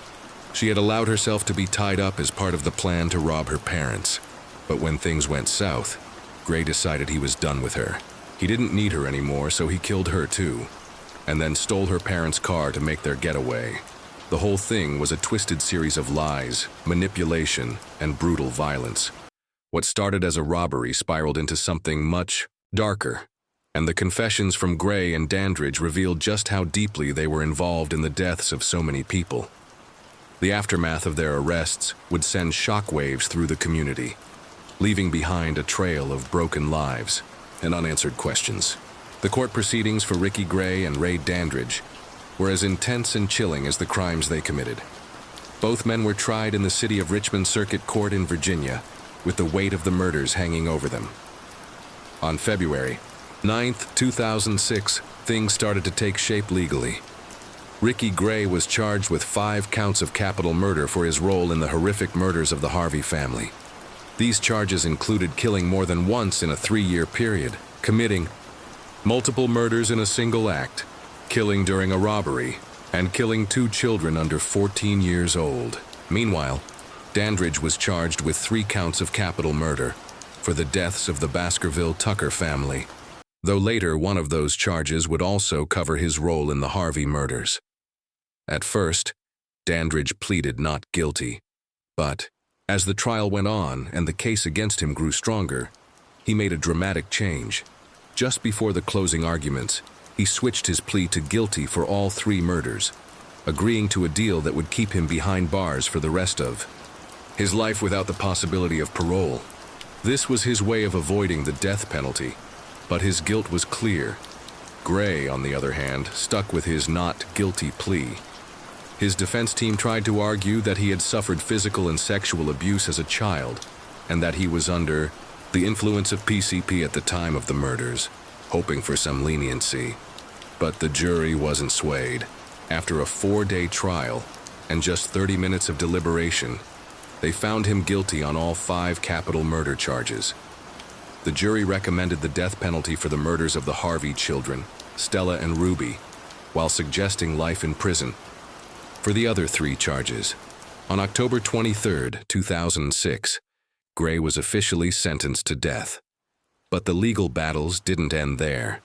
She had allowed herself to be tied up as part of the plan to rob her parents. But when things went south, Gray decided he was done with her. He didn't need her anymore, so he killed her too, and then stole her parents' car to make their getaway. The whole thing was a twisted series of lies, manipulation, and brutal violence. What started as a robbery spiraled into something much darker, and the confessions from Gray and Dandridge revealed just how deeply they were involved in the deaths of so many people. The aftermath of their arrests would send shockwaves through the community, leaving behind a trail of broken lives and unanswered questions. The court proceedings for Ricky Gray and Ray Dandridge were as intense and chilling as the crimes they committed. Both men were tried in the city of Richmond Circuit Court in Virginia, with the weight of the murders hanging over them. On February 9th, 2006, things started to take shape legally. Ricky Gray was charged with 5 counts of capital murder for his role in the horrific murders of the Harvey family. These charges included killing more than once in a 3-year period, committing multiple murders in a single act, killing during a robbery, and killing 2 children under 14 years old. Meanwhile, Dandridge was charged with 3 counts of capital murder for the deaths of the Baskerville Tucker family, though later one of those charges would also cover his role in the Harvey murders. At first, Dandridge pleaded not guilty, but as the trial went on and the case against him grew stronger, he made a dramatic change. Just before the closing arguments, he switched his plea to guilty for all 3 murders, agreeing to a deal that would keep him behind bars for the rest of his life without the possibility of parole. This was his way of avoiding the death penalty, but his guilt was clear. Gray, on the other hand, stuck with his not guilty plea. His defense team tried to argue that he had suffered physical and sexual abuse as a child, and that he was under the influence of PCP at the time of the murders, hoping for some leniency. But the jury wasn't swayed. After a 4-day trial and just 30 minutes of deliberation, they found him guilty on all 5 capital murder charges. The jury recommended the death penalty for the murders of the Harvey children, Stella and Ruby, while suggesting life in prison for the other 3 charges. On October 23, 2006, Gray was officially sentenced to death. But the legal battles didn't end there.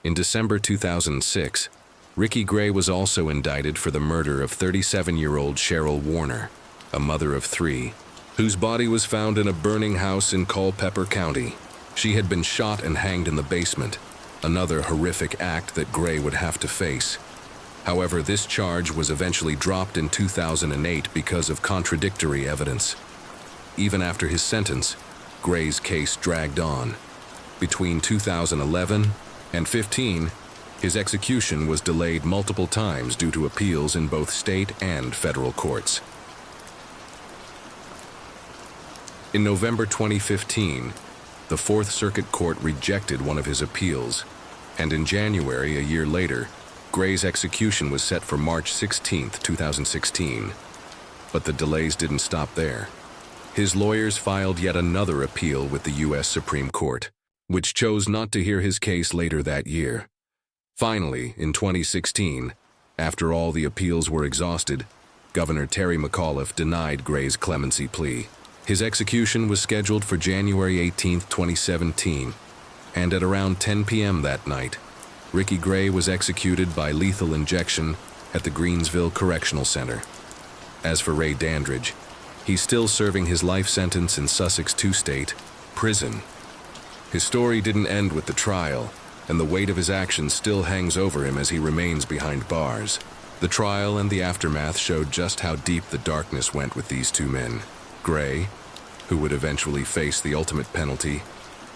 In December 2006, Ricky Gray was also indicted for the murder of 37-year-old Cheryl Warner, a mother of 3, whose body was found in a burning house in Culpeper County. She had been shot and hanged in the basement, another horrific act that Gray would have to face. However, this charge was eventually dropped in 2008 because of contradictory evidence. Even after his sentence, Gray's case dragged on. Between 2011 and 15, his execution was delayed multiple times due to appeals in both state and federal courts. In November 2015, the Fourth Circuit Court rejected one of his appeals, and in January, a year later, Gray's execution was set for March 16, 2016. But the delays didn't stop there. His lawyers filed yet another appeal with the U.S. Supreme Court, which chose not to hear his case later that year. Finally, in 2016, after all the appeals were exhausted, Governor Terry McAuliffe denied Gray's clemency plea. His execution was scheduled for January 18, 2017, and at around 10 p.m. that night, Ricky Gray was executed by lethal injection at the Greensville Correctional Center. As for Ray Dandridge, he's still serving his life sentence in Sussex Two-State prison. His story didn't end with the trial, and the weight of his actions still hangs over him as he remains behind bars. The trial and the aftermath showed just how deep the darkness went with these two men. Gray, who would eventually face the ultimate penalty,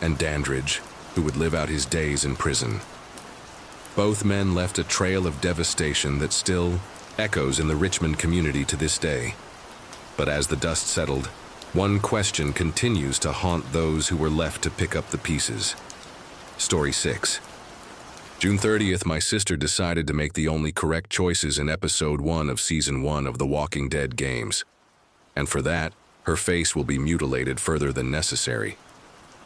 and Dandridge, who would live out his days in prison. Both men left a trail of devastation that still echoes in the Richmond community to this day. But as the dust settled, one question continues to haunt those who were left to pick up the pieces. Story 6. June 30th, my sister decided to make the only correct choices in episode 1 of season 1 of The Walking Dead games. And for that, her face will be mutilated further than necessary.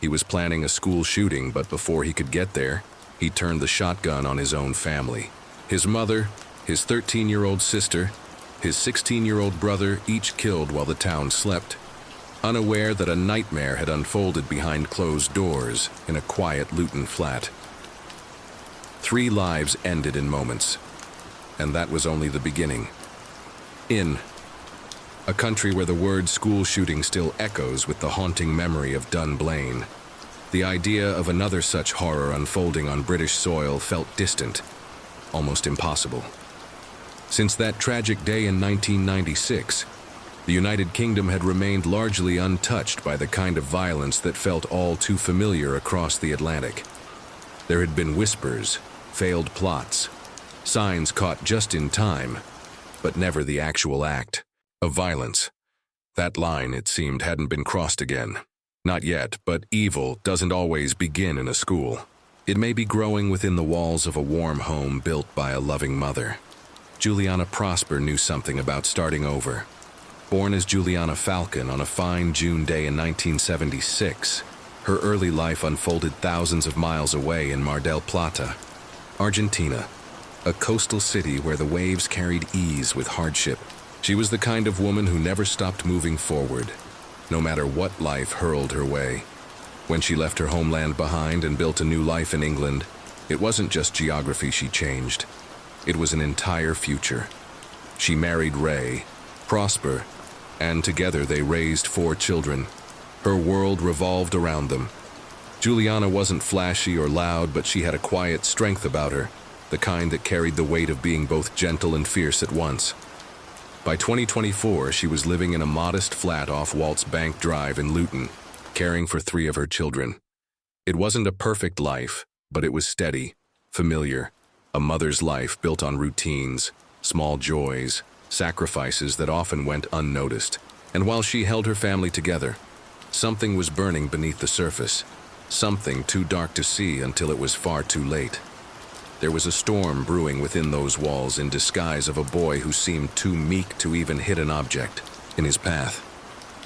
He was planning a school shooting, but before he could get there, he turned the shotgun on his own family. His mother, his 13-year-old sister, his 16-year-old brother, each killed while the town slept, unaware that a nightmare had unfolded behind closed doors in a quiet Luton flat. 3 lives ended in moments, and that was only the beginning. In a country where the word school shooting still echoes with the haunting memory of Dunblane, the idea of another such horror unfolding on British soil felt distant, almost impossible. Since that tragic day in 1996, the United Kingdom had remained largely untouched by the kind of violence that felt all too familiar across the Atlantic. There had been whispers, failed plots, signs caught just in time, but never the actual act of violence. That line, it seemed, hadn't been crossed again. Not yet, but evil doesn't always begin in a school. It may be growing within the walls of a warm home built by a loving mother. Juliana Prosper knew something about starting over. Born as Juliana Falcon on a fine June day in 1976, her early life unfolded thousands of miles away in Mar del Plata, Argentina, a coastal city where the waves carried ease with hardship. She was the kind of woman who never stopped moving forward, no matter what life hurled her way. When she left her homeland behind and built a new life in England, it wasn't just geography she changed. It was an entire future. She married Ray, Prosper, and together they raised 4 children. Her world revolved around them. Juliana wasn't flashy or loud, but she had a quiet strength about her, the kind that carried the weight of being both gentle and fierce at once. By 2024, she was living in a modest flat off Waltz Bank Drive in Luton, caring for 3 of her children. It wasn't a perfect life, but it was steady, familiar, a mother's life built on routines, small joys, sacrifices that often went unnoticed. And while she held her family together, something was burning beneath the surface, something too dark to see until it was far too late. There was a storm brewing within those walls in disguise of a boy who seemed too meek to even hit an object in his path.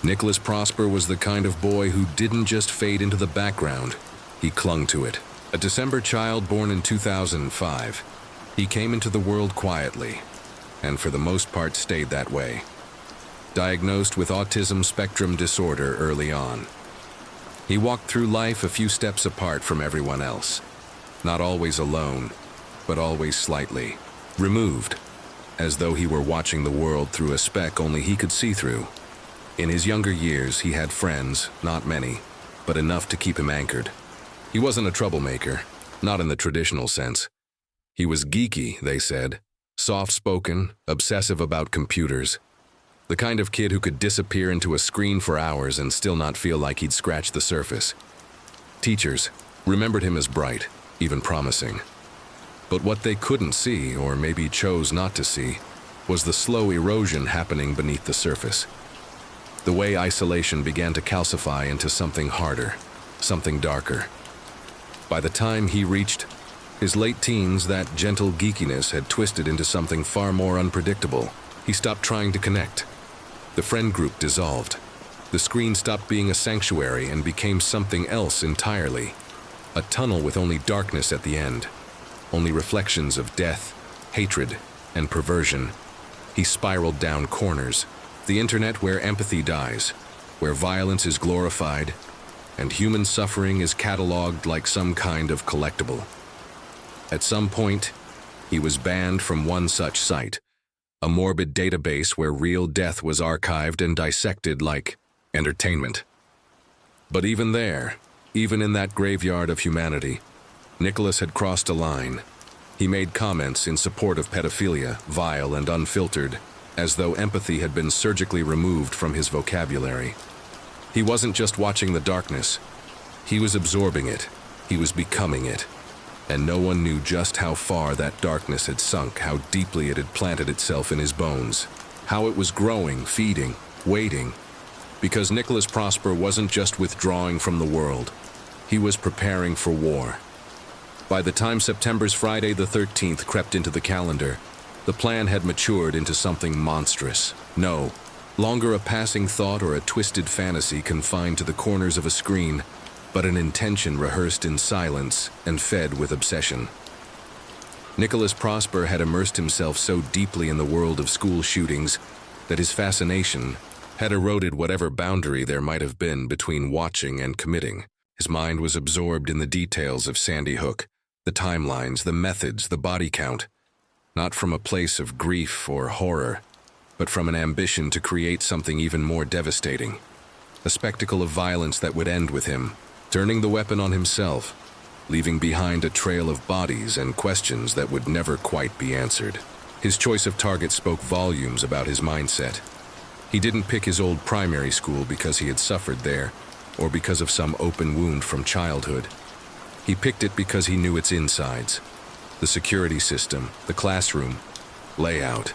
Nicholas Prosper was the kind of boy who didn't just fade into the background, he clung to it. A December child born in 2005, he came into the world quietly, and for the most part stayed that way. Diagnosed with autism spectrum disorder early on, he walked through life a few steps apart from everyone else, not always alone, but always slightly removed, as though he were watching the world through a speck only he could see through. In his younger years, he had friends, not many, but enough to keep him anchored. He wasn't a troublemaker, not in the traditional sense. He was geeky, they said, soft-spoken, obsessive about computers. The kind of kid who could disappear into a screen for hours and still not feel like he'd scratched the surface. Teachers remembered him as bright, even promising. But what they couldn't see, or maybe chose not to see, was the slow erosion happening beneath the surface. The way isolation began to calcify into something harder, something darker. By the time he reached his late teens, that gentle geekiness had twisted into something far more unpredictable. He stopped trying to connect. The friend group dissolved. The screen stopped being a sanctuary and became something else entirely. A tunnel with only darkness at the end. Only reflections of death, hatred, and perversion. He spiraled down corners. The internet where empathy dies, where violence is glorified, and human suffering is cataloged like some kind of collectible. At some point, he was banned from one such site, a morbid database where real death was archived and dissected like entertainment. But even there, even in that graveyard of humanity, Nicholas had crossed a line. He made comments in support of pedophilia, vile and unfiltered, as though empathy had been surgically removed from his vocabulary. He wasn't just watching the darkness. He was absorbing it. He was becoming it. And no one knew just how far that darkness had sunk, how deeply it had planted itself in his bones, how it was growing, feeding, waiting. Because Nicholas Prosper wasn't just withdrawing from the world. He was preparing for war. By the time September's Friday the 13th crept into the calendar, the plan had matured into something monstrous. No longer a passing thought or a twisted fantasy confined to the corners of a screen, but an intention rehearsed in silence and fed with obsession. Nicholas Prosper had immersed himself so deeply in the world of school shootings that his fascination had eroded whatever boundary there might have been between watching and committing. His mind was absorbed in the details of Sandy Hook, the timelines, the methods, the body count, not from a place of grief or horror, but from an ambition to create something even more devastating, a spectacle of violence that would end with him, turning the weapon on himself, leaving behind a trail of bodies and questions that would never quite be answered. His choice of target spoke volumes about his mindset. He didn't pick his old primary school because he had suffered there, or because of some open wound from childhood. He picked it because he knew its insides, the security system, the classroom, layout,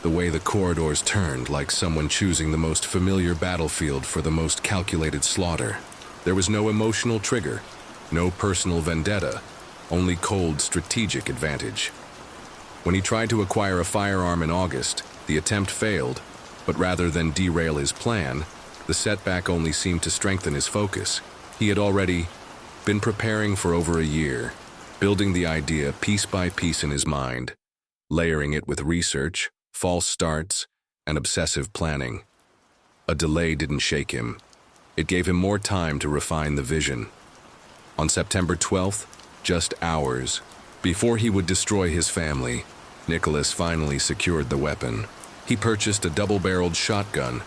the way the corridors turned like someone choosing the most familiar battlefield for the most calculated slaughter. There was no emotional trigger, no personal vendetta, only cold strategic advantage. When he tried to acquire a firearm in August, the attempt failed, but rather than derail his plan, the setback only seemed to strengthen his focus. He had already been preparing for over a year, building the idea piece by piece in his mind, layering it with research, false starts, and obsessive planning. A delay didn't shake him. It gave him more time to refine the vision. On September 12th, just hours before he would destroy his family, Nicholas finally secured the weapon. He purchased a double-barreled shotgun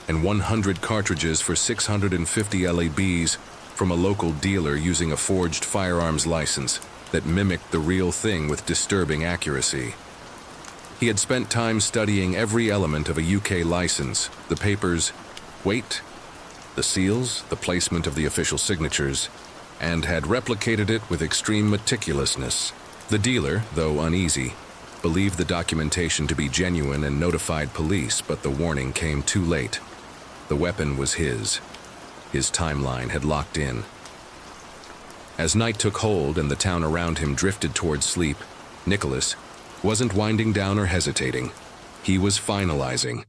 and 100 cartridges for 650 LABs from a local dealer using a forged firearms license that mimicked the real thing with disturbing accuracy. He had spent time studying every element of a UK license, the paper's weight, the seals, the placement of the official signatures, and had replicated it with extreme meticulousness. The dealer, though uneasy, believed the documentation to be genuine and notified police, but the warning came too late. The weapon was his. His timeline had locked in. As night took hold and the town around him drifted toward sleep, Nicholas wasn't winding down or hesitating. He was finalizing.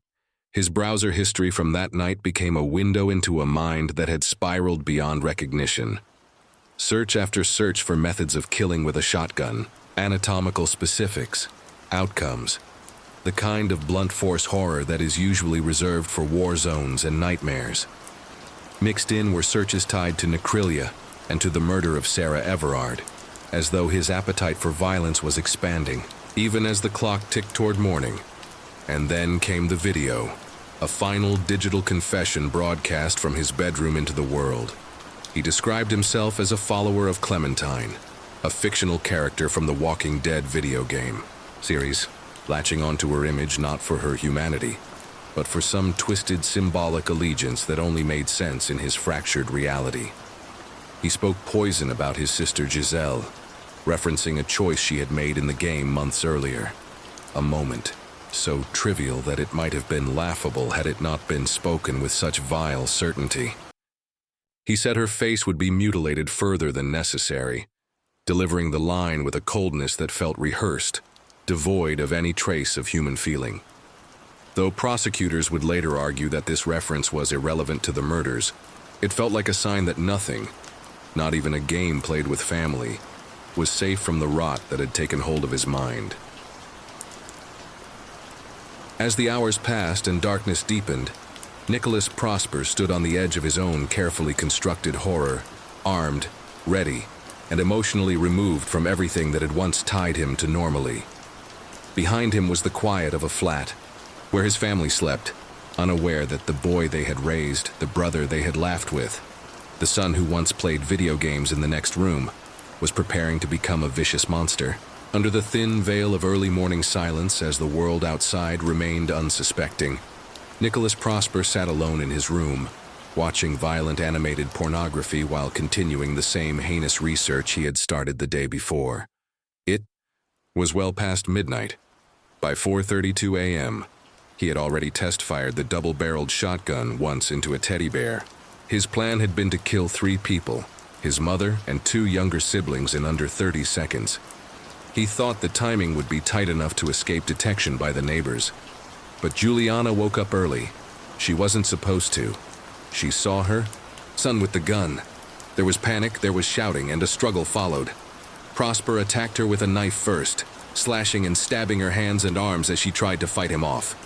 His browser history from that night became a window into a mind that had spiraled beyond recognition. Search after search for methods of killing with a shotgun, anatomical specifics, outcomes, the kind of blunt force horror that is usually reserved for war zones and nightmares. Mixed in were searches tied to necrophilia and to the murder of Sarah Everard, as though his appetite for violence was expanding, even as the clock ticked toward morning. And then came the video, a final digital confession broadcast from his bedroom into the world. He described himself as a follower of Clementine, a fictional character from the Walking Dead video game series, latching onto her image not for her humanity, but for some twisted symbolic allegiance that only made sense in his fractured reality. He spoke poison about his sister Giselle, referencing a choice she had made in the game months earlier. A moment, so trivial that it might have been laughable had it not been spoken with such vile certainty. He said her face would be mutilated further than necessary, delivering the line with a coldness that felt rehearsed, devoid of any trace of human feeling. Though prosecutors would later argue that this reference was irrelevant to the murders, it felt like a sign that nothing, not even a game played with family, was safe from the rot that had taken hold of his mind. As the hours passed and darkness deepened, Nicholas Prosper stood on the edge of his own carefully constructed horror, armed, ready, and emotionally removed from everything that had once tied him to normally. Behind him was the quiet of a flat, where his family slept, unaware that the boy they had raised, the brother they had laughed with, the son who once played video games in the next room, was preparing to become a vicious monster. Under the thin veil of early morning silence, as the world outside remained unsuspecting, Nicholas Prosper sat alone in his room, watching violent animated pornography while continuing the same heinous research he had started the day before. It was well past midnight. By 4:32 a.m., he had already test-fired the double-barreled shotgun once into a teddy bear. His plan had been to kill 3 people, his mother and 2 younger siblings, in under 30 seconds. He thought the timing would be tight enough to escape detection by the neighbors. But Juliana woke up early. She wasn't supposed to. She saw her son with the gun. There was panic, there was shouting, and a struggle followed. Prosper attacked her with a knife first, slashing and stabbing her hands and arms as she tried to fight him off.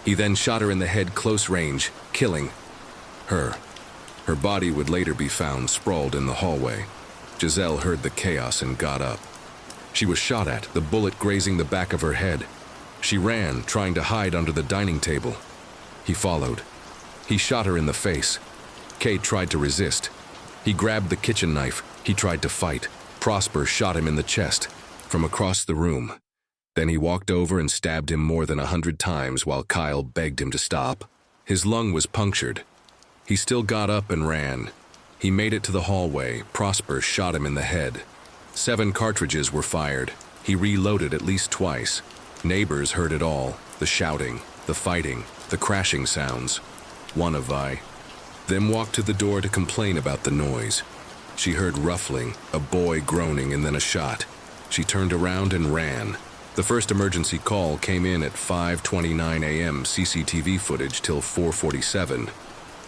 He then shot her in the head close range, killing her. Her body would later be found sprawled in the hallway. Giselle heard the chaos and got up. She was shot at, the bullet grazing the back of her head. She ran, trying to hide under the dining table. He followed. He shot her in the face. Kay tried to resist. He grabbed the kitchen knife. He tried to fight. Prosper shot him in the chest from across the room. Then he walked over and stabbed him more than 100 times while Kyle begged him to stop. His lung was punctured. He still got up and ran. He made it to the hallway. Prosper shot him in the head. 7 cartridges were fired. He reloaded at least twice. Neighbors heard it all, the shouting, the fighting, the crashing sounds. One of them walked to the door to complain about the noise. She heard ruffling, a boy groaning, and then a shot. She turned around and ran. The first emergency call came in at 5:29 a.m. CCTV footage till 4:47.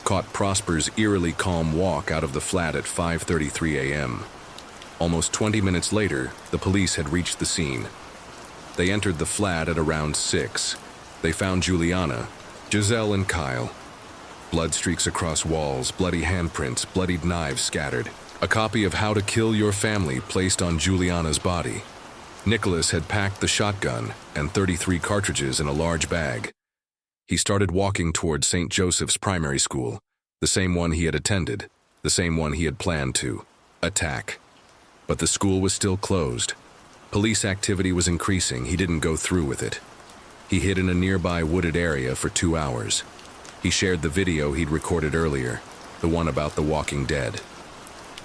Caught Prosper's eerily calm walk out of the flat at 5:33 a.m. Almost 20 minutes later, the police had reached the scene. They entered the flat at around 6. They found Juliana, Giselle, and Kyle. Blood streaks across walls, bloody handprints, bloodied knives scattered. A copy of How to Kill Your Family placed on Juliana's body. Nicholas had packed the shotgun and 33 cartridges in a large bag. He started walking toward St. Joseph's Primary School, the same one he had attended, the same one he had planned to attack. But the school was still closed. Police activity was increasing. He didn't go through with it. He hid in a nearby wooded area for 2 hours. He shared the video he'd recorded earlier, the one about the Walking Dead.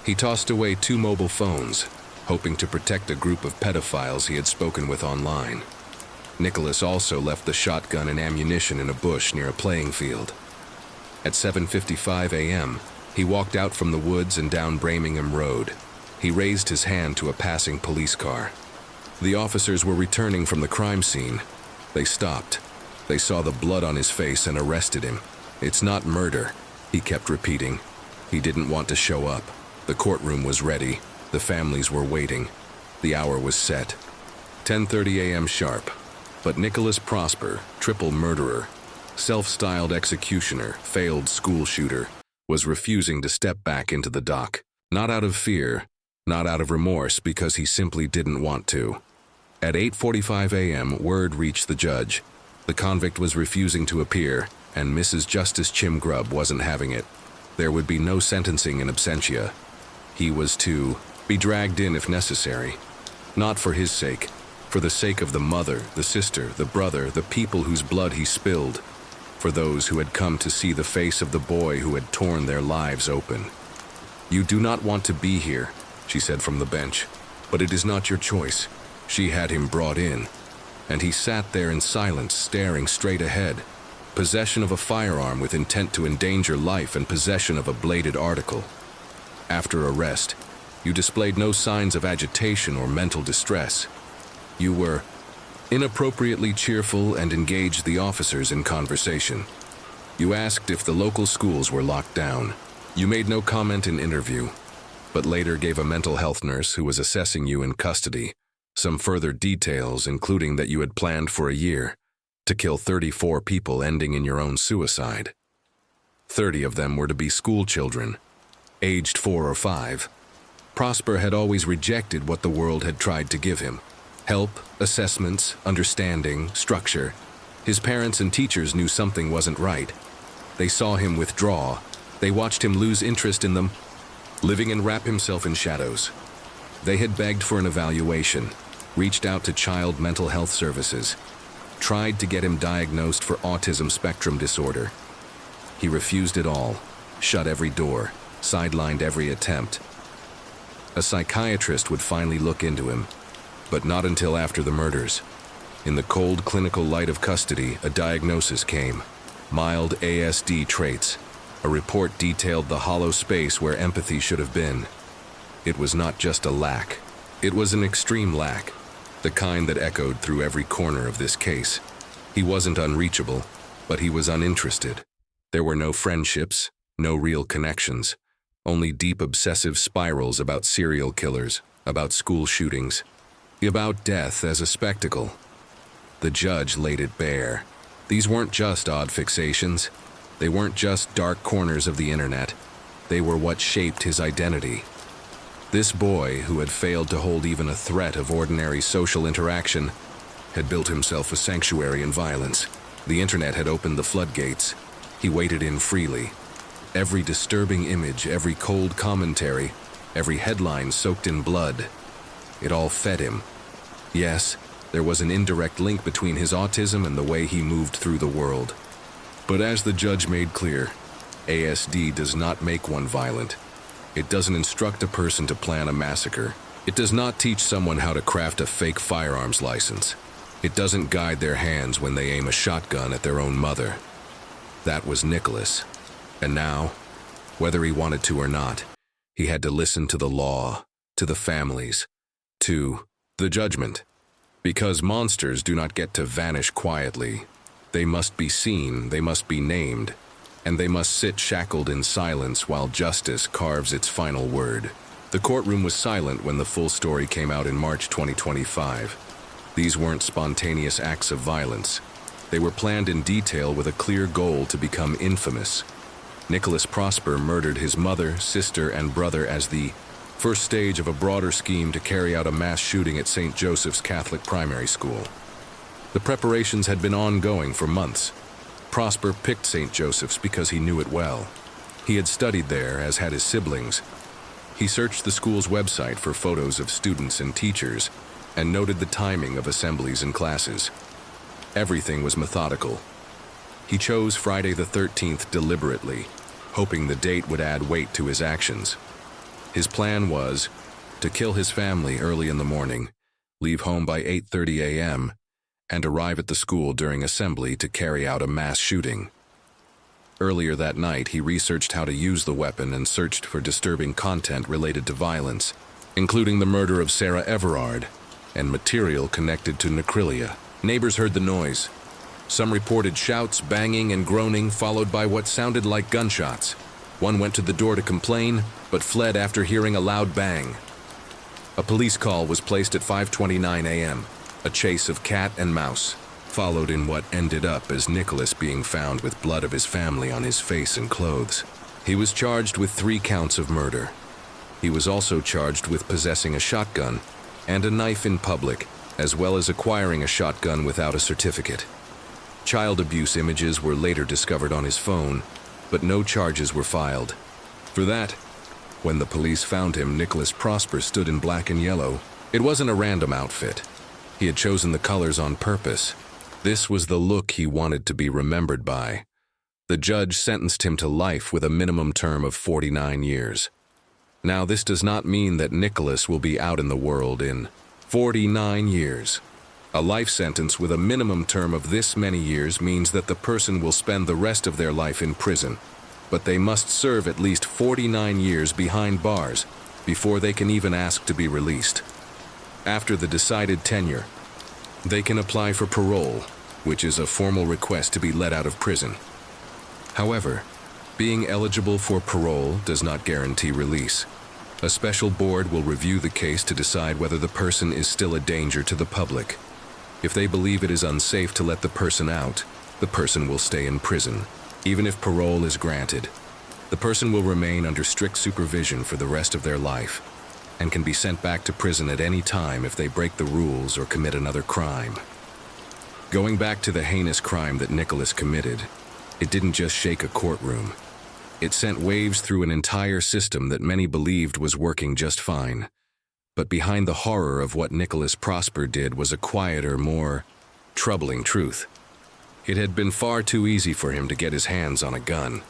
He tossed away 2 mobile phones, hoping to protect a group of pedophiles he had spoken with online. Nicholas also left the shotgun and ammunition in a bush near a playing field. At 7:55 a.m., he walked out from the woods and down Birmingham Road. He raised his hand to a passing police car. The officers were returning from the crime scene. They stopped. They saw the blood on his face and arrested him. "It's not murder," he kept repeating. He didn't want to show up. The courtroom was ready. The families were waiting. The hour was set. 10:30 a.m. sharp. But Nicholas Prosper, triple murderer, self-styled executioner, failed school shooter, was refusing to step back into the dock. Not out of fear, not out of remorse, because he simply didn't want to. At 8:45 a.m., word reached the judge. The convict was refusing to appear, and Mrs. Justice Chim Grubb wasn't having it. There would be no sentencing in absentia. He was to be dragged in if necessary. Not for his sake, for the sake of the mother, the sister, the brother, the people whose blood he spilled, for those who had come to see the face of the boy who had torn their lives open. "You do not want to be here," she said from the bench, "but it is not your choice." She had him brought in, and he sat there in silence, staring straight ahead. Possession of a firearm with intent to endanger life and possession of a bladed article. After arrest, you displayed no signs of agitation or mental distress. You were inappropriately cheerful and engaged the officers in conversation. You asked if the local schools were locked down. You made no comment in interview, but later gave a mental health nurse who was assessing you in custody some further details, including that you had planned for a year to kill 34 people, ending in your own suicide. 30 of them were to be school children, aged 4 or 5. Prosper had always rejected what the world had tried to give him. Help, assessments, understanding, structure. His parents and teachers knew something wasn't right. They saw him withdraw. They watched him lose interest in them, living and wrap himself in shadows. They had begged for an evaluation, reached out to child mental health services, tried to get him diagnosed for autism spectrum disorder. He refused it all, shut every door, sidelined every attempt. A psychiatrist would finally look into him, but not until after the murders. In the cold clinical light of custody, a diagnosis came: mild ASD traits. A report detailed the hollow space where empathy should have been. It was not just a lack. It was an extreme lack, the kind that echoed through every corner of this case. He wasn't unreachable, but he was uninterested. There were no friendships, no real connections, only deep obsessive spirals about serial killers, about school shootings, about death as a spectacle. The judge laid it bare. These weren't just odd fixations. They weren't just dark corners of the internet. They were what shaped his identity. This boy, who had failed to hold even a threat of ordinary social interaction, had built himself a sanctuary in violence. The internet had opened the floodgates. He waded in freely. Every disturbing image, every cold commentary, every headline soaked in blood. It all fed him. Yes, there was an indirect link between his autism and the way he moved through the world. But as the judge made clear, ASD does not make one violent. It doesn't instruct a person to plan a massacre. It does not teach someone how to craft a fake firearms license. It doesn't guide their hands when they aim a shotgun at their own mother. That was Nicholas. And now, whether he wanted to or not, he had to listen to the law, to the families, to the judgment. Because monsters do not get to vanish quietly. They must be seen, they must be named, and they must sit shackled in silence while justice carves its final word. The courtroom was silent when the full story came out in March 2025. These weren't spontaneous acts of violence. They were planned in detail with a clear goal to become infamous. Nicholas Prosper murdered his mother, sister, and brother as the first stage of a broader scheme to carry out a mass shooting at St. Joseph's Catholic Primary School. The preparations had been ongoing for months. Prosper picked St. Joseph's because he knew it well. He had studied there, as had his siblings. He searched the school's website for photos of students and teachers, and noted the timing of assemblies and classes. Everything was methodical. He chose Friday the 13th deliberately, hoping the date would add weight to his actions. His plan was to kill his family early in the morning, leave home by 8:30 a.m., and arrive at the school during assembly to carry out a mass shooting. Earlier that night, he researched how to use the weapon and searched for disturbing content related to violence, including the murder of Sarah Everard and material connected to necrophilia. Neighbors heard the noise. Some reported shouts, banging, and groaning, followed by what sounded like gunshots. One went to the door to complain, but fled after hearing a loud bang. A police call was placed at 5:29 a.m. A chase of cat and mouse followed in what ended up as Nicholas being found with blood of his family on his face and clothes. He was charged with 3 counts of murder. He was also charged with possessing a shotgun and a knife in public, as well as acquiring a shotgun without a certificate. Child abuse images were later discovered on his phone, but no charges were filed. For that, when the police found him, Nicholas Prosper stood in black and yellow. It wasn't a random outfit. He had chosen the colors on purpose. This was the look he wanted to be remembered by. The judge sentenced him to life with a minimum term of 49 years. Now, this does not mean that Nicholas will be out in the world in 49 years. A life sentence with a minimum term of this many years means that the person will spend the rest of their life in prison, but they must serve at least 49 years behind bars before they can even ask to be released. After the decided tenure, they can apply for parole, which is a formal request to be let out of prison. However, being eligible for parole does not guarantee release. A special board will review the case to decide whether the person is still a danger to the public. If they believe it is unsafe to let the person out, the person will stay in prison. Even if parole is granted, the person will remain under strict supervision for the rest of their life. and can be sent back to prison at any time if they break the rules or commit another crime. Going back to the heinous crime that Nicholas committed, it didn't just shake a courtroom. It sent waves through an entire system that many believed was working just fine. But behind the horror of what Nicholas Prosper did was a quieter, more troubling truth. It had been far too easy for him to get his hands on a gun.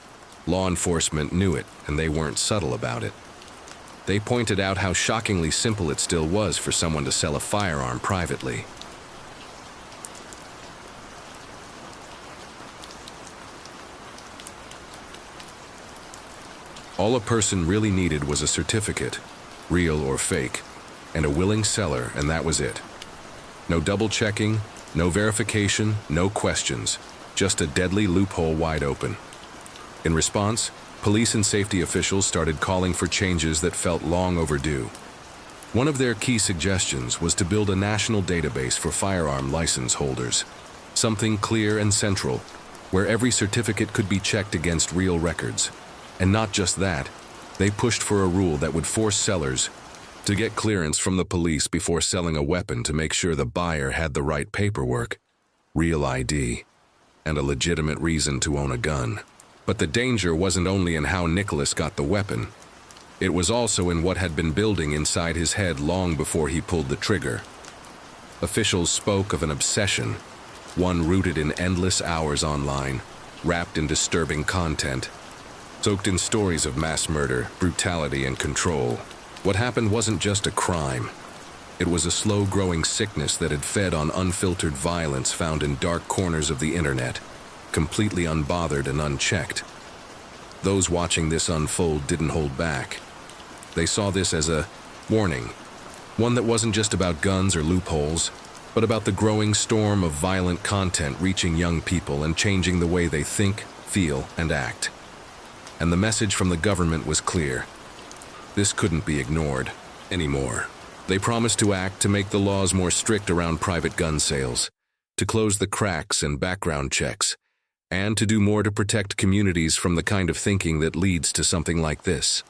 Law enforcement knew it, and they weren't subtle about it. They pointed out how shockingly simple it still was for someone to sell a firearm privately. All a person really needed was a certificate, real or fake, and a willing seller, and that was it. No double-checking, no verification, no questions, just a deadly loophole wide open. In response, police and safety officials started calling for changes that felt long overdue. One of their key suggestions was to build a national database for firearm license holders, something clear and central, where every certificate could be checked against real records. And not just that, they pushed for a rule that would force sellers to get clearance from the police before selling a weapon to make sure the buyer had the right paperwork, real ID, and a legitimate reason to own a gun. But the danger wasn't only in how Nicholas got the weapon. It was also in what had been building inside his head long before he pulled the trigger. Officials spoke of an obsession, one rooted in endless hours online, wrapped in disturbing content, soaked in stories of mass murder, brutality, and control. What happened wasn't just a crime. It was a slow-growing sickness that had fed on unfiltered violence found in dark corners of the internet, completely unbothered and unchecked. Those watching this unfold didn't hold back. They saw this as a warning, one that wasn't just about guns or loopholes, but about the growing storm of violent content reaching young people and changing the way they think, feel, and act. And the message from the government was clear. This couldn't be ignored anymore. They promised to act to make the laws more strict around private gun sales, to close the cracks in background checks, and to do more to protect communities from the kind of thinking that leads to something like this.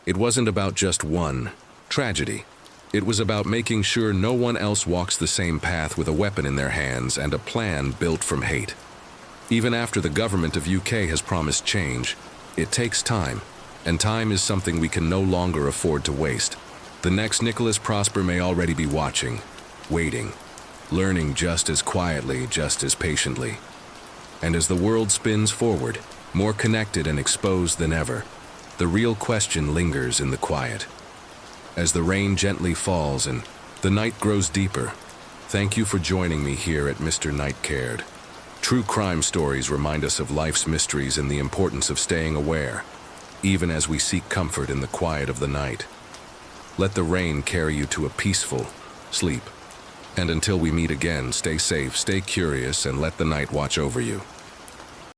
It wasn't about just one tragedy. It was about making sure no one else walks the same path with a weapon in their hands and a plan built from hate. Even after the government of UK has promised change, it takes time, and time is something we can no longer afford to waste. The next Nicholas Prosper may already be watching, waiting, learning just as quietly, just as patiently. And as the world spins forward, more connected and exposed than ever, the real question lingers in the quiet. As the rain gently falls and the night grows deeper, thank you for joining me here at Mr. Night Cared. True crime stories remind us of life's mysteries and the importance of staying aware, even as we seek comfort in the quiet of the night. Let the rain carry you to a peaceful sleep. And until we meet again, stay safe, stay curious, and let the night watch over you.